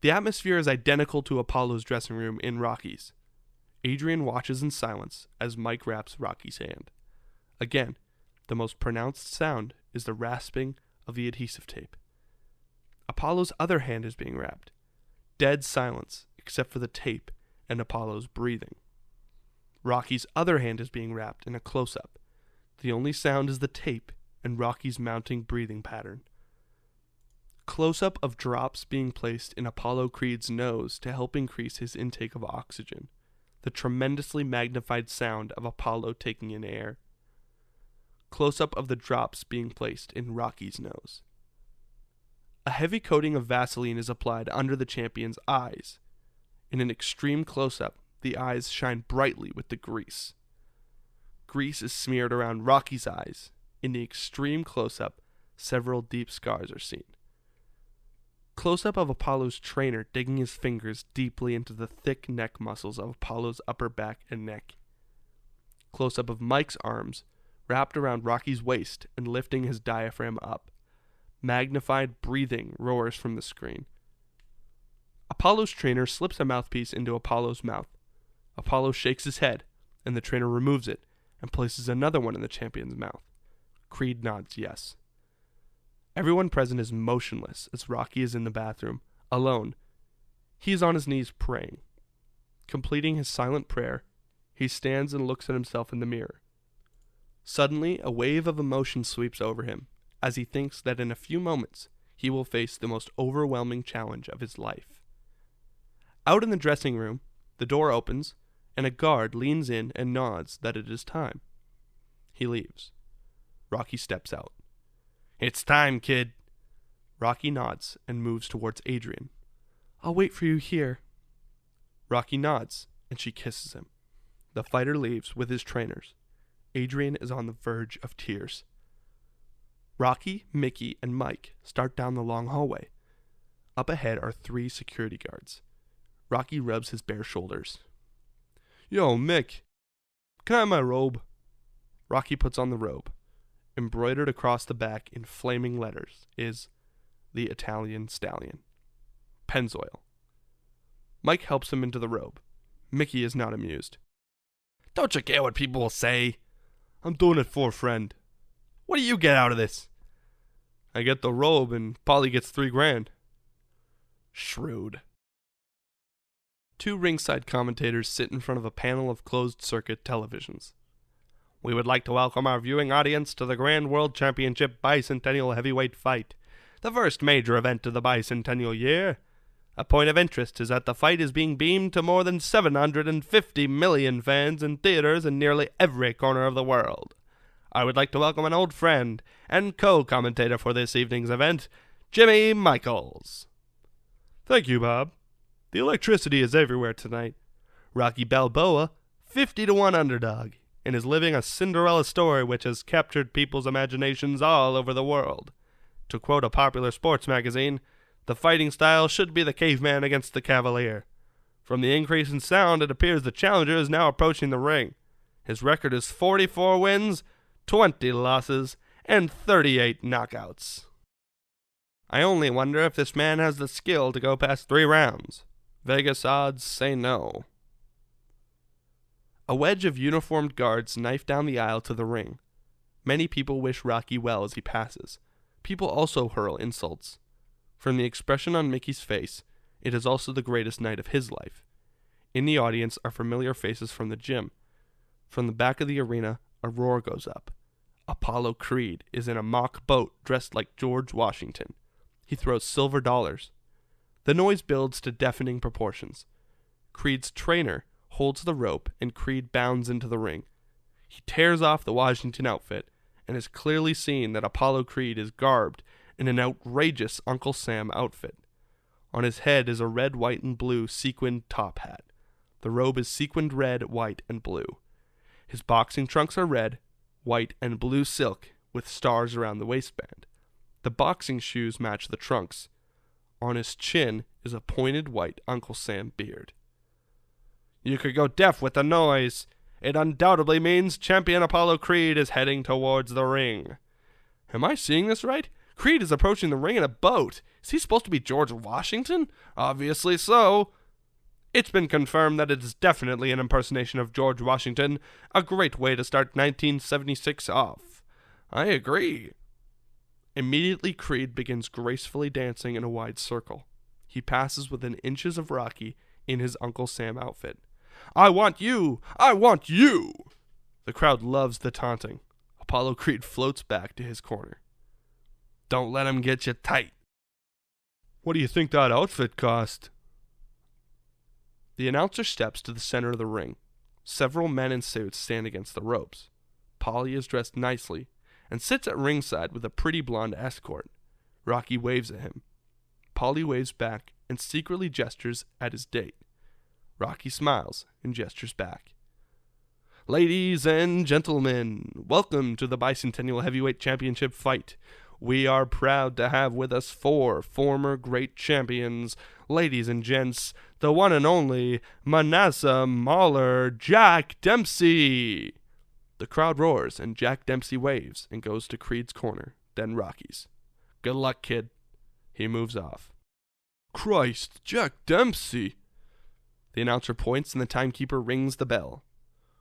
The atmosphere is identical to Apollo's dressing room in Rocky's. Adrian watches in silence as Mike wraps Rocky's hand. Again, the most pronounced sound is the rasping of the adhesive tape. Apollo's other hand is being wrapped. Dead silence, except for the tape and Apollo's breathing. Rocky's other hand is being wrapped in a close-up. The only sound is the tape and Rocky's mounting breathing pattern. Close-up of drops being placed in Apollo Creed's nose to help increase his intake of oxygen. The tremendously magnified sound of Apollo taking in air. Close-up of the drops being placed in Rocky's nose. A heavy coating of Vaseline is applied under the champion's eyes. In an extreme close-up, the eyes shine brightly with the grease. Grease is smeared around Rocky's eyes. In the extreme close-up, several deep scars are seen. Close-up of Apollo's trainer digging his fingers deeply into the thick neck muscles of Apollo's upper back and neck. Close-up of Mike's arms wrapped around Rocky's waist and lifting his diaphragm up. Magnified breathing roars from the screen. Apollo's trainer slips a mouthpiece into Apollo's mouth. Apollo shakes his head, and the trainer removes it and places another one in the champion's mouth. Creed nods yes. Everyone present is motionless as Rocky is in the bathroom, alone. He is on his knees praying. Completing his silent prayer, he stands and looks at himself in the mirror. Suddenly, a wave of emotion sweeps over him, as he thinks that in a few moments he will face the most overwhelming challenge of his life. Out in the dressing room, the door opens, and a guard leans in and nods that it is time. He leaves. Rocky steps out. It's time, kid. Rocky nods and moves towards Adrian. I'll wait for you here. Rocky nods, and she kisses him. The fighter leaves with his trainers. Adrian is on the verge of tears. Rocky, Mickey, and Mike start down the long hallway. Up ahead are 3 security guards. Rocky rubs his bare shoulders. Yo, Mick, can I have my robe? Rocky puts on the robe. Embroidered across the back in flaming letters is the Italian Stallion. Pennzoil. Mike helps him into the robe. Mickey is not amused. Don't you care what people will say? I'm doing it for a friend. What do you get out of this? I get the robe and Paulie gets $3,000. Shrewd. Two ringside commentators sit in front of a panel of closed-circuit televisions. We would like to welcome our viewing audience to the Grand World Championship Bicentennial Heavyweight Fight, the first major event of the bicentennial year. A point of interest is that the fight is being beamed to more than 750 million fans in theaters in nearly every corner of the world. I would like to welcome an old friend and co-commentator for this evening's event, Jimmy Michaels. Thank you, Bob. The electricity is everywhere tonight. Rocky Balboa, 50-1 underdog, and is living a Cinderella story which has captured people's imaginations all over the world. To quote a popular sports magazine, the fighting style should be the caveman against the cavalier. From the increase in sound, it appears the challenger is now approaching the ring. His record is 44 wins, 20 losses, and 38 knockouts. I only wonder if this man has the skill to go past 3 rounds. Vegas odds say no. A wedge of uniformed guards knife down the aisle to the ring. Many people wish Rocky well as he passes. People also hurl insults. From the expression on Mickey's face, it is also the greatest night of his life. In the audience are familiar faces from the gym. From the back of the arena, a roar goes up. Apollo Creed is in a mock boat dressed like George Washington. He throws silver dollars. The noise builds to deafening proportions. Creed's trainer holds the rope and Creed bounds into the ring. He tears off the Washington outfit and is clearly seen that Apollo Creed is garbed in an outrageous Uncle Sam outfit. On his head is a red, white, and blue sequined top hat. The robe is sequined red, white, and blue. His boxing trunks are red, white, and blue silk with stars around the waistband. The boxing shoes match the trunks. On his chin is a pointed white Uncle Sam beard. You could go deaf with the noise. It undoubtedly means champion Apollo Creed is heading towards the ring. Am I seeing this right? Creed is approaching the ring in a boat. Is he supposed to be George Washington? Obviously so. It's been confirmed that it is definitely an impersonation of George Washington, a great way to start 1976 off. I agree. Immediately, Creed begins gracefully dancing in a wide circle. He passes within inches of Rocky in his Uncle Sam outfit. I want you! I want you! The crowd loves the taunting. Apollo Creed floats back to his corner. Don't let him get you tight. What do you think that outfit cost? The announcer steps to the center of the ring. Several men in suits stand against the ropes. Paulie is dressed nicely and sits at ringside with a pretty blonde escort. Rocky waves at him. Paulie waves back and secretly gestures at his date. Rocky smiles and gestures back. Ladies and gentlemen, welcome to the Bicentennial Heavyweight Championship fight. We are proud to have with us 4 former great champions. Ladies and gents, the one and only Manasseh Mahler Jack Dempsey. The crowd roars and Jack Dempsey waves and goes to Creed's corner, then Rocky's. Good luck, kid. He moves off. Christ, Jack Dempsey. The announcer points and the timekeeper rings the bell.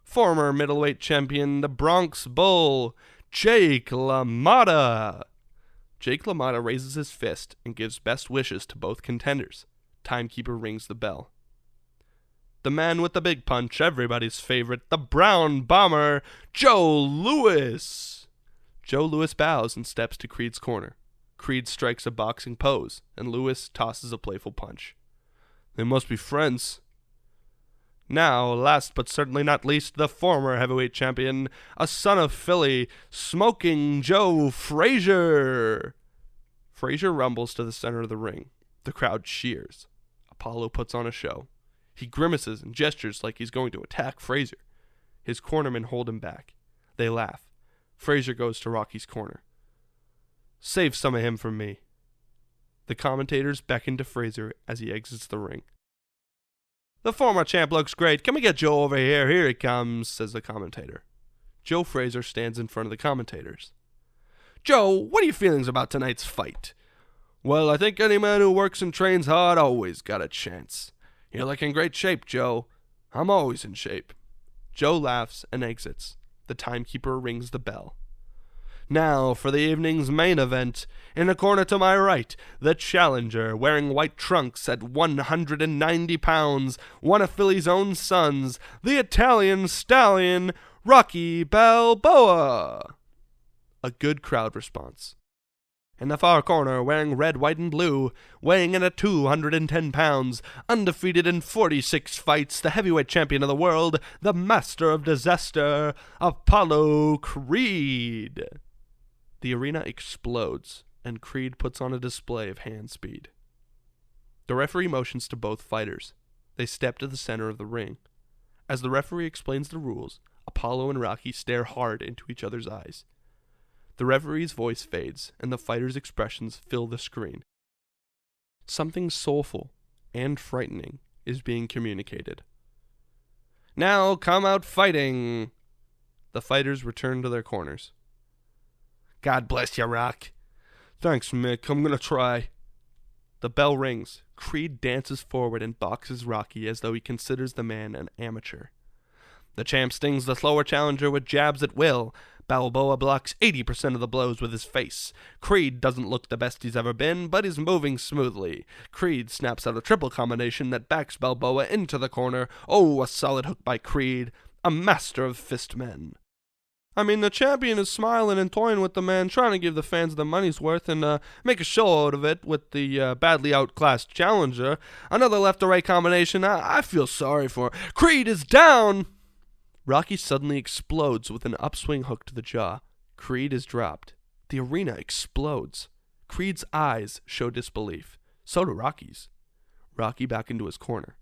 Former middleweight champion, the Bronx Bull, Jake LaMotta. Jake LaMotta raises his fist and gives best wishes to both contenders. Timekeeper rings the bell. The man with the big punch, everybody's favorite, the Brown Bomber, Joe Louis. Joe Louis bows and steps to Creed's corner. Creed strikes a boxing pose, and Louis tosses a playful punch. They must be friends. Now, last but certainly not least, the former heavyweight champion, a son of Philly, Smoking Joe Frazier. Frazier rumbles to the center of the ring. The crowd cheers. Apollo puts on a show. He grimaces and gestures like he's going to attack Frazier. His cornermen hold him back. They laugh. Frazier goes to Rocky's corner. Save some of him from me. The commentators beckon to Frazier as he exits the ring. The former champ looks great. Can we get Joe over here? Here he comes, says the commentator. Joe Frazier stands in front of the commentators. Joe, what are your feelings about tonight's fight? Well, I think any man who works and trains hard always got a chance. You're like in great shape, Joe. I'm always in shape. Joe laughs and exits. The timekeeper rings the bell. Now for the evening's main event. In the corner to my right, the challenger, wearing white trunks at 190 pounds, one of Philly's own sons, the Italian stallion, Rocky Balboa. A good crowd response. In the far corner, wearing red, white, and blue, weighing in at 210 pounds, undefeated in 46 fights, the heavyweight champion of the world, the master of disaster, Apollo Creed. The arena explodes, and Creed puts on a display of hand speed. The referee motions to both fighters. They step to the center of the ring. As the referee explains the rules, Apollo and Rocky stare hard into each other's eyes. The referee's voice fades, and the fighters' expressions fill the screen. Something soulful and frightening is being communicated. Now come out fighting! The fighters return to their corners. God bless you, Rock. Thanks, Mick. I'm gonna try. The bell rings. Creed dances forward and boxes Rocky as though he considers the man an amateur. The champ stings the slower challenger with jabs at will. Balboa blocks 80% of the blows with his face. Creed doesn't look the best he's ever been, but is moving smoothly. Creed snaps out a triple combination that backs Balboa into the corner. Oh, a solid hook by Creed, a master of fistmen. I mean, the champion is smiling and toying with the man, trying to give the fans the money's worth and make a show out of it with the badly outclassed challenger. Another left-to-right combination. I feel sorry for. Creed is down! Rocky suddenly explodes with an upswing hook to the jaw. Creed is dropped. The arena explodes. Creed's eyes show disbelief. So do Rocky's. Rocky back into his corner.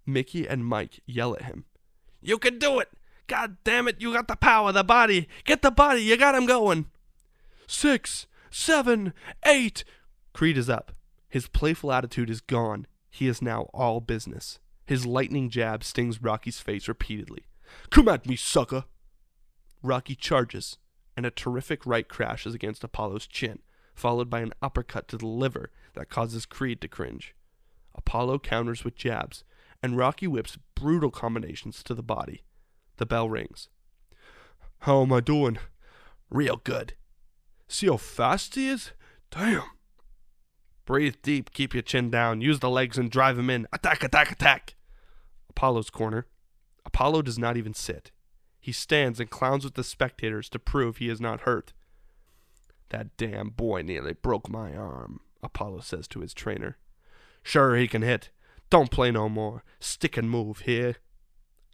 Mickey and Mike yell at him. You can do it! God damn it, you got the power, the body! Get the body, you got him going! 6, 7, 8... Creed is up. His playful attitude is gone. He is now all business. His lightning jab stings Rocky's face repeatedly. Come at me, sucker! Rocky charges, and a terrific right crashes against Apollo's chin, followed by an uppercut to the liver that causes Creed to cringe. Apollo counters with jabs, and Rocky whips brutal combinations to the body. The bell rings. How am I doing? Real good. See how fast he is? Damn. Breathe deep, keep your chin down, use the legs and drive him in. Attack, attack, attack! Apollo's corner. Apollo does not even sit. He stands and clowns with the spectators to prove he is not hurt. That damn boy nearly broke my arm, Apollo says to his trainer. Sure, he can hit. Don't play no more. Stick and move here.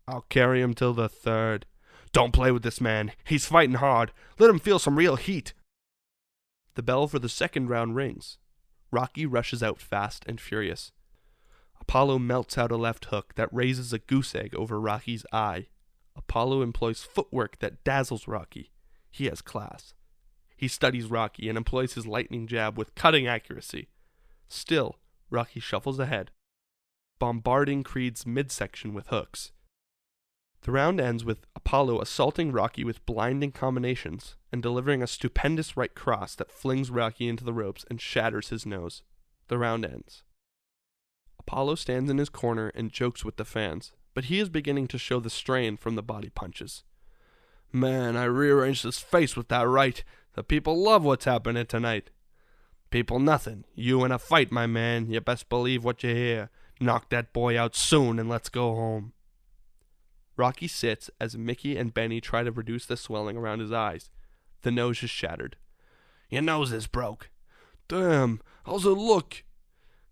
I'll carry him till the third. Don't play with this man. He's fighting hard. Let him feel some real heat. The bell for the second round rings. Rocky rushes out fast and furious. Apollo melts out a left hook that raises a goose egg over Rocky's eye. Apollo employs footwork that dazzles Rocky. He has class. He studies Rocky and employs his lightning jab with cutting accuracy. Still, Rocky shuffles ahead, bombarding Creed's midsection with hooks. The round ends with Apollo assaulting Rocky with blinding combinations and delivering a stupendous right cross that flings Rocky into the ropes and shatters his nose. The round ends. Apollo stands in his corner and jokes with the fans, but he is beginning to show the strain from the body punches. Man, I rearranged his face with that right. The people love what's happening tonight. People nothing. You in a fight, my man. You best believe what you hear. Knock that boy out soon and let's go home. Rocky sits as Mickey and Benny try to reduce the swelling around his eyes. The nose is shattered. Your nose is broke. Damn, how's it look?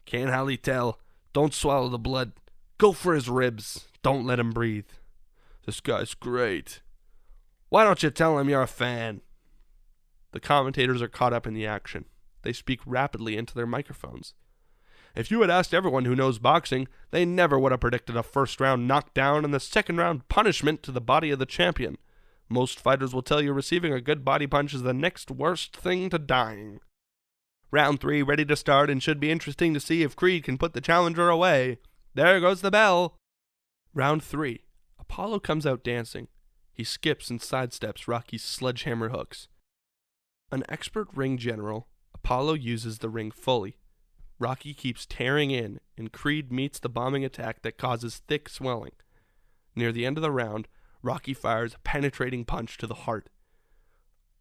Can't hardly tell. Don't swallow the blood. Go for his ribs. Don't let him breathe. This guy's great. Why don't you tell him you're a fan? The commentators are caught up in the action. They speak rapidly into their microphones. If you had asked everyone who knows boxing, they never would have predicted a first-round knockdown and the second-round punishment to the body of the champion. Most fighters will tell you receiving a good body punch is the next worst thing to dying. Round 3 ready to start and should be interesting to see if Creed can put the challenger away. There goes the bell. Round 3. Apollo comes out dancing. He skips and sidesteps Rocky's sledgehammer hooks. An expert ring general, Apollo uses the ring fully. Rocky keeps tearing in, and Creed meets the bombing attack that causes thick swelling. Near the end of the round, Rocky fires a penetrating punch to the heart.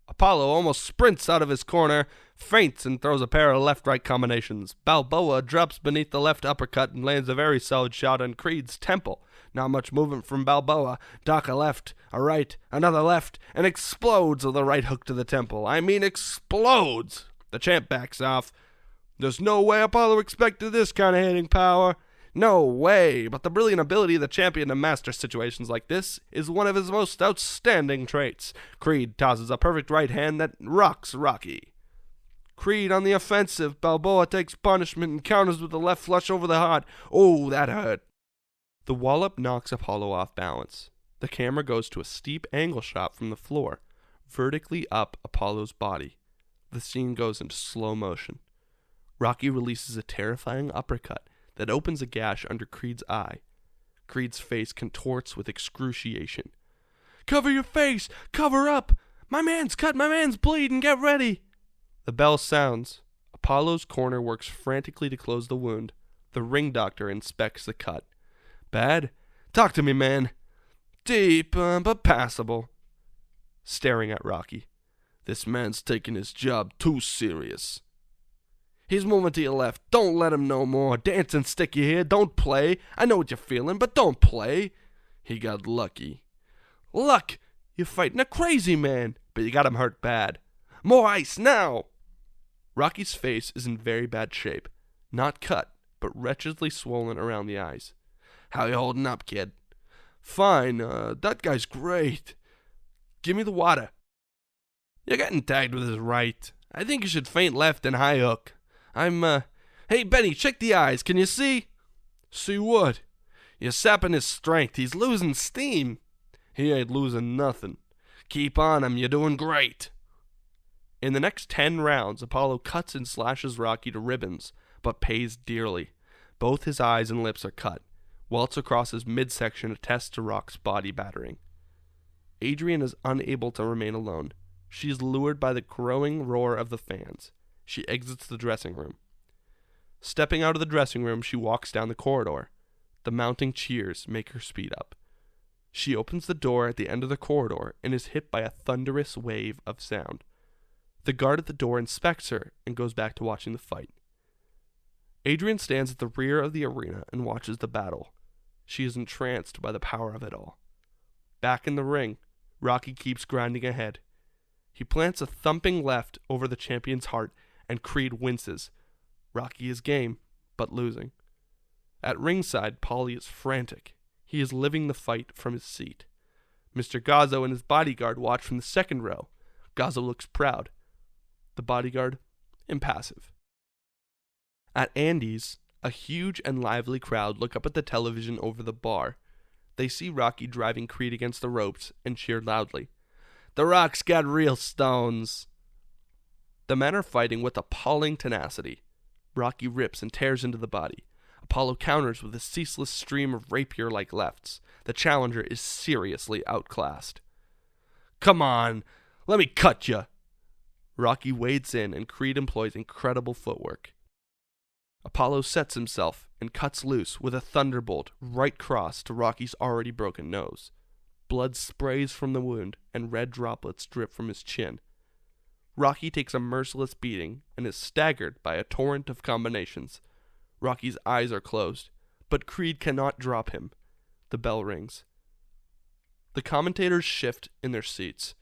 Apollo almost sprints out of his corner, feints and throws a pair of left-right combinations. Balboa drops beneath the left uppercut and lands a very solid shot on Creed's temple. Not much movement from Balboa. Dock a left, a right, another left, and explodes with a right hook to the temple. I mean explodes! The champ backs off. There's no way Apollo expected this kind of hitting power. No way, but the brilliant ability of the champion to master situations like this is one of his most outstanding traits. Creed tosses a perfect right hand that rocks Rocky. Creed on the offensive. Balboa takes punishment and counters with the left flush over the heart. Oh, that hurt. The wallop knocks Apollo off balance. The camera goes to a steep angle shot from the floor, vertically up Apollo's body. The scene goes into slow motion. Rocky releases a terrifying uppercut that opens a gash under Creed's eye. Creed's face contorts with excruciation. "Cover your face! Cover up! My man's cut! My man's bleeding! Get ready!" The bell sounds. Apollo's corner works frantically to close the wound. The ring doctor inspects the cut. "Bad? Talk to me, man." "Deep, but passable." Staring at Rocky. "This man's taking his job too serious." "He's moving to your left. Don't let him no more. Dance and stick you here. Don't play. I know what you're feeling, but don't play." "He got lucky." "Luck? You're fighting a crazy man, but you got him hurt bad. More ice now." Rocky's face is in very bad shape. Not cut, but wretchedly swollen around the eyes. "How you holding up, kid?" "Fine. That guy's great." "Give me the water." "You're getting tagged with his right. I think you should feint left and high hook. Hey, Benny, check the eyes. Can you see?" "See what?" "You're sapping his strength. He's losing steam." "He ain't losing nothing." "Keep on him. You're doing great." In the next 10 rounds, Apollo cuts and slashes Rocky to ribbons, but pays dearly. Both his eyes and lips are cut. Welts across his midsection attest to Rock's body battering. Adrian is unable to remain alone. She is lured by the growing roar of the fans. She exits the dressing room. Stepping out of the dressing room, she walks down the corridor. The mounting cheers make her speed up. She opens the door at the end of the corridor and is hit by a thunderous wave of sound. The guard at the door inspects her and goes back to watching the fight. Adrian stands at the rear of the arena and watches the battle. She is entranced by the power of it all. Back in the ring, Rocky keeps grinding ahead. He plants a thumping left over the champion's heart, and Creed winces. Rocky is game, but losing. At ringside, Paulie is frantic. He is living the fight from his seat. Mr. Gazzo and his bodyguard watch from the second row. Gazzo looks proud. The bodyguard, impassive. At Andy's, a huge and lively crowd look up at the television over the bar. They see Rocky driving Creed against the ropes and cheer loudly. "The Rock's got real stones." The men are fighting with appalling tenacity. Rocky rips and tears into the body. Apollo counters with a ceaseless stream of rapier-like lefts. The challenger is seriously outclassed. "Come on, let me cut ya." Rocky wades in and Creed employs incredible footwork. Apollo sets himself and cuts loose with a thunderbolt right cross to Rocky's already broken nose. Blood sprays from the wound and red droplets drip from his chin. Rocky takes a merciless beating and is staggered by a torrent of combinations. Rocky's eyes are closed, but Creed cannot drop him. The bell rings. The commentators shift in their seats.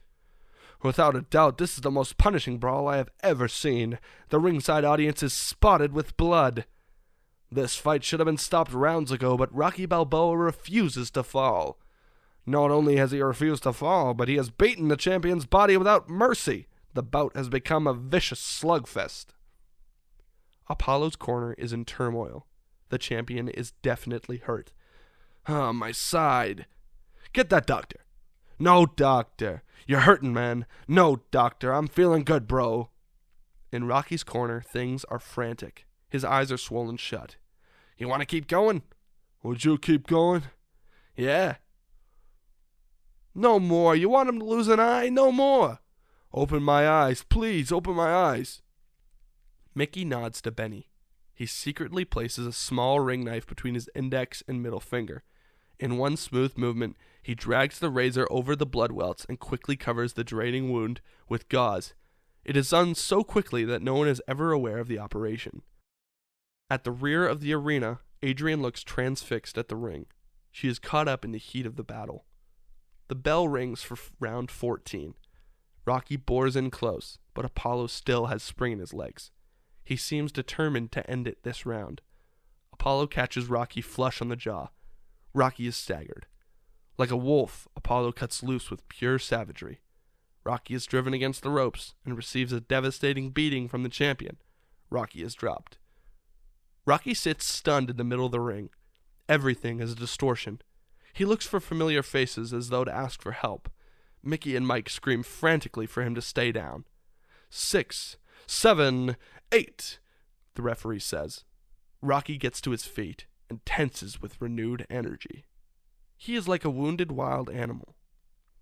"Without a doubt, this is the most punishing brawl I have ever seen. The ringside audience is spotted with blood. This fight should have been stopped rounds ago, but Rocky Balboa refuses to fall. Not only has he refused to fall, but he has beaten the champion's body without mercy. The bout has become a vicious slugfest." Apollo's corner is in turmoil. The champion is definitely hurt. "Oh, my side." "Get that doctor." "No doctor. You're hurting, man." "No doctor. I'm feeling good, bro." In Rocky's corner, things are frantic. His eyes are swollen shut. "You want to keep going?" "Would you keep going?" "Yeah." "No more. You want him to lose an eye? No more." "Open my eyes. Please, open my eyes." Mickey nods to Benny. He secretly places a small ring knife between his index and middle finger. In one smooth movement, He drags the razor over the blood welts and quickly covers the draining wound with gauze. It is done so quickly that no one is ever aware of the operation. At the rear of the arena, Adrian looks transfixed at the ring. She is caught up in the heat of the battle. The bell rings for round 14. Rocky bores in close, but Apollo still has spring in his legs. He seems determined to end it this round. Apollo catches Rocky flush on the jaw. Rocky is staggered. Like a wolf, Apollo cuts loose with pure savagery. Rocky is driven against the ropes and receives a devastating beating from the champion. Rocky is dropped. Rocky sits stunned in the middle of the ring. Everything is a distortion. He looks for familiar faces as though to ask for help. Mickey and Mike scream frantically for him to stay down. 6, 7, 8, the referee says. Rocky gets to his feet and tenses with renewed energy. He is like a wounded wild animal.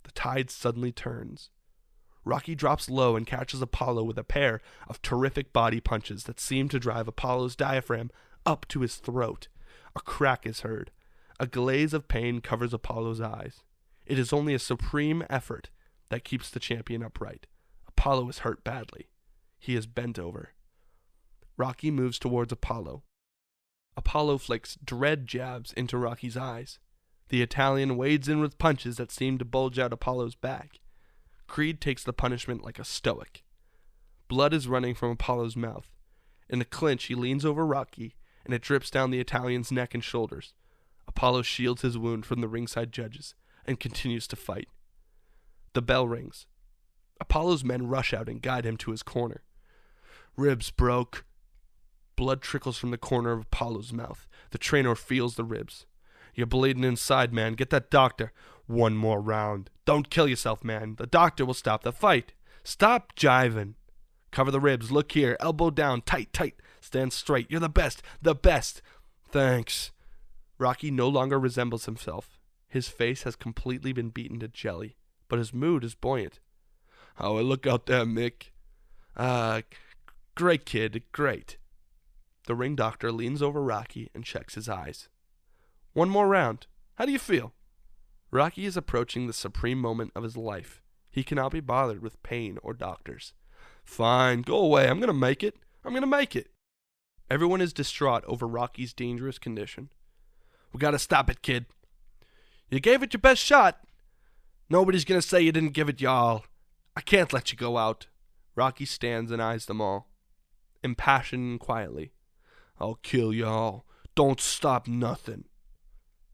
The tide suddenly turns. Rocky drops low and catches Apollo with a pair of terrific body punches that seem to drive Apollo's diaphragm up to his throat. A crack is heard. A glaze of pain covers Apollo's eyes. It is only a supreme effort that keeps the champion upright. Apollo is hurt badly. He is bent over. Rocky moves towards Apollo. Apollo flicks dread jabs into Rocky's eyes. The Italian wades in with punches that seem to bulge out Apollo's back. Creed takes the punishment like a stoic. Blood is running from Apollo's mouth. In the clinch, he leans over Rocky, and it drips down the Italian's neck and shoulders. Apollo shields his wound from the ringside judges and continues to fight. The bell rings. Apollo's men rush out and guide him to his corner. Ribs broke. Blood trickles from the corner of Apollo's mouth. The trainer feels the ribs. You're bleeding inside, man. Get that doctor. One more round. Don't kill yourself, man. The doctor will stop the fight. Stop jiving. Cover the ribs. Look here. Elbow down. Tight, tight. Stand straight. You're the best. The best. Thanks. Rocky no longer resembles himself. His face has completely been beaten to jelly, but his mood is buoyant. How I look out there, Mick? Great, kid. Great. The ring doctor leans over Rocky and checks his eyes. One more round. How do you feel? Rocky is approaching the supreme moment of his life. He cannot be bothered with pain or doctors. Fine, go away. I'm going to make it. I'm going to make it. Everyone is distraught over Rocky's dangerous condition. We got to stop it, kid. You gave it your best shot. Nobody's going to say you didn't give it your all. I can't let you go out. Rocky stands and eyes them all, impassioned and quietly. I'll kill you all. Don't stop nothing.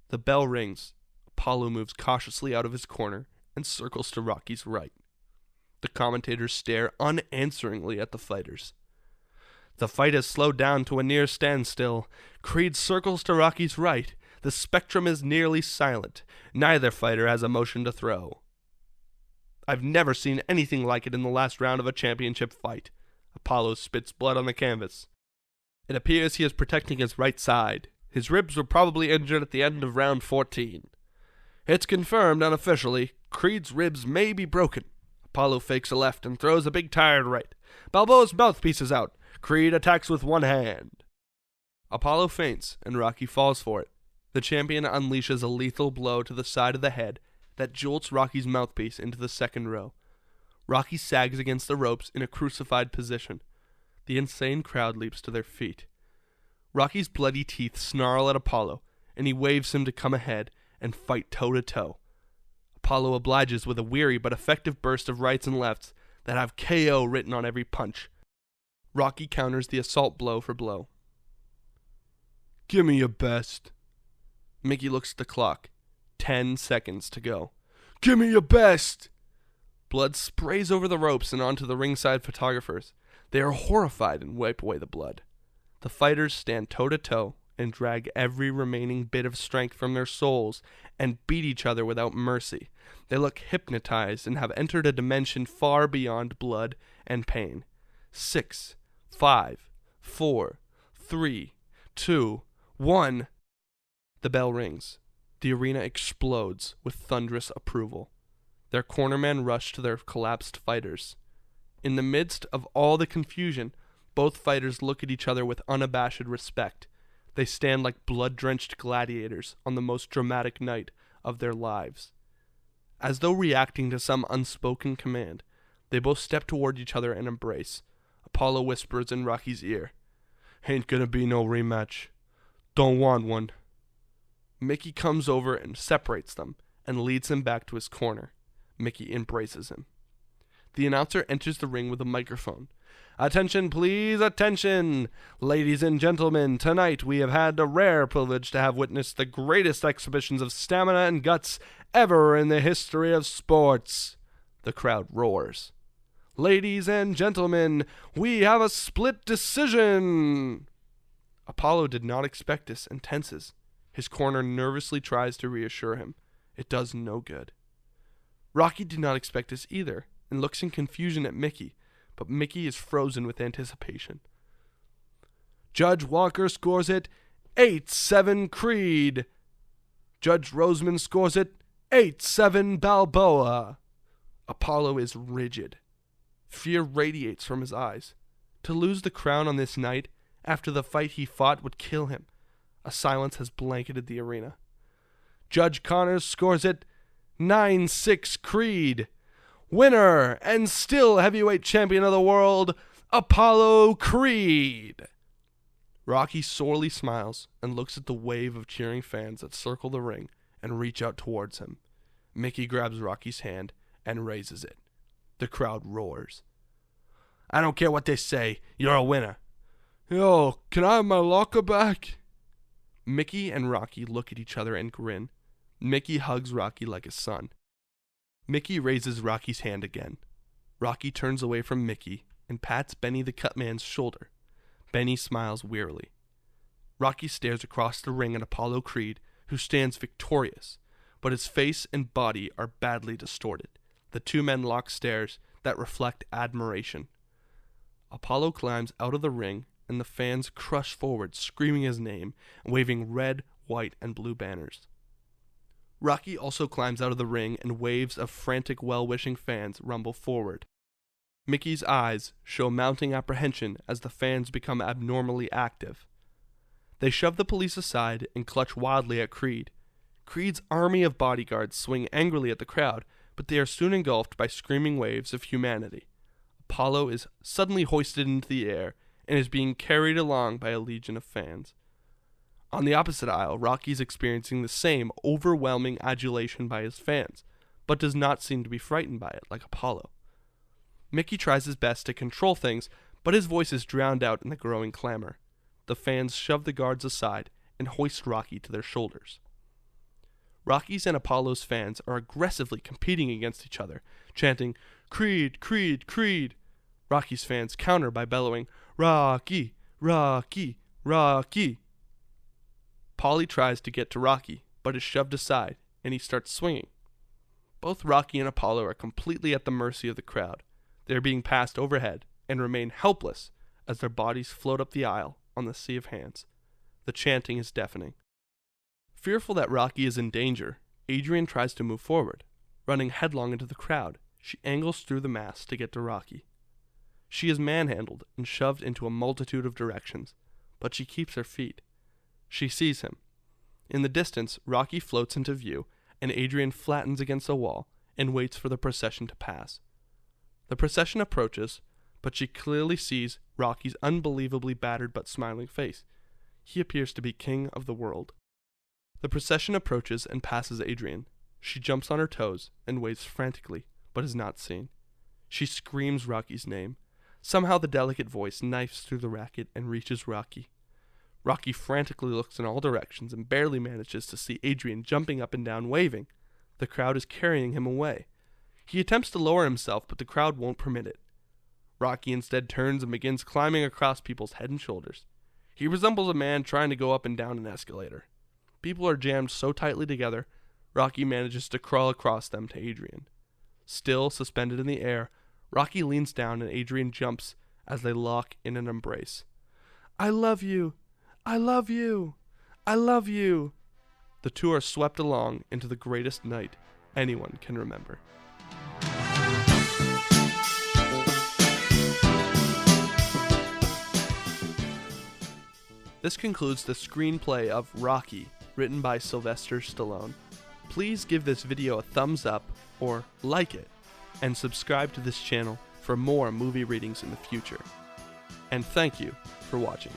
The bell rings. Apollo moves cautiously out of his corner and circles to Rocky's right. The commentators stare unansweringly at the fighters. The fight has slowed down to a near standstill. Creed circles to Rocky's right. The spectrum is nearly silent. Neither fighter has a motion to throw. I've never seen anything like it in the last round of a championship fight. Apollo spits blood on the canvas. It appears he is protecting his right side. His ribs were probably injured at the end of round 14. It's confirmed unofficially. Creed's ribs may be broken. Apollo fakes a left and throws a big tired right. Balboa's mouthpiece is out. Creed attacks with one hand. Apollo feints, and Rocky falls for it. The champion unleashes a lethal blow to the side of the head that jolts Rocky's mouthpiece into the second row. Rocky sags against the ropes in a crucified position. The insane crowd leaps to their feet. Rocky's bloody teeth snarl at Apollo, and he waves him to come ahead and fight toe-to-toe. Apollo obliges with a weary but effective burst of rights and lefts that have KO written on every punch. Rocky counters the assault blow for blow. Give me your best. Mickey looks at the clock. 10 seconds to go. Give me your best! Blood sprays over the ropes and onto the ringside photographers. They are horrified and wipe away the blood. The fighters stand toe-to-toe and drag every remaining bit of strength from their souls and beat each other without mercy. They look hypnotized and have entered a dimension far beyond blood and pain. 6, 5, 4, 3, 2, 1. The bell rings. The arena explodes with thunderous approval. Their cornermen rush to their collapsed fighters. In the midst of all the confusion, both fighters look at each other with unabashed respect. They stand like blood-drenched gladiators on the most dramatic night of their lives. As though reacting to some unspoken command, they both step toward each other and embrace. Apollo whispers in Rocky's ear, "Ain't gonna be no rematch. Don't want one." Mickey comes over and separates them and leads him back to his corner. Mickey embraces him. The announcer enters the ring with a microphone. "Attention, please, attention! Ladies and gentlemen, tonight we have had the rare privilege to have witnessed the greatest exhibitions of stamina and guts ever in the history of sports." The crowd roars. "Ladies and gentlemen, we have a split decision." Apollo did not expect this and tenses. His corner nervously tries to reassure him. It does no good. Rocky did not expect this either and looks in confusion at Mickey, but Mickey is frozen with anticipation. Judge Walker scores it 8-7 Creed. Judge Roseman scores it 8-7 Balboa. Apollo is rigid. Fear radiates from his eyes. To lose the crown on this night, after the fight he fought, would kill him. A silence has blanketed the arena. Judge Connors scores it 9-6 Creed. Winner and still heavyweight champion of the world, Apollo Creed. Rocky sorely smiles and looks at the wave of cheering fans that circle the ring and reach out towards him. Mickey grabs Rocky's hand and raises it. The crowd roars. "I don't care what they say, you're a winner." "Yo, can I have my locker back?" Mickey and Rocky look at each other and grin. Mickey hugs Rocky like a son. Mickey raises Rocky's hand again. Rocky turns away from Mickey and pats Benny the Cutman's shoulder. Benny smiles wearily. Rocky stares across the ring at Apollo Creed, who stands victorious, but his face and body are badly distorted. The two men lock stares that reflect admiration. Apollo climbs out of the ring, and the fans crush forward, screaming his name, and waving red, white, and blue banners. Rocky also climbs out of the ring, and waves of frantic, well-wishing fans rumble forward. Mickey's eyes show mounting apprehension as the fans become abnormally active. They shove the police aside and clutch wildly at Creed. Creed's army of bodyguards swing angrily at the crowd, but they are soon engulfed by screaming waves of humanity. Apollo is suddenly hoisted into the air and is being carried along by a legion of fans. On the opposite aisle, Rocky is experiencing the same overwhelming adulation by his fans, but does not seem to be frightened by it like Apollo. Mickey tries his best to control things, but his voice is drowned out in the growing clamor. The fans shove the guards aside and hoist Rocky to their shoulders. Rocky's and Apollo's fans are aggressively competing against each other, chanting, "Creed, Creed, Creed." Rocky's fans counter by bellowing, "Rocky, Rocky, Rocky." Paulie tries to get to Rocky, but is shoved aside, and he starts swinging. Both Rocky and Apollo are completely at the mercy of the crowd. They are being passed overhead and remain helpless as their bodies float up the aisle on the sea of hands. The chanting is deafening. Fearful that Rocky is in danger, Adrian tries to move forward. Running headlong into the crowd, she angles through the mass to get to Rocky. She is manhandled and shoved into a multitude of directions, but she keeps her feet. She sees him. In the distance, Rocky floats into view, and Adrian flattens against a wall and waits for the procession to pass. The procession approaches, but she clearly sees Rocky's unbelievably battered but smiling face. He appears to be king of the world. The procession approaches and passes Adrian. She jumps on her toes and waves frantically, but is not seen. She screams Rocky's name. Somehow the delicate voice knifes through the racket and reaches Rocky. Rocky frantically looks in all directions and barely manages to see Adrian jumping up and down waving. The crowd is carrying him away. He attempts to lower himself, but the crowd won't permit it. Rocky instead turns and begins climbing across people's head and shoulders. He resembles a man trying to go up and down an escalator. People are jammed so tightly together, Rocky manages to crawl across them to Adrian. Still suspended in the air, Rocky leans down and Adrian jumps as they lock in an embrace. "I love you! I love you! I love you!" The two are swept along into the greatest night anyone can remember. This concludes the screenplay of Rocky, written by Sylvester Stallone. Please give this video a thumbs up or like it, and subscribe to this channel for more movie readings in the future. And thank you for watching.